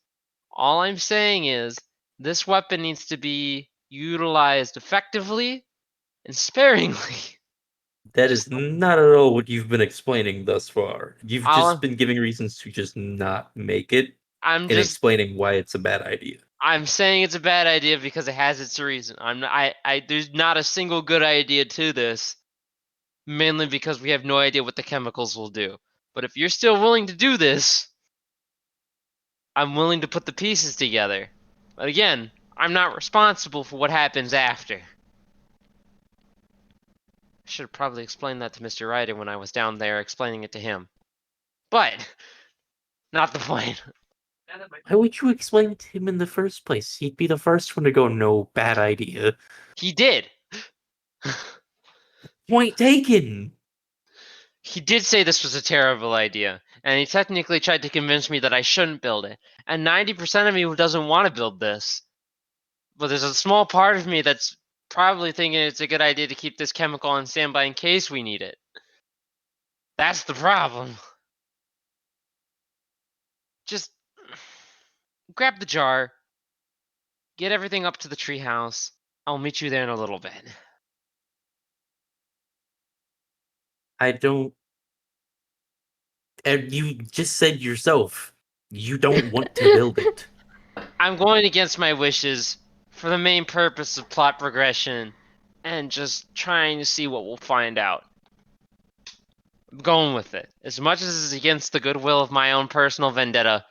All I'm saying is, this weapon needs to be utilized effectively and sparingly. That is not at all what you've been explaining thus far. You've I'll- just been giving reasons to just not make it I'm and just explaining why it's a bad idea. I'm saying it's a bad idea because it has its reason. There's not a single good idea to this, mainly because we have no idea what the chemicals will do. But if you're still willing to do this, I'm willing to put the pieces together. But again, I'm not responsible for what happens after. I should have probably explained that to Mr. Ryder when I was down there explaining it to him. But, not the point. Why would you explain it to him in the first place? He'd be the first one to go, no, bad idea. He did. Point taken! He did say this was a terrible idea, and he technically tried to convince me that I shouldn't build it. And 90% of me doesn't want to build this. But there's a small part of me that's probably thinking it's a good idea to keep this chemical on standby in case we need it. That's the problem. Just grab the jar, get everything up to the treehouse. I'll meet you there in a little bit. I don't. And you just said yourself, you don't want to build it. I'm going against my wishes for the main purpose of plot progression and just trying to see what we'll find out. I'm going with it. As much as it's against the goodwill of my own personal vendetta,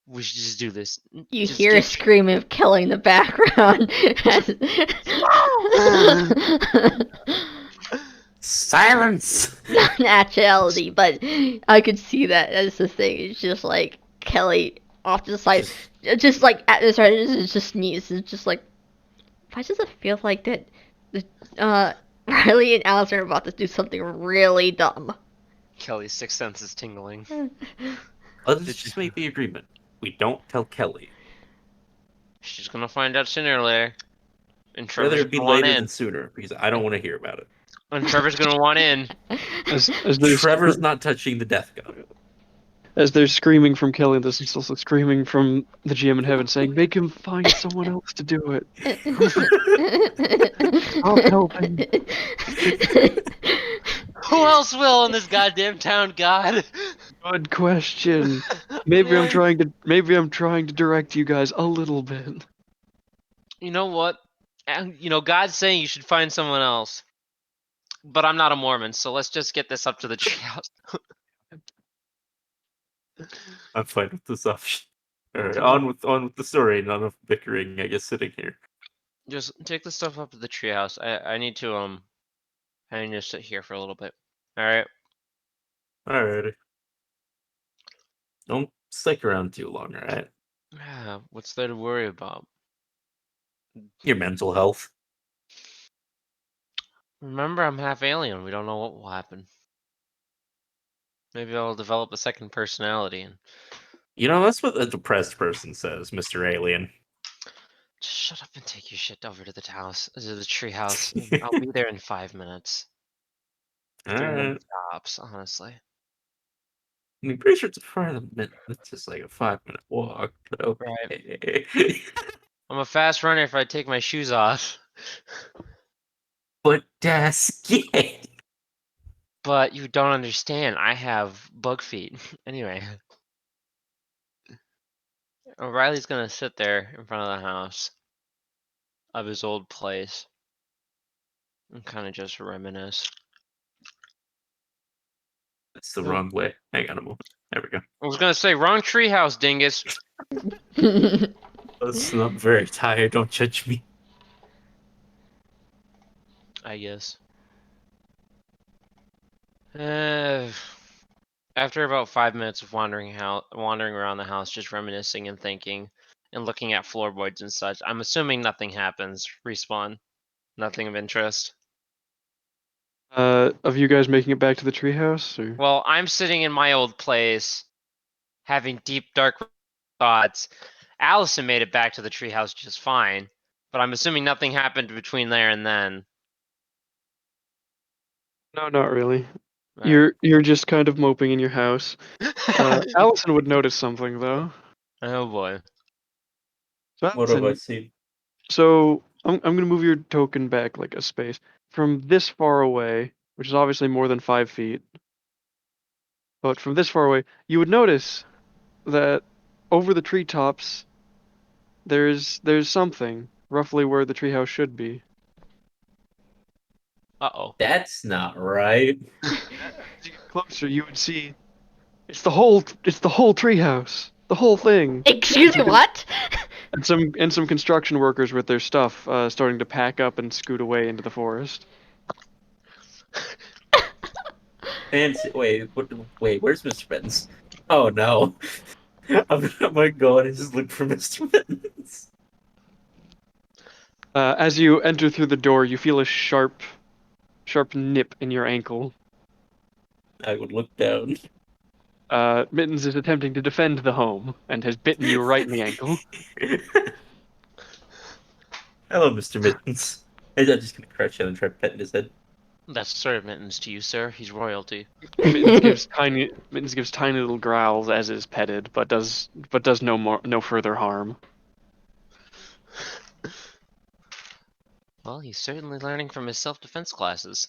we should just do this. You Just hear a get- scream of Kelly in the background. Silence! Not naturality, but I could see that as the thing. It's just like Kelly off to the side, just like at this right, it's just sneeze. It's just like, why does it feel like that? Riley and Alice are about to do something really dumb. Kelly's sixth sense is tingling. Let's just make the agreement. We don't tell Kelly. She's gonna find out sooner or later. And Whether Trevor's it be gonna want later in. than sooner, because I don't want to hear about it. And Trevor's gonna want in. As there's Trevor's not touching the death gun. as they're screaming from Kelly, there's also screaming from the GM in heaven saying, "Make him find someone else to do it." I'll help him. Who else will in this goddamn town, God? Good question. maybe I'm trying to direct you guys a little bit. You know what? And God's saying you should find someone else. But I'm not a Mormon, so let's just get this up to the treehouse. I'm fine with this option. Alright, on with the story, none of bickering, I guess, sitting here. Just take the stuff up to the treehouse. I need to sit here for a little bit. All right. Alrighty. Don't stick around too long, alright? What's there to worry about? Your mental health. Remember, I'm half alien. We don't know what will happen. Maybe I'll develop a second personality and You know, that's what a depressed person says, Mr. Alien. just shut up and take your shit over to the house, to the treehouse. And I'll be there in 5 minutes. 3 Alright. tops, honestly. I mean, pretty sure it's far than a minute. It's just like a 5-minute walk, but okay. I'm a fast runner if I take my shoes off. But that's gay. But you don't understand. I have bug feet. Anyway. O'Reilly's gonna sit there in front of the house of his old place and kind of just reminisce. That's the wrong way. Hang on a moment. There we go. I was gonna say, wrong treehouse, dingus. Listen, I'm very tired. Don't judge me. I guess. After about 5 minutes of wandering around the house, just reminiscing and thinking, and looking at floorboards and such, I'm assuming nothing happens. Respawn. Nothing of interest. Of you guys making it back to the treehouse, or Well, I'm sitting in my old place, having deep, dark thoughts. Allison made it back to the treehouse just fine, but I'm assuming nothing happened between there and then. no, not really. Alright. You're just kind of moping in your house. Allison would notice something though. Oh boy. So What have I Allison, seen? so I'm gonna move your token back like a space from this far away, which is obviously more than 5 feet. But from this far away, you would notice that over the treetops, there's something roughly where the treehouse should be. Uh-oh. That's not right. As you get closer, you would see it's the whole treehouse, the whole thing, Excuse me, what? and some construction workers with their stuff starting to pack up and scoot away into the forest. Fancy. Wait, where's Mr. Mittens? Oh no. I'm gonna go and just look for Mr. Mittens. As you enter through the door, you feel a sharp nip in your ankle. I would look down. Mittens is attempting to defend the home and has bitten you right in the ankle. Hello, Mr. Mittens. I'm just gonna crouch down and try petting his head. That's sort of Mittens to you, sir. He's royalty. Mittens gives tiny little growls as is petted, but does no further harm. Well, he's certainly learning from his self-defense classes.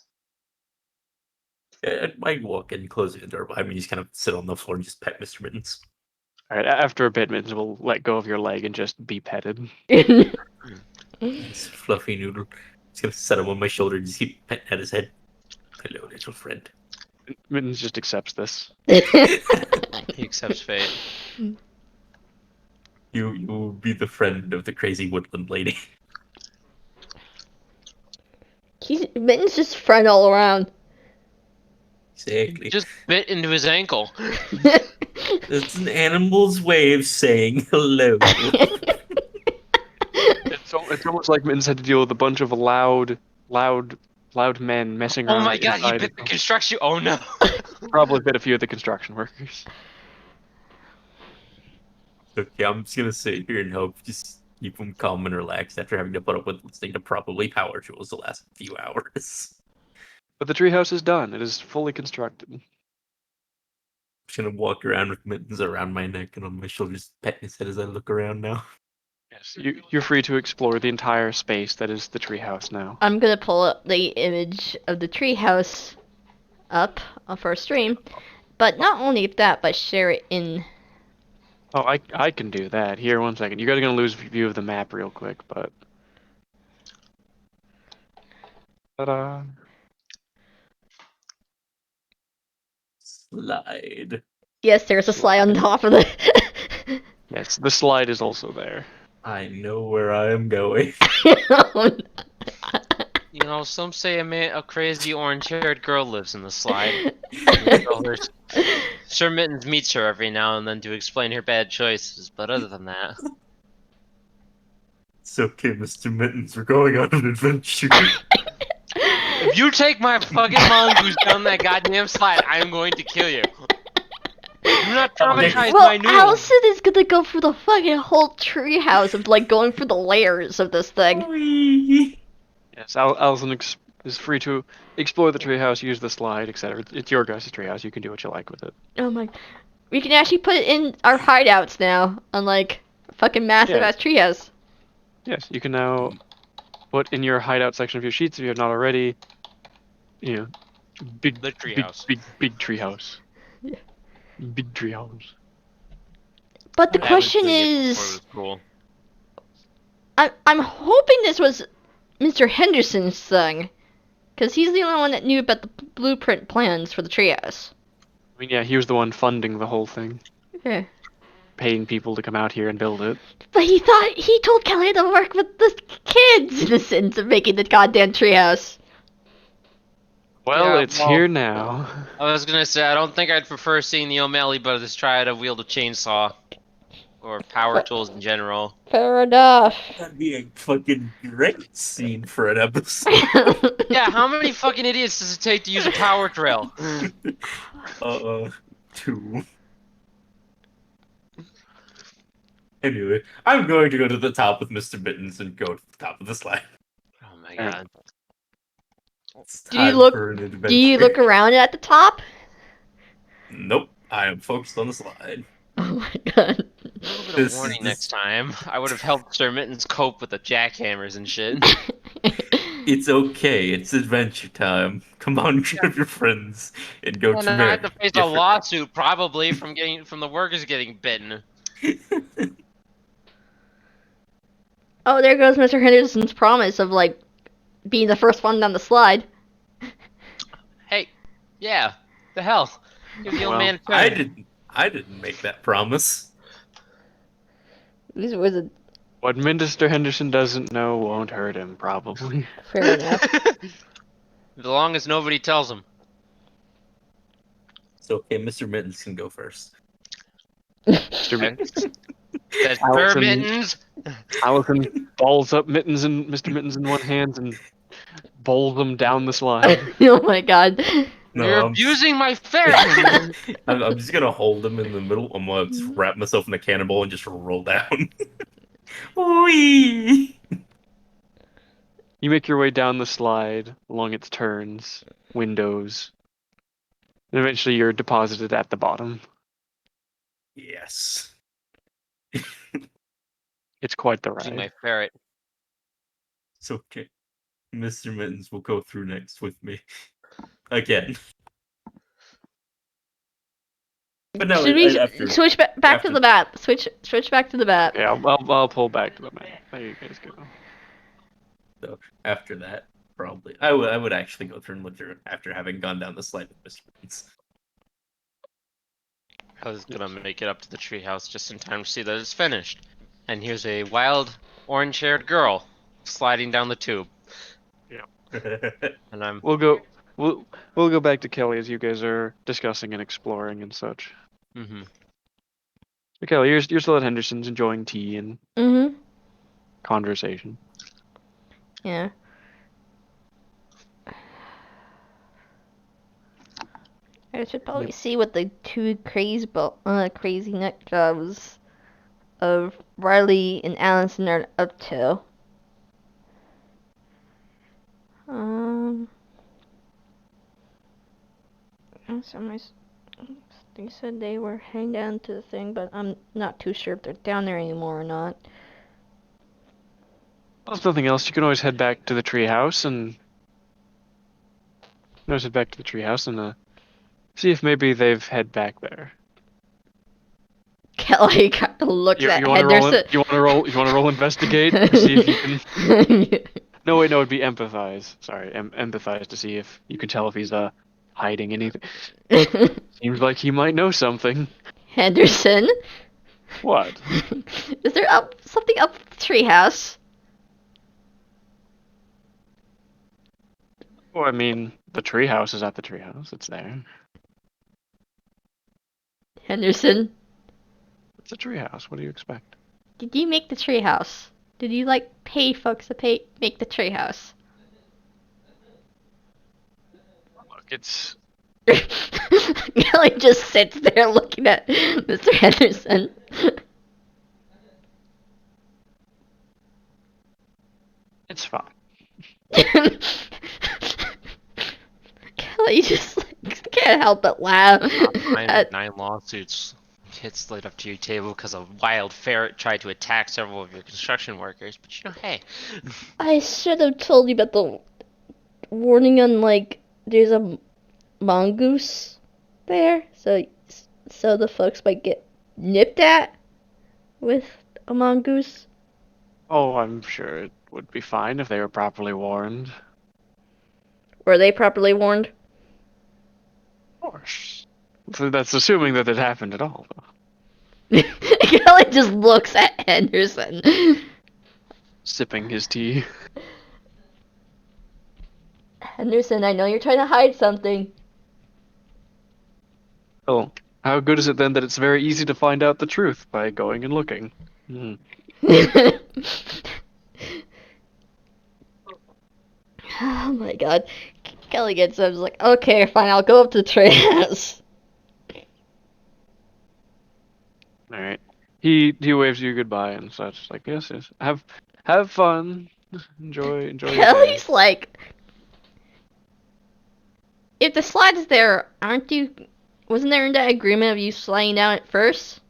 I might walk in, closing the door behind me, just kind of sit on the floor and just pet Mr. Mittens. All right, after a bit, Mittens will let go of your leg and just be petted. This fluffy noodle. Just gonna set him on my shoulder and just keep petting at his head. Hello, little friend. Mittens just accepts this. He accepts fate. You will be the friend of the crazy woodland lady. Mitten's just a friend all around. Exactly. Just bit into his ankle. It's an animal's way of saying hello. It's almost like Mittens had to deal with a bunch of loud men messing around. Oh my god, he inside bit of the them. construction. Oh no. Probably bit a few of the construction workers. Okay, I'm just gonna sit here and hope just keep them calm and relaxed after having to put up with listening to probably power tools the last few hours. But the treehouse is done. It is fully constructed. I'm just gonna walk around with Mittens around my neck and on my shoulders, petting his head as I look around now. Yes, you're free to explore the entire space that is the treehouse now. I'm gonna pull up the image of the treehouse up for a stream, but not only that, but share it in Oh, I can do that. Here, 1 second. You guys are gonna lose view of the map real quick, but. Ta-da! Slide. Yes, there's a slide on top of the. Yes, the slide is also there. I know where I am going. You know, some say a crazy orange-haired girl lives in the slide. So Sir Mittens meets her every now and then to explain her bad choices, but other than that, It's okay, Mr. Mittens. We're going on an adventure. if you take my fucking mongoose down that goddamn slide, I'm going to kill you. Do not traumatize Well, my noob. Allison is gonna go through the fucking whole treehouse of like going through the layers of this thing. Whee! Yes, Allison is free to explore the treehouse, use the slide, etc. It's your guys' treehouse. You can do what you like with it. Oh my! We can actually put it in our hideouts now, unlike fucking massive Yeah. ass treehouse. Yes, you can now put in your hideout section of your sheets if you have not already. You know, big The big treehouse. big treehouse. Yeah. Big treehouse. But the I haven't question seen it before, it is, was cool. I'm hoping this was Mr. Henderson's thing, because he's the only one that knew about the blueprint plans for the treehouse. I mean, yeah, he was the one funding the whole thing, Yeah. paying people to come out here and build it. But he told Kelly to work with the kids in the sense of making the goddamn treehouse. Well, Yeah, it's well- here now. I was gonna say, I don't think I'd prefer seeing the O'Malley brothers try to wield a chainsaw. Or power tools in general. Fair enough. That'd be a fucking great scene for an episode. Yeah, how many fucking idiots does it take to use a power drill? 2. Anyway, I'm going to go to the top with Mr. Mittens and go to the top of the slide. Oh my god. It's Do you time look- for an adventure. Do you look around at the top? Nope, I am focused on the slide. Oh my god. A little bit of This is warning this- next time. I would have helped Sir Mittens cope with the jackhammers and shit. It's okay, it's adventure time. Come on, grab your friends and go And to then I had to face a different- lawsuit probably from the workers getting bitten. Oh, there goes Mr. Henderson's promise of like being the first one down the slide. Hey, yeah, the hell. Give the old Well, man a turn. I didn't make that promise. This was a What Minister Henderson doesn't know won't hurt him, probably. fair enough. As long as nobody tells him. It's okay, Mr. Mittens can go first. Mr. Mittens. Says Sir Allison- Mittens. Allison balls up Mittens and Mr. Mittens in one hand and bowls them down the slide. Oh my god. No, You're I'm abusing my ferret. I'm just gonna hold him in the middle. I'm gonna just wrap myself in a cannonball and just roll down. Whee! You make your way down the slide along its turns, windows, and eventually you're deposited at the bottom. Yes. It's quite the Abusing my ride. ferret. It's okay. Mr. Mittens will go through next with me. Again. But no, Should we after, switch back to after- the map? Switch back to the map. Yeah, I'll pull back to the map. There you guys go. after that, probably. I would actually go through and look through after having gone down the slide with Mr. Mittens. I was gonna make it up to the treehouse just in time to see that it's finished. And here's a wild, orange-haired girl sliding down the tube. And I'm We'll go back to Kelly as you guys are discussing and exploring and such. mm-hmm. So Kelly, you're still at Henderson's enjoying tea and Mm-hmm. conversation. Yeah. I should probably see what the two crazy nut jobs of Riley and Allison are up to. They said they were heading down to the thing, but I'm not too sure if they're down there anymore or not. Well, if nothing else, you can always head back to the treehouse and see if maybe they've head back there. Kelly kind of looks You, at you want to roll? Henderson. You want to roll? You want to roll investigate to see if you can. No, wait, no, it'd be empathize. Sorry, empathize to see if you can tell if he's hiding anything. Seems like he might know something. Henderson, What? is there something up the treehouse? Well, I mean, the treehouse is at the treehouse. It's there. Henderson, It's a treehouse. What do you expect? did you make the treehouse? Did you pay folks to make the treehouse? Look, it's Kelly just sits there looking at Mr. Henderson. it's fine. Kelly just can't help but laugh. at- 9 lawsuits hits laid up to your table because a wild ferret tried to attack several of your construction workers. But hey, I should have told you about the warning on there's a mongoose there, so the folks might get nipped at with a mongoose. Oh, I'm sure it would be fine if they were properly warned. Were they properly warned? Of course. So that's assuming that it happened at all, though. Kelly just looks at Henderson. Sipping his tea. Henderson, I know you're trying to hide something. Oh, how good is it then that it's very easy to find out the truth by going and looking? Hmm. Oh my god. Kelly gets up, like, okay, fine, I'll go up to the treehouse. All right. He waves you goodbye and such. Like, yes, yes. Have fun. Enjoy your day. Kelly's like, if the slide's there, wasn't there in that agreement of you sliding down it first?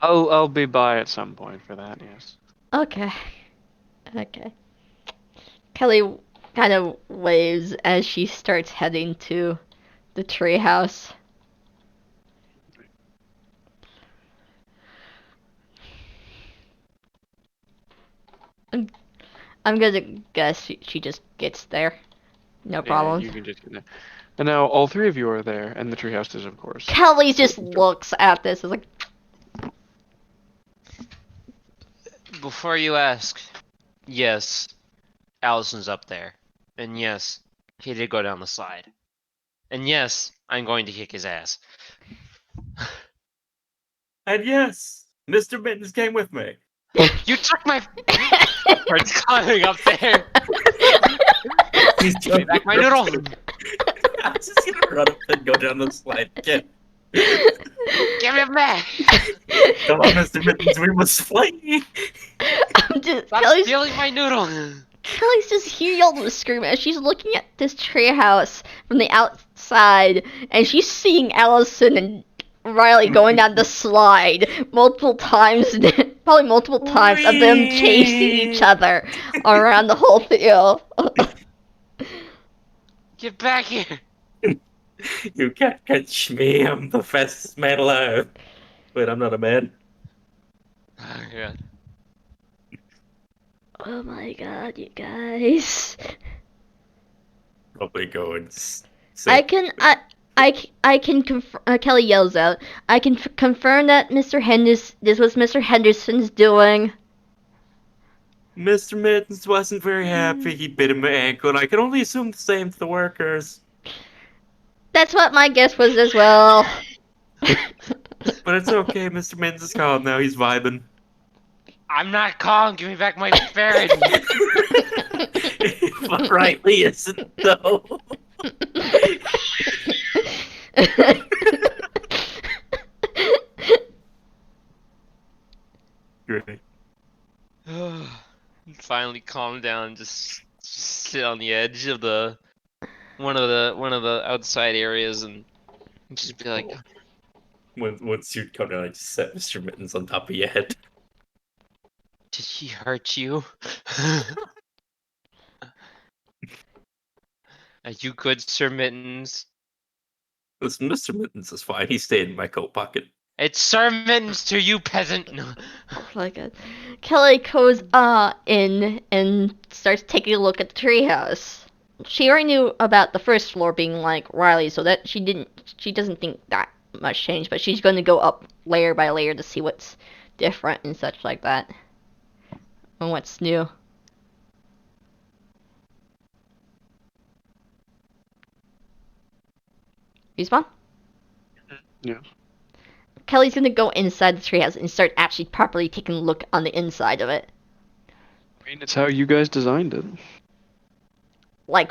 I'll be by at some point for that. Yes. Okay. Okay. Kelly kind of waves as she starts heading to the treehouse. I'm gonna guess she just gets there. No Yeah, problem. you can just get there. And now all three of you are there, and the treehouse is, of course. Kelly just looks at this and is like, before you ask, yes, Allison's up there, and yes, he did go down the slide, and yes, I'm going to kick his ass. And yes, Mr. Mittens came with me. You took my birds climbing up there. He's Give me back my noodle. I'm just gonna run up and go down the slide again. Give it back. Come on, Mr. Mittens, we must flee. Stop Kelly's stealing my noodle. just hearing all the scream as she's looking at this treehouse from the outside, and she's seeing Allison and Riley going down the slide multiple times, probably multiple times of them chasing each other around the whole field. Get back here. You can't catch me. I'm the fastest man alive. Wait, I'm not a man. Oh, God. Oh my god, you guys! Probably go and I can confirm. Kelly yells out. I can confirm that this was Mr. Henderson's doing. Mr. Mittens wasn't very happy. He bit him my ankle, and I can only assume the same to the workers. That's what my guess was as well. But it's okay. Mr. Mittens is calm now. He's vibing. I'm not calm. Give me back my ferret. But Riley isn't, though. Great. Finally calm down. Just sit on the edge of the one of the outside areas and just be like, Once you come down, I just set Mr. Mittens on top of your head. did he hurt you? Are you good, Sir Mittens? Listen, Mr. Mittens is fine. He stayed in my coat pocket. It's Sir Mittens to you, peasant. No. Oh my god. Kelly goes in and starts taking a look at the treehouse. She already knew about the first floor being like Riley, so that she doesn't think that much changed, but she's going to go up layer by layer to see what's different and such like that. And what's new. Respawn? Yeah. Kelly's gonna go inside the treehouse and start actually properly taking a look on the inside of it. I mean, it's how you guys designed it. Like,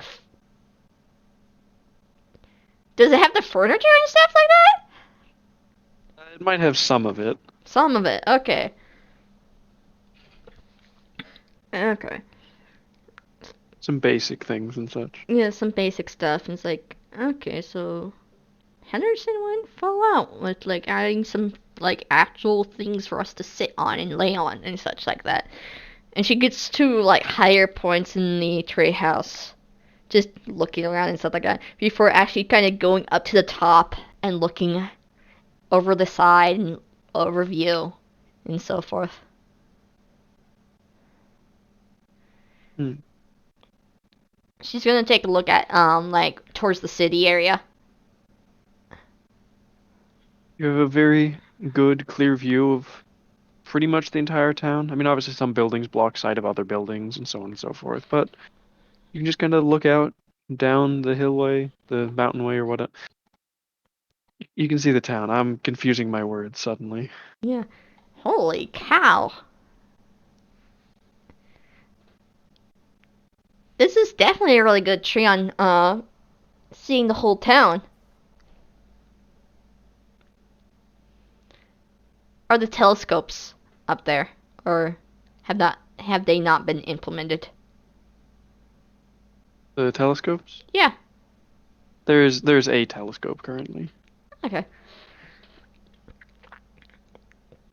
does it have the furniture and stuff like that? It might have some of it. Some of it, okay. Okay. Some basic things and such. Yeah, some basic stuff. And it's like, okay, so Henderson went full out with like adding some like actual things for us to sit on and lay on and such like that. And she gets to like higher points in the treehouse, just looking around and stuff like that, before actually kind of going up to the top and looking over the side and overview and so forth. Hmm. She's gonna take a look at like towards the city area. You have a very good, clear view of pretty much the entire town. I mean, obviously some buildings block sight of other buildings and so on and so forth, but you can just kind of look out down the hillway, the mountain way, or whatever. You can see the town. I'm confusing my words suddenly. Yeah. Holy cow. This is definitely a really good tree on seeing the whole town. Are the telescopes up there, or have they not been implemented? The telescopes? Yeah. There's a telescope currently. Okay.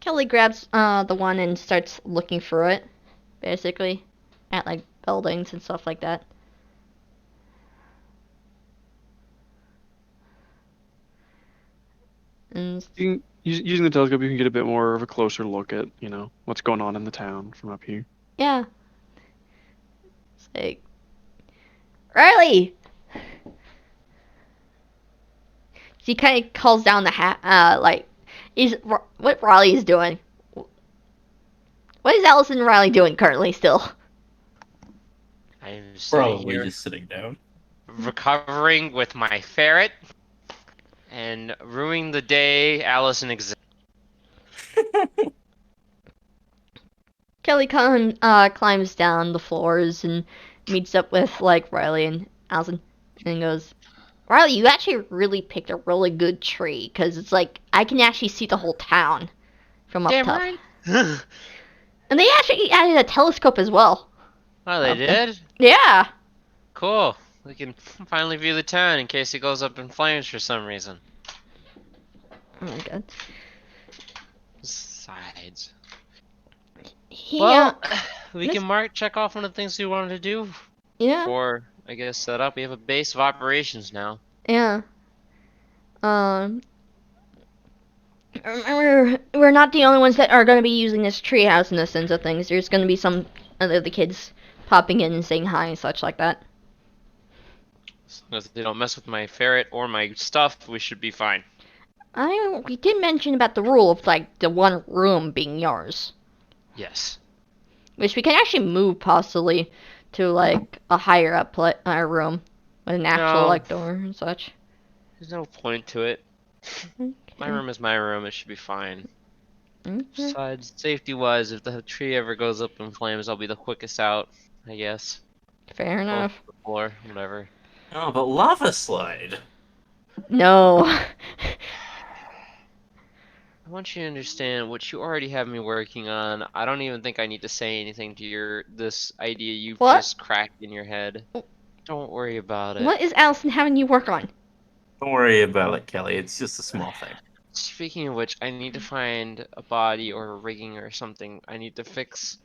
Kelly grabs the one and starts looking through it, basically, at like buildings and stuff like that. And Using the telescope, you can get a bit more of a closer look at, what's going on in the town from up here. yeah, it's like Riley. She kind of calls down the like, is what Riley is doing. What is Allison and Riley doing currently still? I'm sitting Probably here just sitting down. recovering with my ferret and ruining the day Allison exists. Kelly climbs down the floors and meets up with like Riley and Allison and goes, Riley, you actually really picked a really good tree because it's like I can actually see the whole town from up Damn top. right. And they actually added a telescope as well. Oh, they Okay. did? Yeah. Cool. We can finally view the town in case it goes up in flames for some reason. Oh my god. Besides. He, Well, we Miss- can check off one of the things we wanted to do. yeah. Or, I guess, set up. We have a base of operations now. Yeah. We're not the only ones that are going to be using this treehouse in the sense of things. There's going to be some of the kids popping in and saying hi and such like that. As long as they don't mess with my ferret or my stuff, we should be fine. We did mention about the rule of like the one room being yours, Yes. which we can actually move possibly to like a higher up room with an actual No. like door and such. There's no point to it. My room is my room. It should be fine. Okay. Besides, safety-wise, if the tree ever goes up in flames, I'll be the quickest out, I guess. Fair Fall enough. to the floor, whatever. Oh, but lava slide. No. I want you to understand what you already have me working on. I don't even think I need to say anything to this idea you've What? just cracked in your head. Don't worry about it. What is Allison having you work on? Don't worry about it, Kelly. It's just a small thing. Speaking of which, I need to find a body or a rigging or something. I need to fix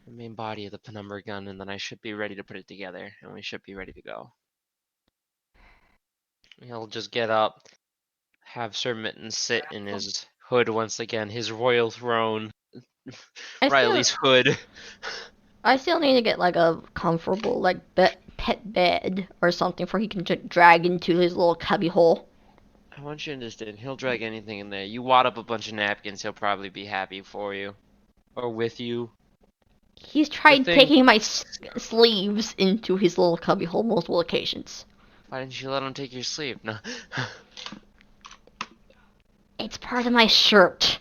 the main body of the penumbra gun, and then I should be ready to put it together, and we should be ready to go. He'll just get up, have Sir Mitten sit in his Hood once again, his royal throne. I still, Riley's hood. I still need to get like a comfortable like pet bed or something for he can drag into his little cubby hole. I want you to understand, he'll drag anything in there. You wad up a bunch of napkins, he'll probably be happy for you. Or with you. He's tried thing- taking my sleeves into his little cubby hole multiple occasions. Why didn't you let him take your sleeve? No. It's part of my shirt.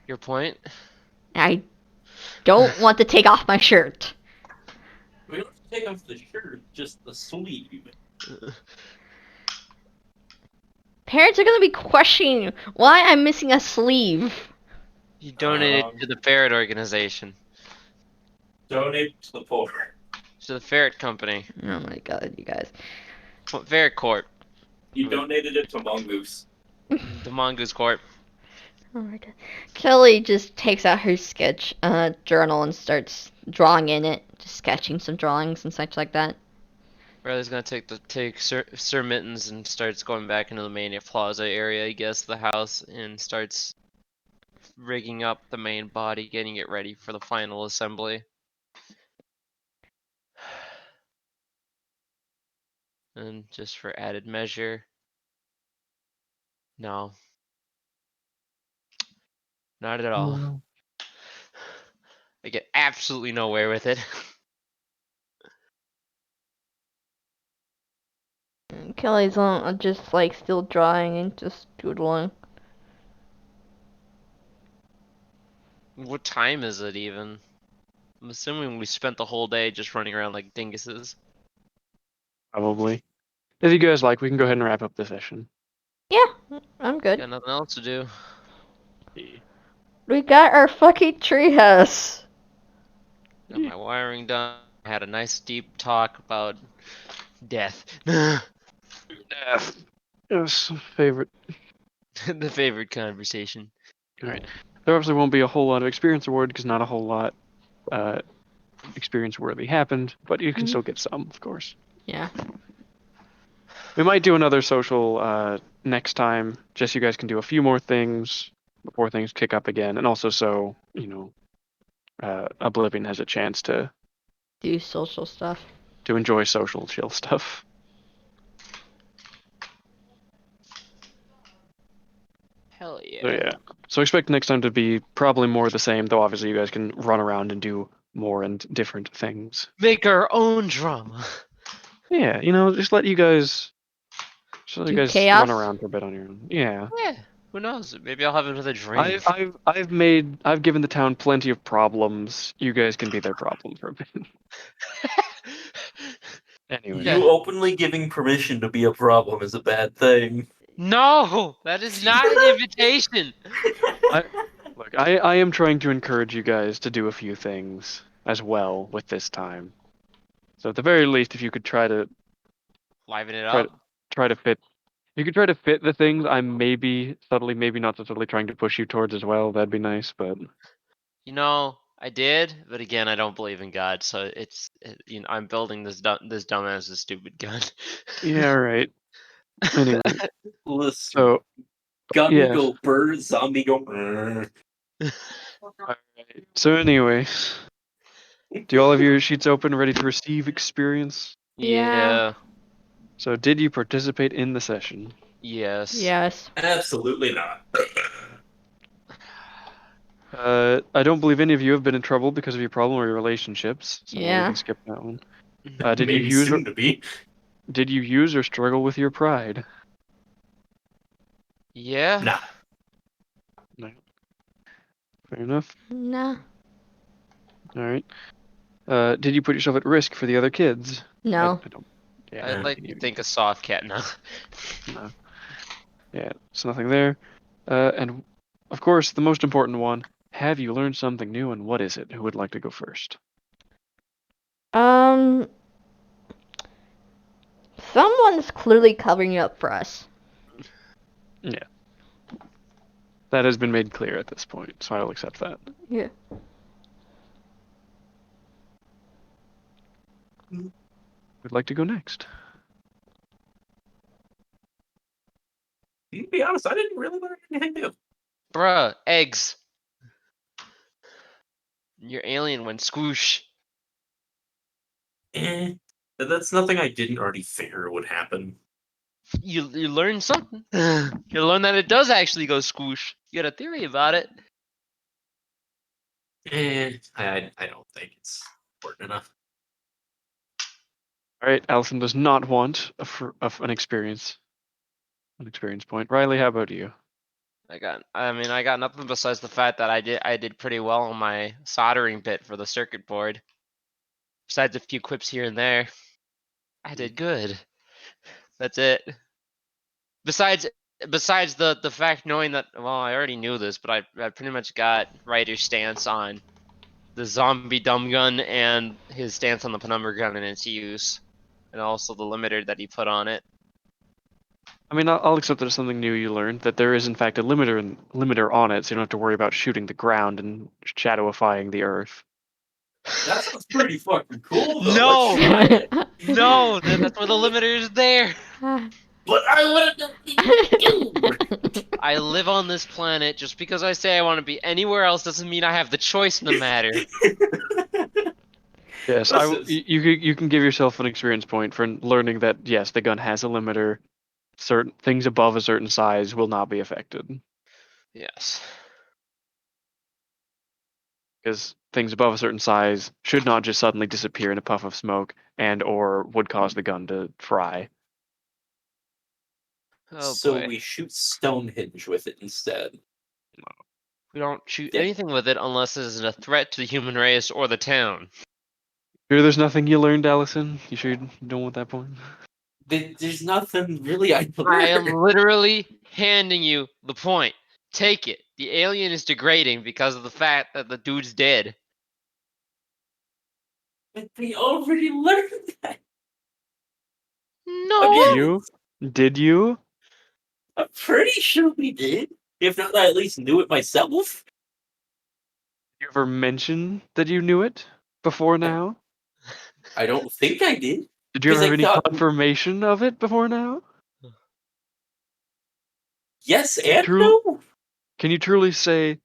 Your point? I don't want to take off my shirt. We don't have to take off the shirt, just the sleeve. Parents are gonna be questioning why I'm missing a sleeve. You donated to the ferret organization. Donate to the poor. To the ferret company. Oh my god, you guys. Ferret Corp. You donated it to Mongoose. The Mongoose Corp. Oh my god. Kelly just takes out her sketch journal and starts drawing in it, just sketching some drawings and such like that. Riley's gonna take Sir Mittens and starts going back into the main plaza area, I guess, the house, and starts rigging up the main body, getting it ready for the final assembly. And just for added measure, no, not at all. I get absolutely nowhere with it. Kelly's just like still drawing and just doodling. What time is it even? I'm assuming we spent the whole day just running around like dinguses. Probably. If you guys like, we can go ahead and wrap up the session. Yeah, I'm good. Got nothing else to do. We got our fucking treehouse. Got my wiring done. I had a nice deep talk about death. The Death. Yes, favorite. favorite conversation. Alright. There obviously won't be a whole lot of experience award because not a whole lot experience worthy happened, but you can still get some, of course. Yeah. We might do another social next time, just so you guys can do a few more things before things kick up again, and also so, Oblivion has a chance to Do social stuff. enjoy social chill stuff. Hell yeah. So yeah. So expect next time to be probably more the same, though obviously you guys can run around and do more and different things. Make our own drama. Yeah, just let you guys Do run chaos? around for a bit on your own. Yeah. Yeah, who knows? Maybe I'll have another dream. I've given the town plenty of problems. You guys can be their problem for a bit. Anyway. Yeah. You openly giving permission to be a problem is a bad thing. No, that is not an invitation. Look, I am trying to encourage you guys to do a few things as well with this time. So at the very least, if you could try to Liven it Try up. fit, you could try to fit the things I'm maybe subtly, maybe not so subtly trying to push you towards as well. That'd be nice, but You know, I did, but again, I don't believe in God, so I'm building this dumbass a stupid gun. yeah, right. Anyway, Listen, so gun yes. go bird, zombie go. "Brr." Alright. So anyway, do all have your sheets open, ready to receive experience? Yeah. So did you participate in the session? Yes. Yes. Absolutely not. I don't believe any of you have been in trouble because of your problem or your relationships, so we Yeah. can skip that one. Maybe soon to be. Did you use or struggle with your pride? Yeah. Nah. No. Fair enough. Nah. All right. Did you put yourself at risk for the other kids? No. I don't. Yeah. I'd like to think a soft cat now. No. Yeah. It's nothing there. And of course, the most important one. Have you learned something new, and what is it? Who would like to go first? Someone's clearly covering up for us. Yeah. That has been made clear at this point, so I'll accept that. Yeah. Who'd like to go next? To be honest, I didn't really learn anything new. Bruh, eggs. Your alien went squoosh. That's nothing I didn't already figure would happen. You learned something. You learned that it does actually go squoosh. You got a theory about it. I don't think it's important enough. All right, Allison does not want an experience point. Riley, how about you? I got nothing besides the fact that I did pretty well on my soldering bit for the circuit board. Besides a few quips here and there, I did good. That's it. Besides the fact knowing that, well, I already knew this, but I pretty much got Ryder's stance on the zombie dumb gun and his stance on the penumbra gun and its use, and also the limiter that he put on it. I mean, I'll accept that it's something new you learned, that there is in fact a limiter on it, so you don't have to worry about shooting the ground and shadowifying the earth. That sounds pretty fucking cool, though. No! Let's try it. No, that's where the limiter is there. But I would have I live on this planet. Just because I say I want to be anywhere else doesn't mean I have the choice in the matter. Yes, you can give yourself an experience point for learning that yes, the gun has a limiter. Certain things above a certain size will not be affected, Yes. because things above a certain size should not just suddenly disappear in a puff of smoke and or would cause the gun to fry. Oh So boy. we shoot Stonehenge with it instead. We don't shoot Yeah. anything with it unless it is a threat to the human race or the town. Sure, there's nothing you learned, Allison. You sure you don't want that point? There's nothing really I I am learned. literally handing you the point. Take it. The alien is degrading because of the fact that the dude's dead. But we already learned that. No. Again, Did you? I'm pretty sure we did. If not, I at least knew it myself. You ever mention that you knew it before now? I don't think I did. Did you ever 'Cause I have any thought- confirmation of it before now? Yes and True. no. Can you truly say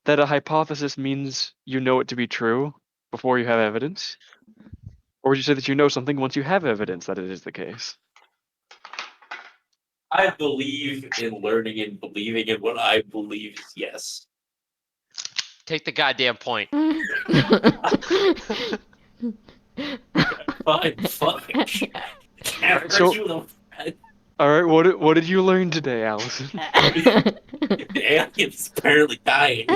that a hypothesis means you know it to be true before you have evidence? Or would you say that you know something once you have evidence that it is the case? I believe in learning and believing in what I believe is yes. Take the goddamn point. Fine, fine. Can't hurt so- you though. All right, what did you learn today, Allison? The alien's apparently dying.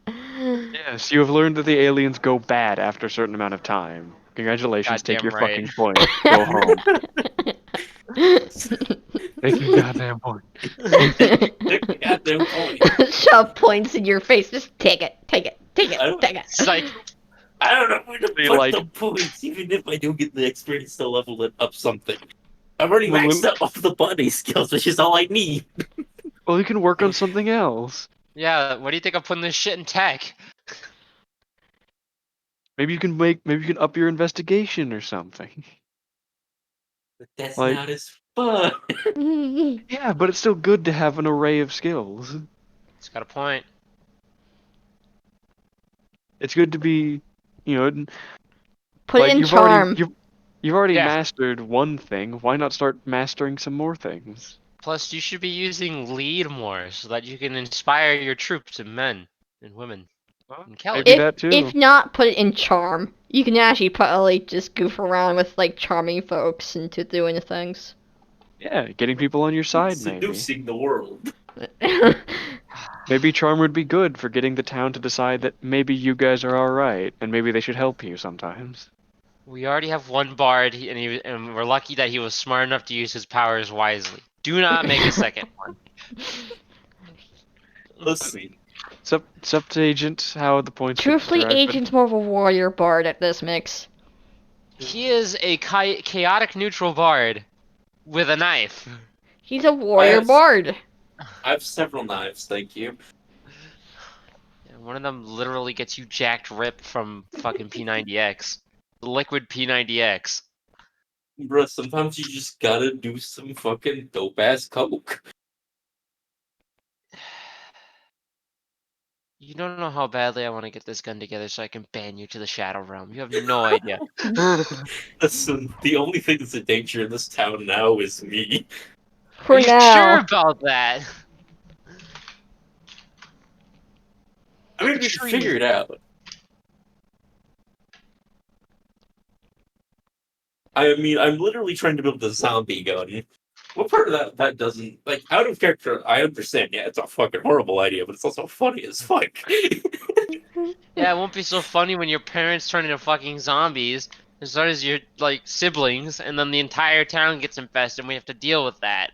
Yes, you have learned that the aliens go bad after a certain amount of time. Congratulations, take Goddamn your right. fucking point. Go home. Take your goddamn point. Goddamn point. Shove points in your face. Just take it. Take it. Take it. I don't- Take it. Psych. I don't know where to Be put like- the points, even if I do get the experience to level it up something. I've already Well, maxed out all the body skills, which is all I need. Well, you can work on something else. Yeah, what do you think I'm putting this shit in tech? Maybe you can up your investigation or something. But that's Like- not as fun. Yeah, but it's still good to have an array of skills. It's got a point. It's good to be, Put like it in you've charm. you've already Yeah. mastered one thing. Why not start mastering some more things? Plus, you should be using lead more so that you can inspire your troops and men and women. And Kelly. Maybe that too. If not, put it in charm. You can actually probably just goof around with like charming folks into doing the things. Yeah, getting people on your side, maybe. Seducing the world. Maybe charm would be good for getting the town to decide that maybe you guys are all right, and maybe they should help you sometimes. We already have one bard, and we're lucky that he was smart enough to use his powers wisely. Do not make a second one. Listen, It's up to Agent how the points. get Truthfully, derived, but- Agent's more of a warrior bard at this mix. He is a chaotic neutral bard with a knife. He's a warrior Yes. bard. I have several knives, thank you. And one of them literally gets you jacked rip from fucking P90X. The liquid P90X. Bruh, sometimes you just gotta do some fucking dope ass coke. You don't know how badly I want to get this gun together so I can ban you to the Shadow Realm. You have no idea. Listen, the only thing that's a danger in this town now is me. For Are you now. sure about that? I mean, we should Tree. figure it out. I mean, I'm literally trying to build a zombie gun. What part of that doesn't like out of character? I understand. Yeah, it's a fucking horrible idea, but it's also funny as fuck. Yeah, it won't be so funny when your parents turn into fucking zombies, as well as your like siblings, and then the entire town gets infested, and we have to deal with that.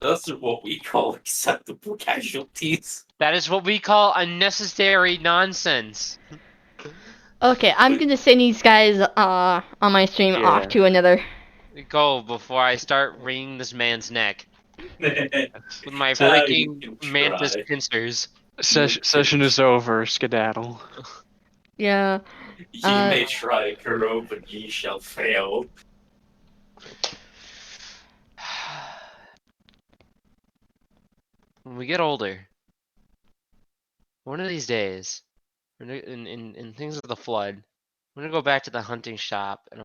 That's what we call acceptable casualties. That is what we call unnecessary nonsense. Okay, I'm gonna send these guys on my stream Yeah. off to another. Go before I start wringing this man's neck with my You freaking can mantis try. pincers. Session is over. Skedaddle. Yeah. Ye may try, Kuro, but ye shall fail. When we get older, one of these days, in things of the flood, I'm gonna go back to the hunting shop and